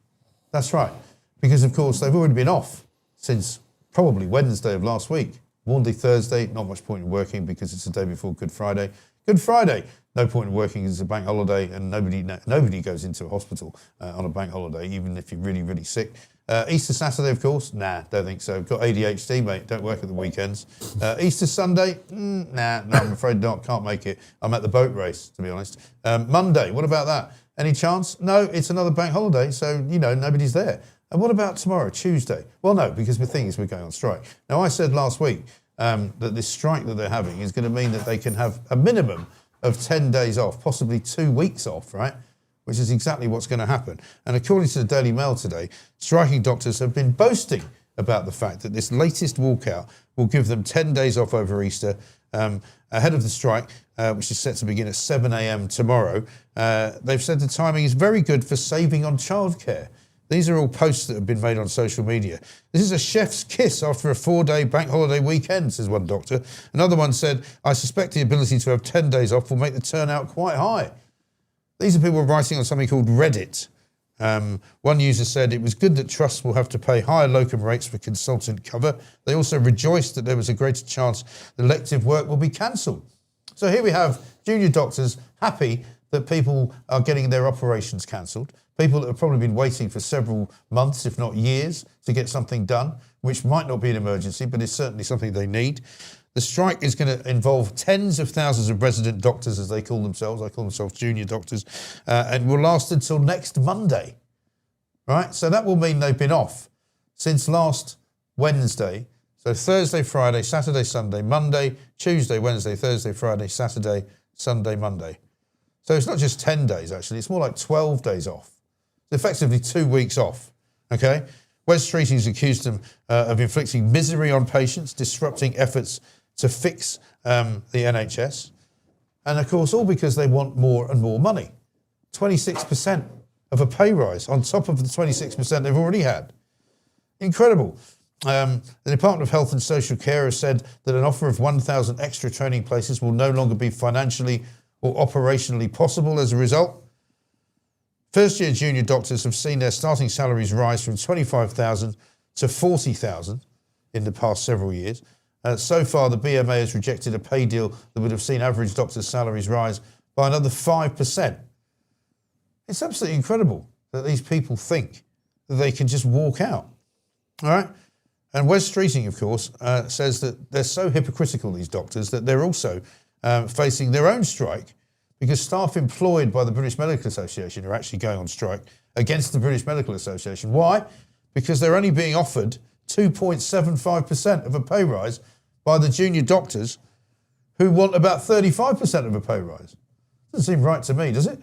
That's right, because of course they've already been off since probably Wednesday of last week. Maundy Thursday, not much point in working because it's the day before Good Friday. Good Friday. No point in working as a bank holiday, and nobody goes into a hospital on a bank holiday, even if you're really, really sick. Easter Saturday, of course? Nah, don't think so. Got ADHD, mate. Don't work at the weekends. Easter Sunday? No, I'm afraid not. Can't make it. I'm at the boat race, to be honest. Monday, what about that? Any chance? No, it's another bank holiday, so, nobody's there. And what about tomorrow, Tuesday? Well, no, because the thing is we're going on strike. Now, I said last week that this strike that they're having is going to mean that they can have a minimum of 10 days off, possibly 2 weeks off, right? Which is exactly what's going to happen. And according to the Daily Mail today, striking doctors have been boasting about the fact that this latest walkout will give them 10 days off over Easter ahead of the strike, which is set to begin at 7 a.m. tomorrow. They've said the timing is very good for saving on childcare. These are all posts that have been made on social media. This is a chef's kiss after a 4-day bank holiday weekend, says one doctor. Another one said, I suspect the ability to have 10 days off will make the turnout quite high. These are people writing on something called Reddit. One user said it was good that trusts will have to pay higher locum rates for consultant cover. They also rejoiced that there was a greater chance the elective work will be cancelled. So here we have junior doctors happy that people are getting their operations cancelled. People that have probably been waiting for several months, if not years, to get something done, which might not be an emergency, but is certainly something they need. The strike is going to involve tens of thousands of resident doctors, as they call themselves. They call themselves junior doctors, and will last until next Monday, right? So that will mean they've been off since last Wednesday. So Thursday, Friday, Saturday, Sunday, Monday, Tuesday, Wednesday, Thursday, Friday, Saturday, Sunday, Monday. So it's not just 10 days, actually. It's more like 12 days off. It's effectively 2 weeks off, okay? Wes Streeting has accused them of inflicting misery on patients, disrupting efforts to fix the NHS. And, of course, all because they want more and more money. 26% of a pay rise on top of the 26% they've already had. Incredible. The Department of Health and Social Care has said that an offer of 1,000 extra training places will no longer be financially or operationally possible as a result. First-year junior doctors have seen their starting salaries rise from $25,000 to $40,000 in the past several years. So far, the BMA has rejected a pay deal that would have seen average doctors' salaries rise by another 5%. It's absolutely incredible that these people think that they can just walk out. All right? And Wes Streeting, of course, says that they're so hypocritical, these doctors, that they're also facing their own strike because staff employed by the British Medical Association are actually going on strike against the British Medical Association. Why? Because they're only being offered 2.75% of a pay rise by the junior doctors who want about 35% of a pay rise. Doesn't seem right to me, does it?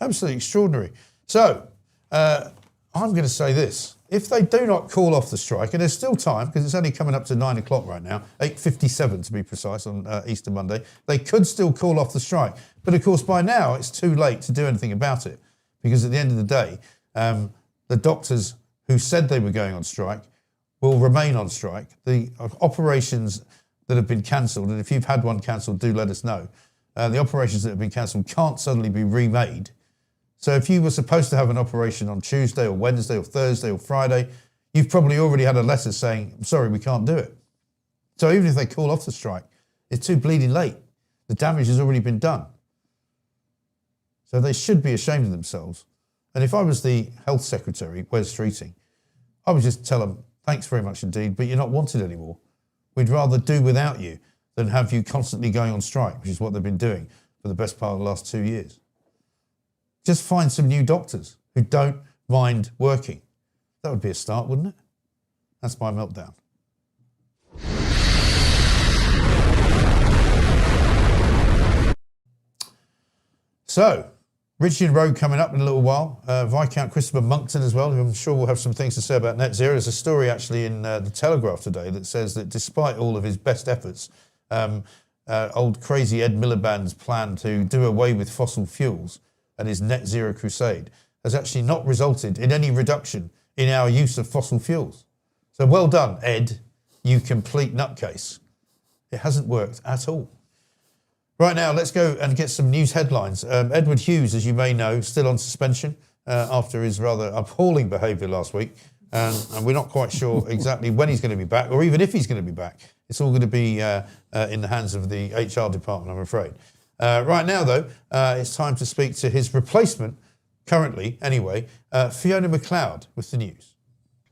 Absolutely extraordinary. So, I'm going to say this. If they do not call off the strike, and there's still time, because it's only coming up to 9 o'clock right now, 8:57 to be precise on Easter Monday, they could still call off the strike. But of course, by now, it's too late to do anything about it. Because at the end of the day, the doctors who said they were going on strike will remain on strike. The operations that have been cancelled, and if you've had one cancelled, do let us know. The operations that have been cancelled can't suddenly be remade. So if you were supposed to have an operation on Tuesday or Wednesday or Thursday or Friday, you've probably already had a letter saying, I'm sorry, we can't do it. So even if they call off the strike, it's too bleeding late. The damage has already been done. So they should be ashamed of themselves. And if I was the health secretary, Wes Streeting, I would just tell them, thanks very much indeed, but you're not wanted anymore. We'd rather do without you than have you constantly going on strike, which is what they've been doing for the best part of the last 2 years. Just find some new doctors who don't mind working. That would be a start, wouldn't it? That's my meltdown. So, Richie and Rogue coming up in a little while. Viscount Christopher Monckton as well, who I'm sure will have some things to say about net zero. There's a story actually in the Telegraph today that says that despite all of his best efforts, old crazy Ed Miliband's plan to do away with fossil fuels and his net zero crusade has actually not resulted in any reduction in our use of fossil fuels. So well done, Ed, you complete nutcase. It hasn't worked at all. Right now, let's go and get some news headlines. Edward Hughes, as you may know, still on suspension after his rather appalling behaviour last week. And we're not quite sure exactly when he's going to be back, or even if he's going to be back. It's all going to be in the hands of the HR department, I'm afraid. Right now, though, it's time to speak to his replacement, currently anyway, Fiona McLeod with the news.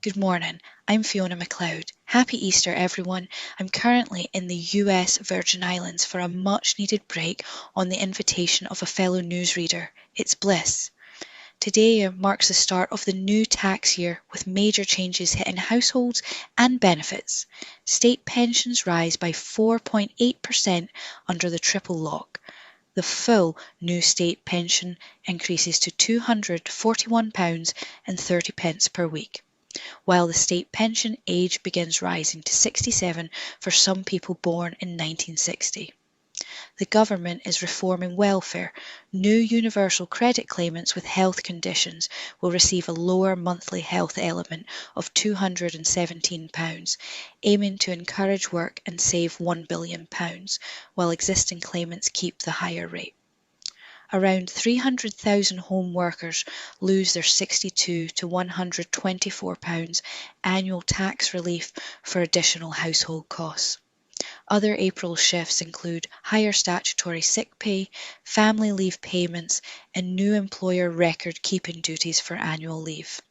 Good morning. I'm Fiona McLeod. Happy Easter, everyone. I'm currently in the US Virgin Islands for a much-needed break on the invitation of a fellow newsreader. It's bliss. Today marks the start of the new tax year with major changes hitting households and benefits. State pensions rise by 4.8% under the triple lock. The full new state pension increases to £241.30 per week, while the state pension age begins rising to 67 for some people born in 1960. The government is reforming welfare. New universal credit claimants with health conditions will receive a lower monthly health element of £217, aiming to encourage work and save £1 billion, while existing claimants keep the higher rate. Around 300,000 home workers lose their £62 to £124 annual tax relief for additional household costs. Other April shifts include higher statutory sick pay, family leave payments, and new employer record-keeping duties for annual leave.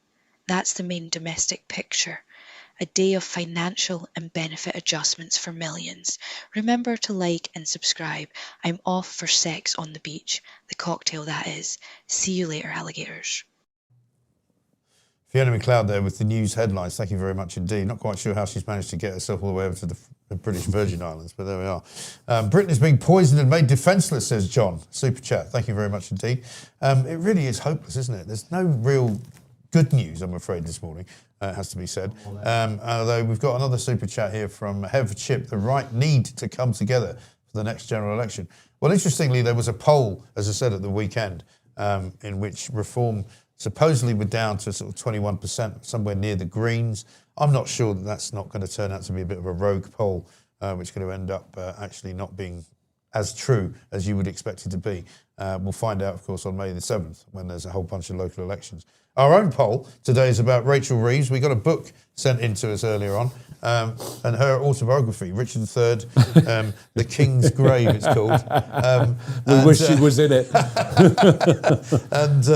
That's the main domestic picture. A day of financial and benefit adjustments for millions. Remember to like and subscribe. I'm off for sex on the beach. The cocktail, that is. See you later, alligators. Fiona McLeod there with the news headlines. Thank you very much indeed. Not quite sure how she's managed to get herself all the way over to the British Virgin Islands, but there we are. Britain is being poisoned and made defenceless, says John. Super chat. Thank you very much indeed. It really is hopeless, isn't it? There's no real good news, I'm afraid, this morning. It has to be said. Although we've got another super chat here from Hev Chip. The right need to come together for the next general election. Well, interestingly, there was a poll, as I said, at the weekend, in which Reform supposedly we're down to sort of 21%, somewhere near the Greens. I'm not sure that that's not going to turn out to be a bit of a rogue poll, which is going to end up actually not being as true as you would expect it to be. We'll find out, of course, on May the 7th, when there's a whole bunch of local elections. Our own poll today is about Rachel Reeves. We got a book sent in to us earlier on, and her autobiography, Richard III, The King's Grave, it's called. We wish she was in it. And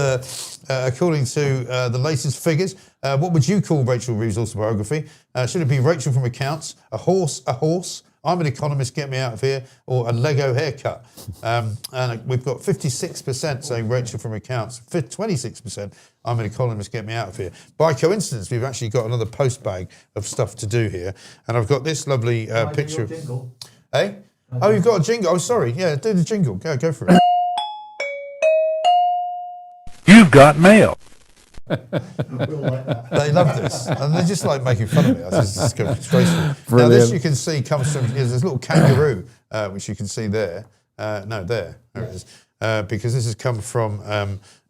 according to the latest figures, what would you call Rachel Reeves' autobiography? Should it be Rachel from Accounts, a horse, I'm an economist, get me out of here, or a Lego haircut? And we've got 56% saying Rachel from Accounts, 26% I'm an economist, get me out of here. By coincidence, we've actually got another post bag of stuff to do here. And I've got this lovely picture of... Jingle. Eh? Oh, you've got a jingle. Oh, sorry. Yeah, do the jingle. Go for it. You've got mail. They love this, and they're just like making fun of me. It's disgraceful. Now, this you can see comes from there's this little kangaroo, which you can see there. There it is, because this has come from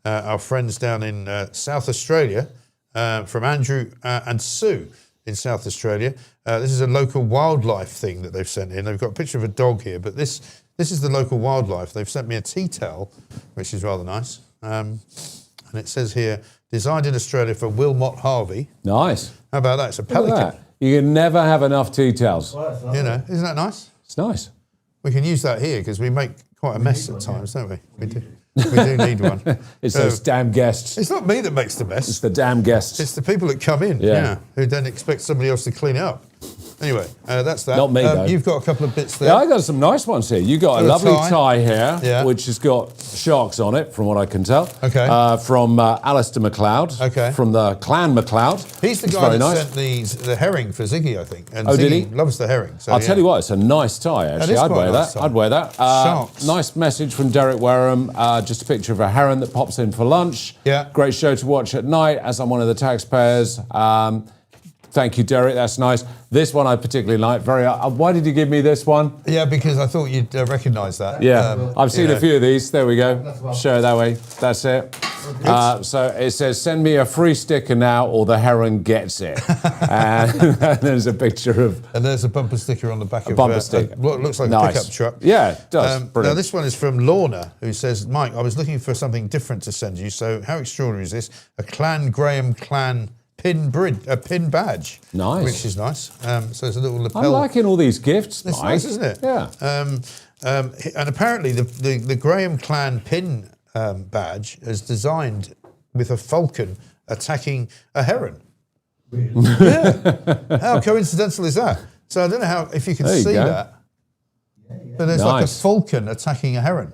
our friends down in South Australia, from Andrew and Sue in South Australia. This is a local wildlife thing that they've sent in. They've got a picture of a dog here, but this is the local wildlife. They've sent me a tea towel, which is rather nice, and it says here, designed in Australia for Wilmot Harvey. Nice. How about that? It's a pelican. You can never have enough tea towels. You know, isn't that nice? It's nice. We can use that here because we make quite a mess at times, don't we? We do. We do need one. It's those damn guests. It's not me that makes the mess. It's the damn guests. It's the people that come in, who then expect somebody else to clean it up. Anyway, that's that. Not me, though. You've got a couple of bits there. Yeah, I got some nice ones here. You got a lovely tie here, which has got sharks on it, from what I can tell. Okay. From Alistair McLeod. Okay. From the Clan McLeod. He's the guy that sent the herring for Ziggy, I think. And Ziggy did he? loves the herring. So, I'll tell you what, it's a nice tie, actually. I'd wear that. I'd wear that. Sharks. Nice message from Derek Wareham. Just a picture of a heron that pops in for lunch. Yeah. Great show to watch at night, as I'm one of the taxpayers. Thank you, Derek. That's nice. This one I particularly like. Why did you give me this one? Yeah, because I thought you'd recognise that. Yeah, I've seen a few of these. There we go. Show it that way. That's it. So it says, send me a free sticker now or the heron gets it. And there's a picture of... And there's a bumper sticker on the back of a bumper sticker. What looks like a pickup truck. Yeah, it does. Now, this one is from Lorna, who says, Mike, I was looking for something different to send you, so how extraordinary is this? A Clan Graham Clan pin badge. Nice. Which is nice. So it's a little lapel. I'm liking all these gifts, It's Mike. nice, isn't it? Yeah. And apparently the Graham clan pin badge is designed with a falcon attacking a heron. Really? Yeah. How coincidental is that? So I don't know if you can There you see go. that. But there's like a Nice. falcon attacking a heron.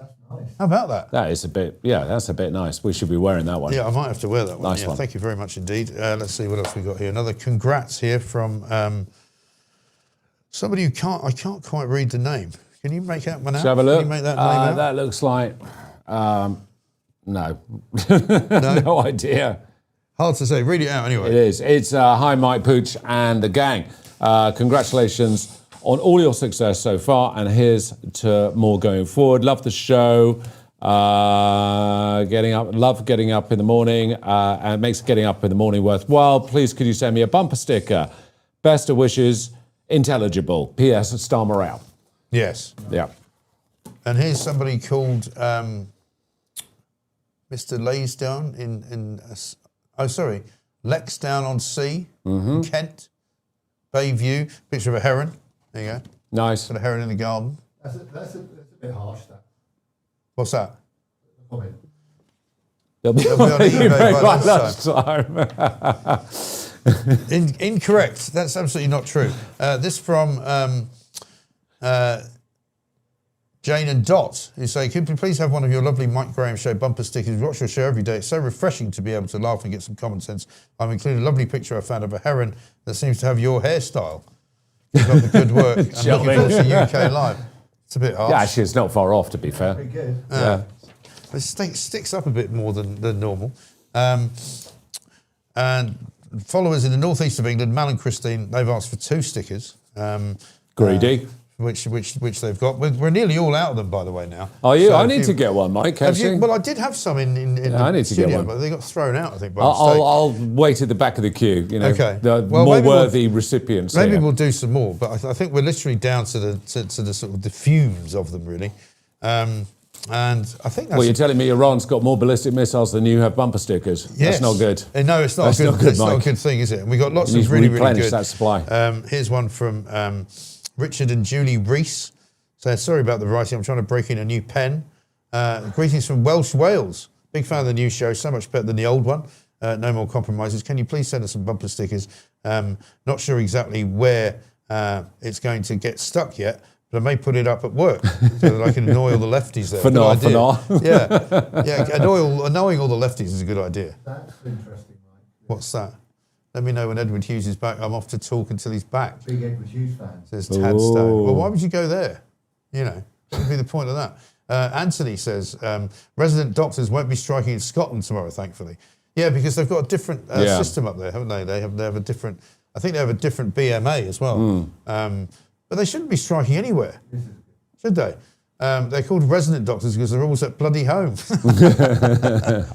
How about that? That is that's a bit nice. We should be wearing that one. Yeah, I might have to wear that one. Nice one. Thank you very much indeed. Let's see what else we got here. Another congrats here from somebody who I can't quite read the name. Can you make out my name? Let's have a look. Can you make that name out? That looks like no. No idea. Hard to say. Read it out anyway. It is. It's hi Mike Pooch and the gang. Congratulations on all your success so far, and here's to more going forward. Love the show. Love getting up in the morning, and it makes getting up in the morning worthwhile. Please, could you send me a bumper sticker? Best of wishes, intelligible. P.S. Star morale. Yes. Yeah. And here's somebody called Mr. Laysdown Lexdown on Sea, Kent, Bayview. Picture of a heron. There you go. Nice. Got a heron in the garden. That's a bit harsh, that. What's that? Comment. They'll be on eBay by lunchtime. Incorrect. That's absolutely not true. This from Jane and Dot, who say, could we please have one of your lovely Mike Graham Show bumper stickers? We watch your show every day. It's so refreshing to be able to laugh and get some common sense. I've included a lovely picture I found of a heron that seems to have your hairstyle. Keep up the good work. I'm looking forward to UK Live. It's a bit harsh. Yeah, actually, it's not far off, to be fair. Pretty good. Yeah. It sticks up a bit more than normal. And followers in the northeast of England, Mal and Christine, they've asked for 2 stickers. Greedy. Which they've got. We're nearly all out of them, by the way, now. Are you? So I need to get one, Mike. Actually. Well, I did have some in I the need to get studio, one. but they got thrown out, I think, by mistake. I'll wait at the back of the queue. You know, Okay. the Well, more maybe worthy recipients. Maybe here. we'll do some more, but I think we're literally down to the sort of the fumes of them, really. And I think that's... Well, you're telling me Iran's got more ballistic missiles than you have bumper stickers. Yes. That's not good. No, it's not That's good. not good, It's not a Mike. good thing, is it? And we got lots You need of to really replenish good. that supply. Here's one from Richard and Julie Reese. So sorry about the writing. I'm trying to break in a new pen. Greetings from Welsh Wales. Big fan of the new show. So much better than the old one. No more compromises. Can you please send us some bumper stickers? Not sure exactly where it's going to get stuck yet, but I may put it up at work so that I can annoy all the lefties there. For now. Yeah. Annoying all the lefties is a good idea. That's interesting, Mike. What's that? Let me know when Edward Hughes is back. I'm off to talk until he's back. Big Edward Hughes fan. Says Tadstone. Well, why would you go there? You know, what would be the point of that? Anthony says, resident doctors won't be striking in Scotland tomorrow, thankfully. Yeah, because they've got a different system up there, haven't they? They have a different, I think they have a different BMA as well. But they shouldn't be striking anywhere, should they? They're called resident doctors because they're always at bloody home.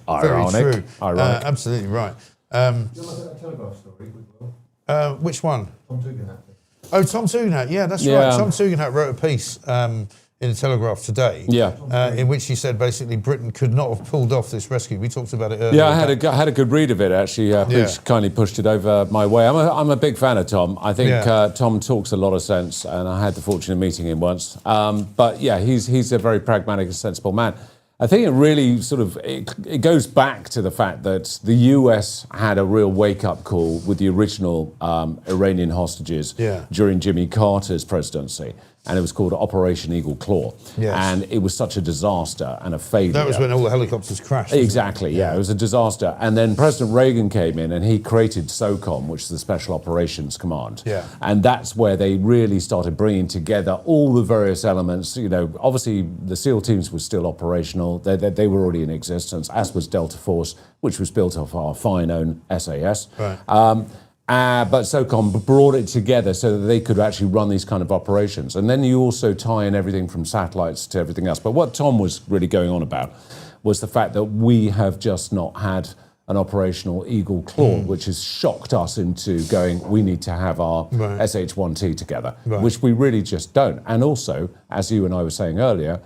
Ironic. Very true. Ironic. Absolutely right. Do you like that Telegraph story with Will? Which one? Tom Tugendhat. Oh, Tom Tugendhat. Yeah, that's right. Tom Tugendhat wrote a piece in the Telegraph today, in which he said basically Britain could not have pulled off this rescue. We talked about it earlier. Yeah, I had a good read of it actually. Pooch kindly pushed it over my way. I'm a big fan of Tom. I think Tom talks a lot of sense, and I had the fortune of meeting him once. But yeah, he's a very pragmatic and sensible man. I think it really it goes back to the fact that the US had a real wake-up call with the original Iranian hostages during Jimmy Carter's presidency. And it was called Operation Eagle Claw. Yes. And it was such a disaster and a failure. That was when all the helicopters crashed. Exactly, yeah. It was a disaster. And then President Reagan came in and he created SOCOM, which is the Special Operations Command. Yeah. And that's where they really started bringing together all the various elements. You know, obviously the SEAL teams were still operational. They were already in existence, as was Delta Force, which was built off our fine own SAS. Right. But SOCOM brought it together so that they could actually run these kind of operations. And then you also tie in everything from satellites to everything else. But what Tom was really going on about was the fact that we have just not had an operational Eagle Claw, which has shocked us into going, we need to have our SH-1T together, which we really just don't. And also, as you and I were saying earlier,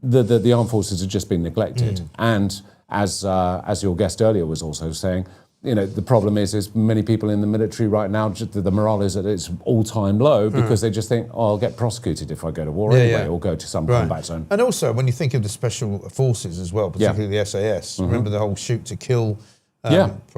the armed forces have just been neglected. And as your guest earlier was also saying, the problem is many people in the military right now, the morale is at its all-time low because they just think, I'll get prosecuted if I go to war anyway, or go to some combat zone. And also, when you think of the special forces as well, particularly the SAS, remember the whole shoot to kill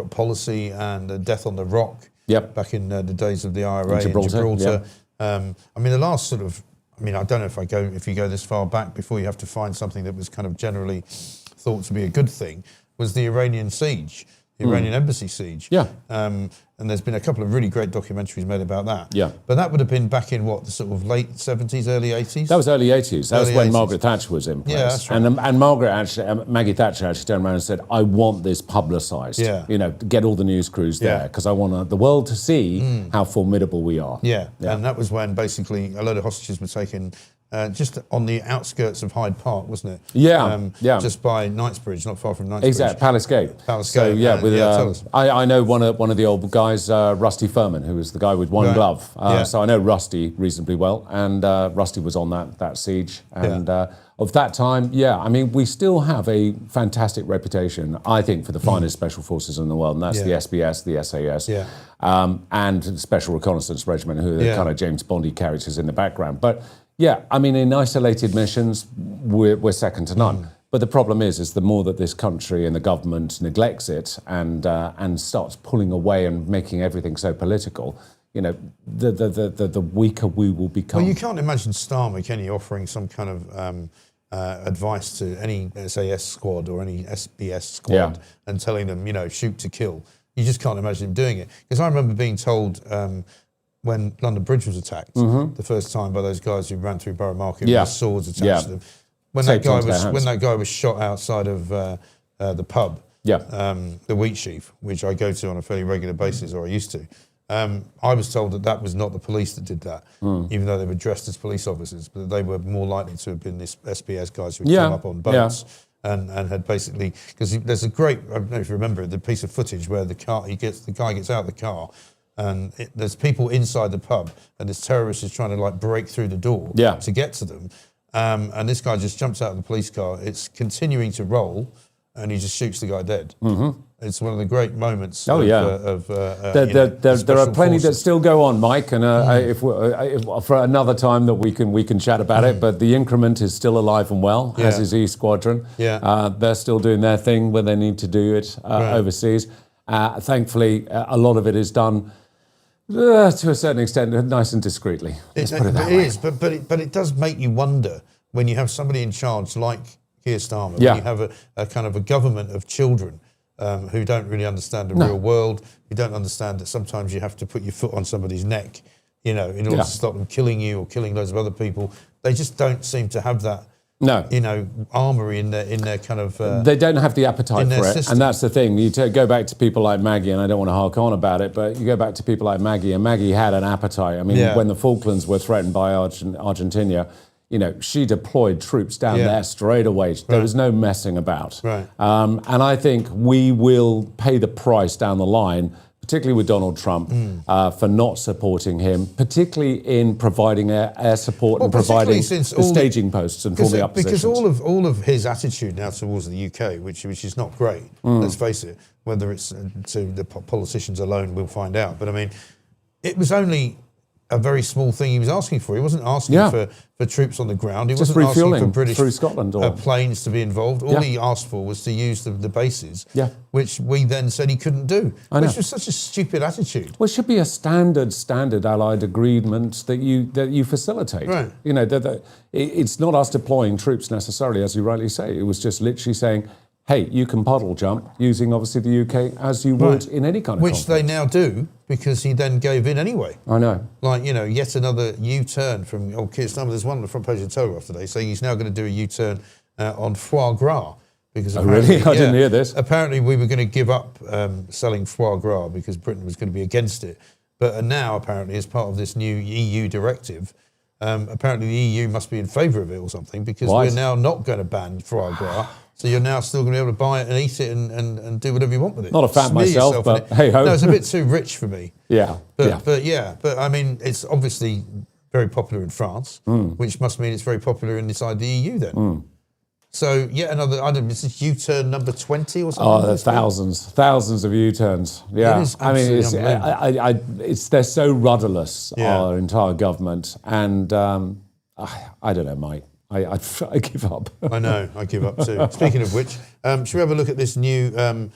policy and death on the rock back in the days of the IRA in Gibraltar. I mean, the last sort of, I don't know if you go this far back before you have to find something that was kind of generally thought to be a good thing, was the Iranian siege. The Iranian embassy siege. And there's been a couple of really great documentaries made about that. But that would have been back in what, the sort of late 70s, early 80s? That was early 80s. That was when Margaret Thatcher was in place. Yeah, that's right. And Maggie Thatcher actually turned around and said, I want this publicised. Get all the news crews there because I want the world to see how formidable we are. And that was when basically a load of hostages were taken just on the outskirts of Hyde Park, wasn't it? Just by Knightsbridge, not far from Knightsbridge. Exactly, Palace Gate. So I know one of the old guys, Rusty Furman, who was the guy with one glove. So I know Rusty reasonably well, and Rusty was on that siege. And of that time, we still have a fantastic reputation, I think, for the finest special forces in the world, and that's the SBS, the SAS, and Special Reconnaissance Regiment, who are the kind of James Bondy characters in the background. But in isolated missions, we're second to none. But the problem is the more that this country and the government neglects it and starts pulling away and making everything so political, the weaker we will become. Well, you can't imagine Starmer, can you, offering some kind of advice to any SAS squad or any SBS squad and telling them, shoot to kill. You just can't imagine him doing it. Because I remember being told when London Bridge was attacked the first time by those guys who ran through Borough Market with swords attached to them. When that guy was shot outside of the pub, the Wheat Sheaf, which I go to on a fairly regular basis, or I used to, I was told that was not the police that did that, even though they were dressed as police officers, but they were more likely to have been this SBS guys who had come up on boats and had basically, because there's a great, I don't know if you remember the piece of footage where the guy gets out of the car. And there's people inside the pub, and this terrorist is trying to break through the door to get to them. And this guy just jumps out of the police car. It's continuing to roll, and he just shoots the guy dead. It's one of the great moments. There are plenty that still go on, Mike, and if for another time that we can chat about it. But the Increment is still alive and well, as is E Squadron. They're still doing their thing when they need to do it overseas. Thankfully, a lot of it is done. To a certain extent, nice and discreetly. Let's put it that way. But it does make you wonder when you have somebody in charge like Keir Starmer, when you have a kind of a government of children who don't really understand the real world, who don't understand that sometimes you have to put your foot on somebody's neck, in order to stop them killing you or killing loads of other people. They just don't seem to have that. Armory in their kind of... they don't have the appetite for it, system. and that's the thing. You go back to people like Maggie, and I don't want to hark on about it, but you go back to people like Maggie, and Maggie had an appetite. When the Falklands were threatened by Argentina, she deployed troops down there straight away. There was no messing about. And I think we will pay the price down the line, particularly with Donald Trump, for not supporting him, particularly in providing air support and providing the staging posts and forming up positions. Because all of his attitude now towards the UK, which is not great, let's face it, whether it's to the politicians alone, we'll find out. But it was only a very small thing he was asking for. He wasn't asking for troops on the ground. He just wasn't asking for British through Scotland or planes to be involved. All he asked for was to use the bases, which we then said he couldn't do, which was such a stupid attitude. Well, it should be a standard Allied agreement that you facilitate. Right. It's not us deploying troops necessarily, as you rightly say. It was just literally saying, hey, you can puddle jump using obviously the UK as you would in any kind of Which conflict. they now do because he then gave in anyway. I know. Yet another U-turn from Keir Starmer. There's one on the front page of the Telegraph today saying he's now going to do a U-turn on foie gras. Because really? I didn't hear this. Apparently we were going to give up selling foie gras because Britain was going to be against it. But now apparently as part of this new EU directive, apparently the EU must be in favour of it or something because we're now not going to ban foie gras. So you're now still going to be able to buy it and eat it and do whatever you want with it. Not a fan myself, but hey ho. No, it's a bit too rich for me. But it's obviously very popular in France, which must mean it's very popular inside the EU then. So yet another, I don't know, this is U-turn number 20 or something? Oh, there's thousands of U-turns. Yeah, It is they're so rudderless, our entire government, and I don't know, mate. I give up. I know, I give up too. Speaking of which, should we have a look at this new on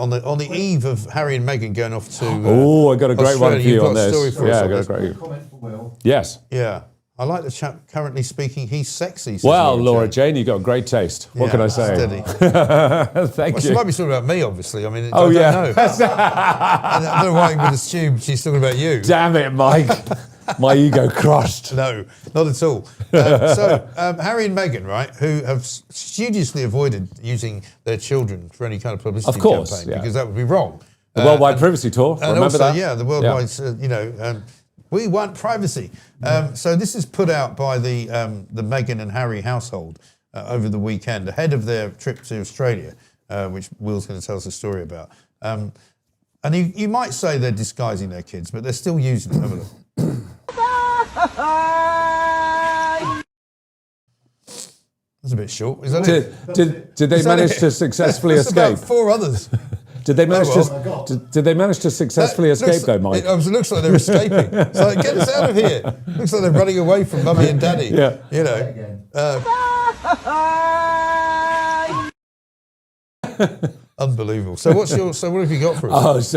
the eve of Harry and Meghan going off to? I got a great one for you on this. Yeah, I got a great comment for Will. Yes. Yeah. I like the chap currently speaking. He's sexy. Well, Laura Jane, you've got great taste. What can I say? Steady. Thank you. She might be talking about me, obviously. I mean, Oh, I yeah. don't know. I don't know why you would assume she's talking about you. Damn it, Mike. My ego crushed. No, not at all. So Harry and Meghan, right, who have studiously avoided using their children for any kind of publicity campaign because that would be wrong. The Worldwide Privacy Tour, and remember also, that? Yeah, the Worldwide, we want privacy. So this is put out by the Meghan and Harry household over the weekend, ahead of their trip to Australia, which Will's going to tell us a story about. And you might say they're disguising their kids, but they're still using them. Have a look. That's a bit short. Is that it? Did they manage to successfully That's escape? about 4 others. Did they manage to successfully escape though, Mike? It looks like they're escaping. It's like, get us out of here. Looks like they're running away from mummy and daddy. Yeah. You know. Unbelievable. So what have you got for us?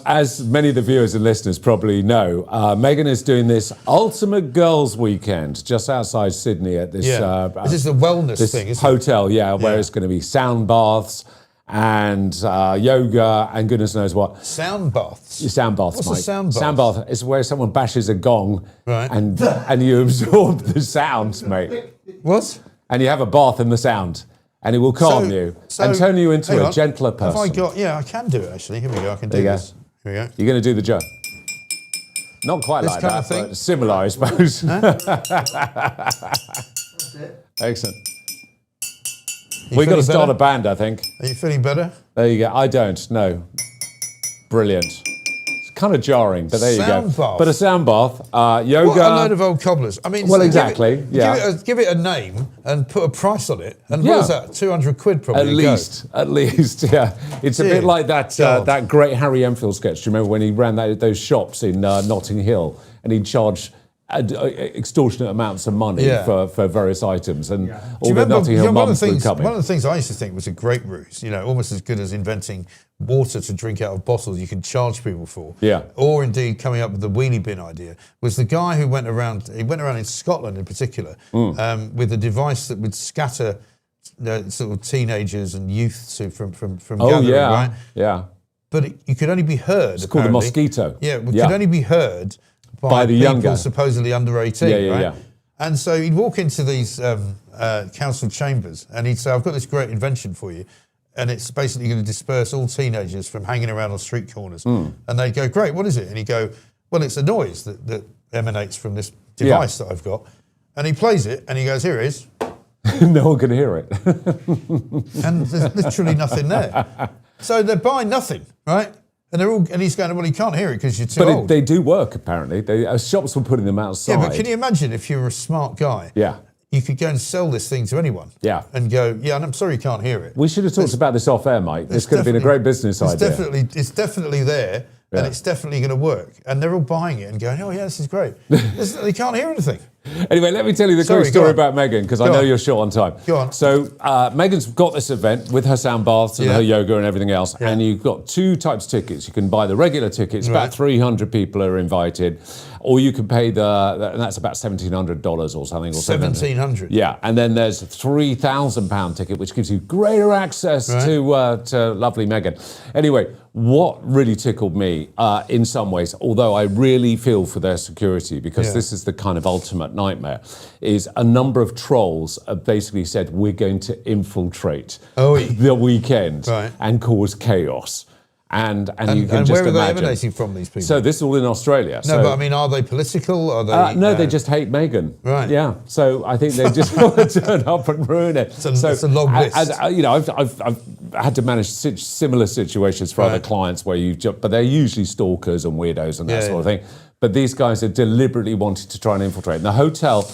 As many of the viewers and listeners probably know, Meghan is doing this ultimate girls' weekend just outside Sydney at this. This is the wellness thing, isn't hotel, where it's going to be sound baths and yoga and goodness knows what. Sound baths? Sound baths, What's Mike. a sound bath? Sound bath is where someone bashes a gong right. and you absorb the sounds, mate. What? And you have a bath in the sound. And it will calm you and turn you into a gentler person. Have I got? Yeah, I can do it actually. Here we go. I can do this. Here we go. You're going to do the joke. Not quite This like kind that, of thing? but similar, I suppose. That's it. Excellent. We've got to start a band, I think. Are you feeling better? There you go. I don't. No. Brilliant. It's kind of jarring, but there you go. Sound bath. But a sound bath, yoga. What a load of old cobblers. I mean, Well, so exactly. Give it a name and put a price on it. And what was that? 200 quid probably. At least, yeah. It's a bit like that great Harry Enfield sketch. Do you remember when he ran those shops in Notting Hill and he'd charge extortionate amounts of money for various items, and all the Notting Hill mums would come in. One of the things I used to think was a great ruse, almost as good as inventing water to drink out of bottles you can charge people for, or indeed coming up with the wheelie bin idea, was the guy who went around in Scotland in particular, with a device that would scatter sort of teenagers and youths from gathering, right? Yeah. But you could only be heard. It's called the mosquito. Yeah, it could only be heard by the people younger, supposedly under 18, right? Yeah. And so he'd walk into these council chambers and he'd say, I've got this great invention for you, and it's basically going to disperse all teenagers from hanging around on street corners. And they'd go, great, what is it? And he'd go, well, it's a noise that emanates from this device that I've got. And he plays it and he goes, here it is. No one can hear it. And there's literally nothing there. So they're buying nothing, right? And he's going, well, he can't hear it because you're too old. But they do work, apparently. Shops were putting them outside. Yeah, but can you imagine if you were a smart guy? Yeah. You could go and sell this thing to anyone. Yeah. And go, and I'm sorry you can't hear it. We should have talked about this off air, mate. This could have been a great business idea. It's definitely there, and it's definitely going to work. And they're all buying it and going, oh, yeah, this is great. They can't hear anything. Anyway, let me tell you the quick story about Meghan, because I know you're short on time. Go on. So Meghan's got this event with her sound baths and her yoga and everything else, and you've got 2 types of tickets. You can buy the regular tickets, about 300 people are invited, or you can pay and that's about $1,700 or something. Or $1,700? Yeah, and then there's a £3,000 ticket, which gives you greater access to lovely Meghan. Anyway, what really tickled me in some ways, although I really feel for their security, because this is the kind of ultimate nightmare, is a number of trolls have basically said, we're going to infiltrate the weekend and cause chaos. And you can just where are they imagine. emanating from, these people? So this is all in Australia. No, but I mean, are they political? Are they? No, they just hate Meghan. Right. Yeah. So I think they just want to turn up and ruin it. It's a long list. I've had to manage similar situations for other clients where but they're usually stalkers and weirdos and that sort of thing. But these guys are deliberately wanting to try and infiltrate. And the hotel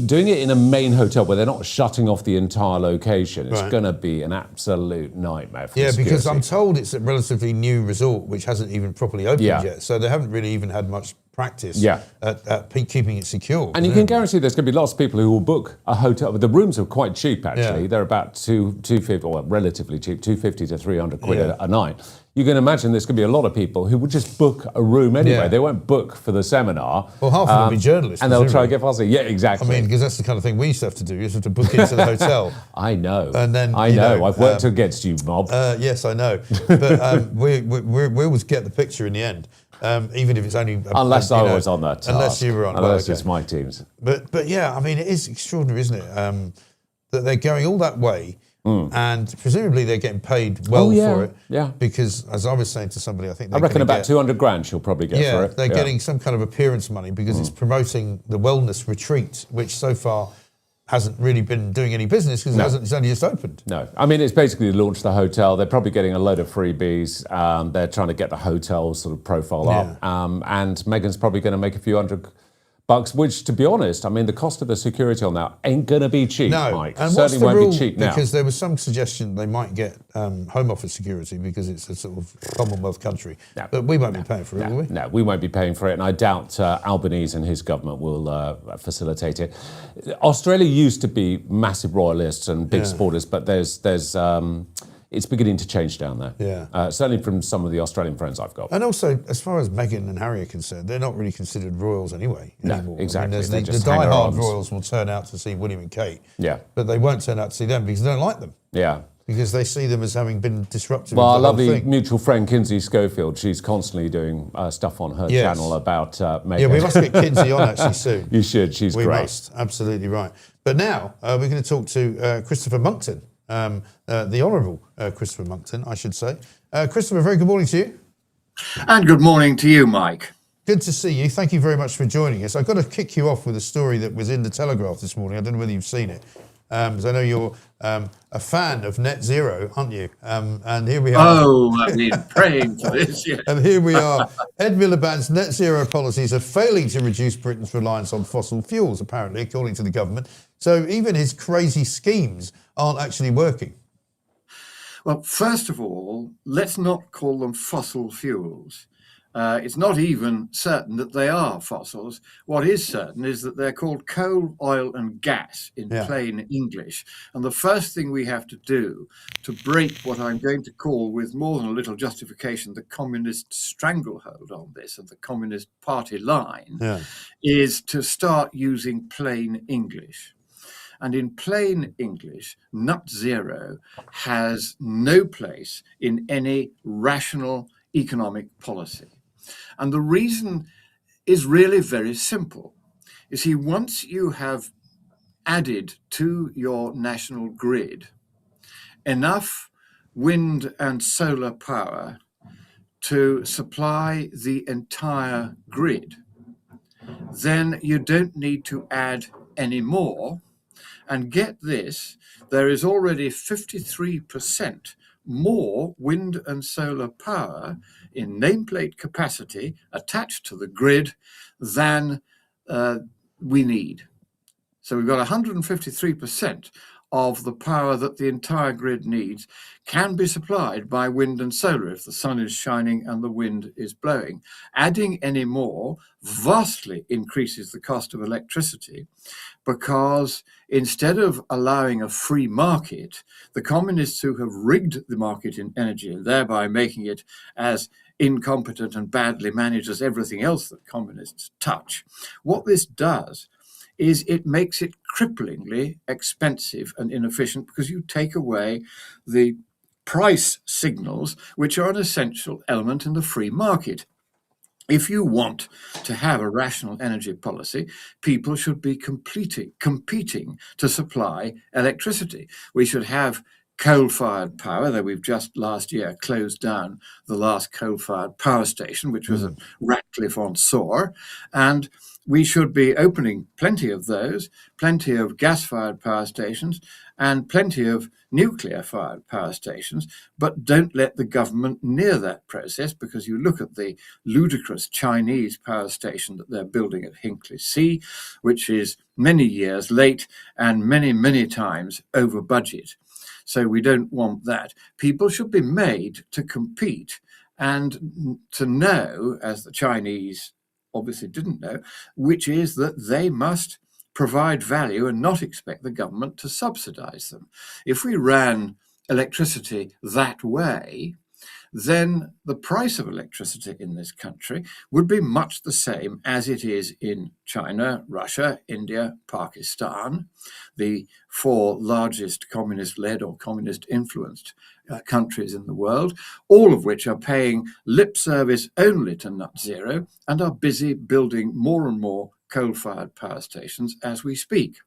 doing it in a main hotel where they're not shutting off the entire location, it's Right. going to be an absolute nightmare for Yeah, the because I'm security. told it's a relatively new resort which hasn't even properly opened yet. So they haven't really even had much practice at keeping it secure. And you can guarantee there's going to be lots of people who will book a hotel. The rooms are quite cheap, actually. Yeah. They're about $250, or relatively cheap, $250 to $300 quid Yeah. a night. You can imagine there's going to be a lot of people who would just book a room anyway. Yeah. They won't book for the seminar. Well, half of them will be journalists. And they'll try presumably. and get fussy. Yeah, exactly. I mean, because that's the kind of thing we used to have to do. You used to have to book into the hotel. I know. And then I you know. I've worked against you, Mob. Yes, I know. But we always get the picture in the end, even if it's only. Unless I was on that task. Unless you were on. Unless well, it's my teams. But yeah, I mean, it is extraordinary, isn't it? That they're going all that way. And presumably they're getting paid well for it. Yeah. Because as I was saying to somebody, I think I reckon about 200 grand she'll probably get for it. They're getting some kind of appearance money because it's promoting the wellness retreat, which so far hasn't really been doing any business because it's only just opened. No, I mean, it's basically launched the hotel. They're probably getting a load of freebies. They're trying to get the hotel sort of profile up. And Meghan's probably going to make a few $100, which, to be honest, I mean, the cost of the security on that ain't going to be cheap, Mike. And Certainly what's the won't rule? be cheap now. Because there was some suggestion they might get Home Office security because it's a sort of Commonwealth country. No. But we won't be paying for it, will we? No, we won't be paying for it, and I doubt Albanese and his government will facilitate it. Australia used to be massive royalists and big supporters, but there's it's beginning to change down there. Yeah. Certainly from some of the Australian friends I've got. And also, as far as Meghan and Harry are concerned, they're not really considered royals anyway. No, anymore. exactly. I mean, They the just hang die-hard around. royals will turn out to see William and Kate. Yeah. But they won't turn out to see them because they don't like them. Yeah. Because they see them as having been disruptive. Well, of our the whole lovely thing. mutual friend Kinsey Schofield, she's constantly doing stuff on her Yes. channel about Meghan. Yeah, we must get Kinsey on actually soon. You should, she's we great. must, absolutely right. But now we're going to talk to Christopher Monckton, the Honourable Christopher Monckton, I should say. Christopher, very good morning to you. And good morning to you, Mike. Good to see you. Thank you very much for joining us. I've got to kick you off with a story that was in the Telegraph this morning. I don't know whether you've seen it. Because I know you're a fan of net zero, aren't you? And here we are. Oh, I've been praying for this. Yeah. And here we are. Ed Miliband's net zero policies are failing to reduce Britain's reliance on fossil fuels, apparently, according to the government. So even his crazy schemes aren't actually working. Well, first of all, let's not call them fossil fuels. It's not even certain that they are fossils. What is certain is that they're called coal, oil, and gas in plain English. And the first thing we have to do to break what I'm going to call, with more than a little justification, the communist stranglehold on this and the Communist Party line is to start using plain English. And in plain English, net zero has no place in any rational economic policy. And the reason is really very simple. You see, once you have added to your national grid enough wind and solar power to supply the entire grid, then you don't need to add any more. And get this, there is already 53% more wind and solar power in nameplate capacity attached to the grid than we need. So we've got 153% of the power that the entire grid needs can be supplied by wind and solar if the sun is shining and the wind is blowing. Adding any more vastly increases the cost of electricity, because instead of allowing a free market, the communists who have rigged the market in energy and thereby making it as incompetent and badly managed as everything else that communists touch, what this does is it makes it cripplingly expensive and inefficient, because you take away the price signals, which are an essential element in the free market. If you want to have a rational energy policy, people should be competing to supply electricity. We should have coal-fired power, though we've just last year closed down the last coal-fired power station, which was at Ratcliffe-on-Soar, and we should be opening plenty of those, plenty of gas-fired power stations, and plenty of nuclear-fired power stations, but don't let the government near that process, because you look at the ludicrous Chinese power station that they're building at Hinkley C, which is many years late and many, many times over budget. So we don't want that. People should be made to compete and to know, as the Chinese obviously didn't know, which is that they must provide value and not expect the government to subsidize them. If we ran electricity that way, then the price of electricity in this country would be much the same as it is in China, Russia, India, Pakistan, the 4 largest communist-led or communist-influenced countries in the world, all of which are paying lip service only to net zero and are busy building more and more coal-fired power stations as we speak.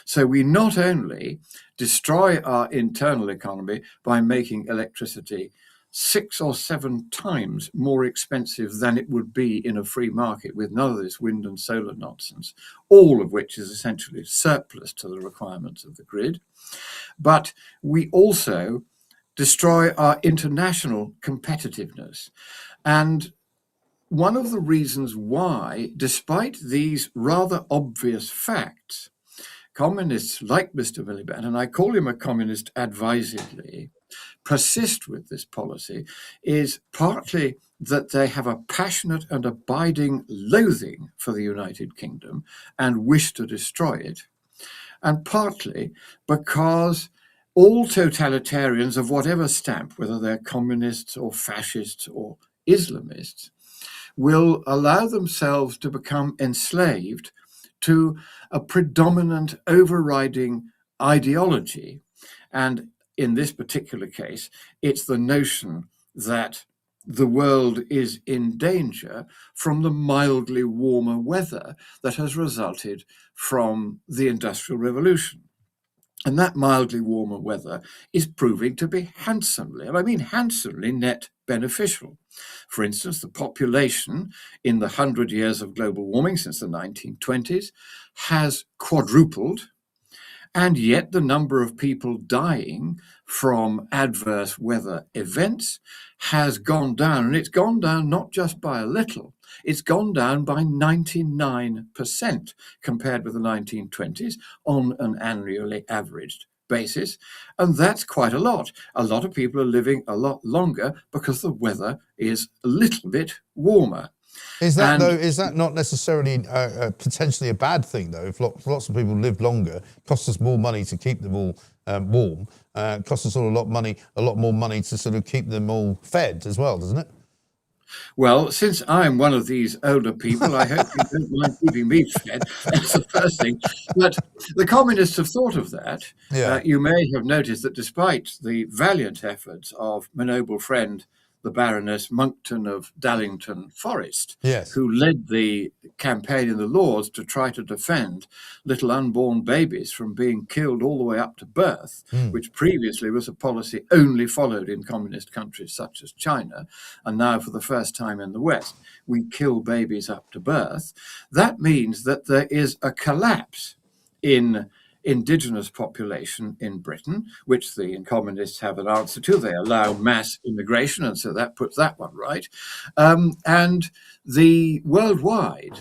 So we not only destroy our internal economy by making electricity 6 or 7 times more expensive than it would be in a free market with none of this wind and solar nonsense, all of which is essentially surplus to the requirements of the grid. But we also destroy our international competitiveness. And one of the reasons why, despite these rather obvious facts, communists like Mr. Miliband, and I call him a communist advisedly, persist with this policy is partly that they have a passionate and abiding loathing for the United Kingdom and wish to destroy it, and partly because all totalitarians of whatever stamp, whether they're communists or fascists or Islamists, will allow themselves to become enslaved to a predominant overriding ideology. And in this particular case, it's the notion that the world is in danger from the mildly warmer weather that has resulted from the Industrial Revolution. And that mildly warmer weather is proving to be handsomely, and I mean handsomely, net beneficial. For instance, the population in the 100 years of global warming since the 1920s has quadrupled, and yet the number of people dying from adverse weather events has gone down. And it's gone down not just by a little, it's gone down by 99% compared with the 1920s on an annually averaged basis. And that's quite a lot. A lot of people are living a lot longer because the weather is a little bit warmer. Is that not necessarily potentially a bad thing, though? If lots of people live longer, it costs us more money to keep them all warm, costs us all a lot more money to sort of keep them all fed as well, doesn't it? Well, since I'm one of these older people, I hope you don't mind keeping me fed. That's the first thing. But the communists have thought of that. Yeah. You may have noticed that despite the valiant efforts of my noble friend, the Baroness Monckton of Dallington Forest, yes, who led the campaign in the Lords to try to defend little unborn babies from being killed all the way up to birth, which previously was a policy only followed in communist countries such as China, and now for the first time in the West, we kill babies up to birth. That means that there is a collapse in indigenous population in Britain, which the communists have an answer to. They allow mass immigration, and so that puts that one right. And the worldwide,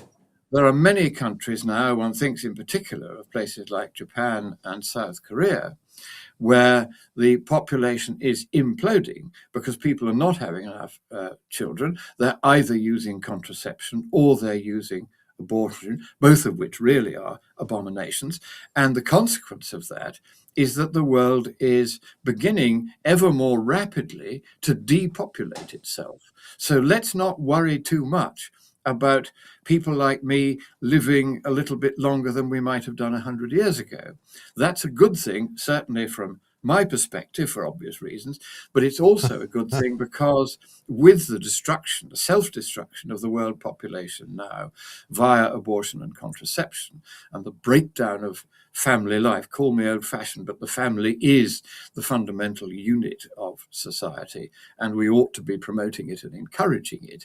there are many countries now, one thinks in particular of places like Japan and South Korea, where the population is imploding because people are not having enough children. They're either using contraception or they're using abortion, both of which really are abominations. And the consequence of that is that the world is beginning ever more rapidly to depopulate itself. So let's not worry too much about people like me living a little bit longer than we might have done 100 years ago. That's a good thing, certainly from my perspective for obvious reasons, but it's also a good thing because with the destruction, the self-destruction of the world population now via abortion and contraception and the breakdown of family life, call me old-fashioned, but the family is the fundamental unit of society, and we ought to be promoting it and encouraging it.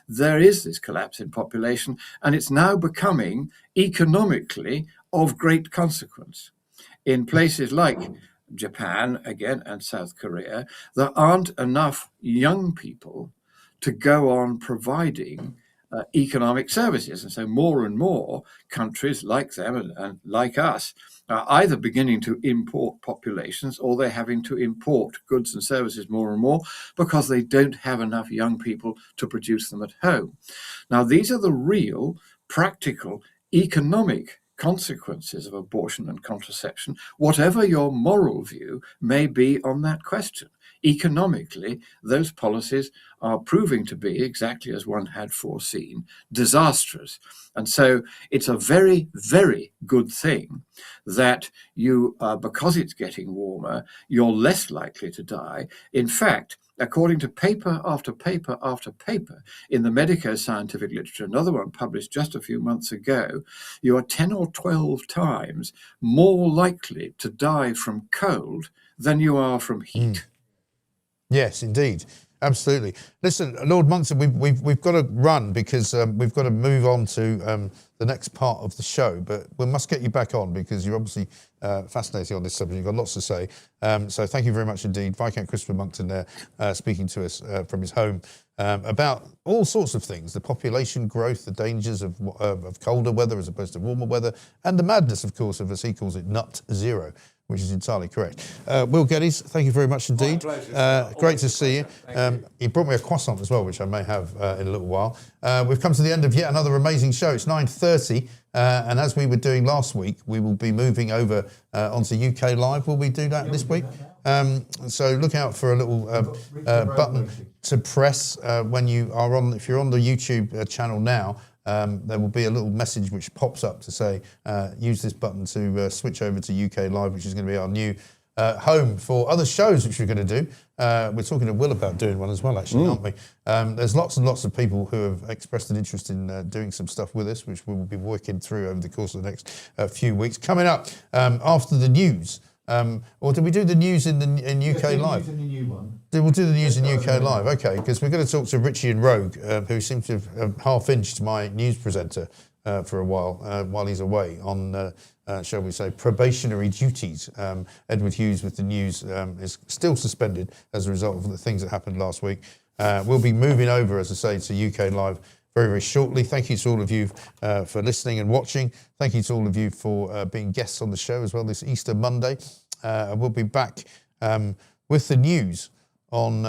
There is this collapse in population, and it's now becoming economically of great consequence. In places like Japan, again, and South Korea, there aren't enough young people to go on providing economic services. And so more and more countries like them and like us are either beginning to import populations or they're having to import goods and services more and more because they don't have enough young people to produce them at home. Now, these are the real, practical, economic consequences of abortion and contraception, whatever your moral view may be on that question. Economically, those policies are proving to be, exactly as one had foreseen, disastrous. And so it's a very, very good thing that you, because it's getting warmer, you're less likely to die. In fact, according to paper after paper after paper in the medico-scientific literature, another one published just a few months ago, you are 10 or 12 times more likely to die from cold than you are from heat. Yes, indeed. Absolutely. Listen, Lord Monckton, we've got to run because we've got to move on to the next part of the show, but we must get you back on because you're obviously fascinating on this subject. You've got lots to say. So thank you very much indeed. Viscount Christopher Monckton there speaking to us from his home about all sorts of things, the population growth, the dangers of colder weather as opposed to warmer weather, and the madness, of course, of, as he calls it, nut zero, which is entirely correct. Will Geddes, thank you very much indeed. Great to see you. He brought me a croissant as well, which I may have in a little while. We've come to the end of yet another amazing show. It's 9:30, and as we were doing last week, we will be moving over onto UK Live. Will we do that this week? So look out for a little button to press when you are on. If you're on the YouTube channel now, there will be a little message which pops up to say, use this button to switch over to UK Live, which is going to be our new home for other shows which we're going to do. We're talking to Will about doing one as well, actually, aren't we? There's lots and lots of people who have expressed an interest in doing some stuff with us, which we will be working through over the course of the next few weeks. Coming up after the news, or did we do the news in UK Live? We'll do the news in UK Live, okay, because we're going to talk to Richie and Rogue, who seems to have half-inched my news presenter for a while he's away on, shall we say, probationary duties. Edward Hughes with the news is still suspended as a result of the things that happened last week. We'll be moving over, as I say, to UK Live very, very shortly. Thank you to all of you for listening and watching. Thank you to all of you for being guests on the show as well this Easter Monday. We'll be back with the news on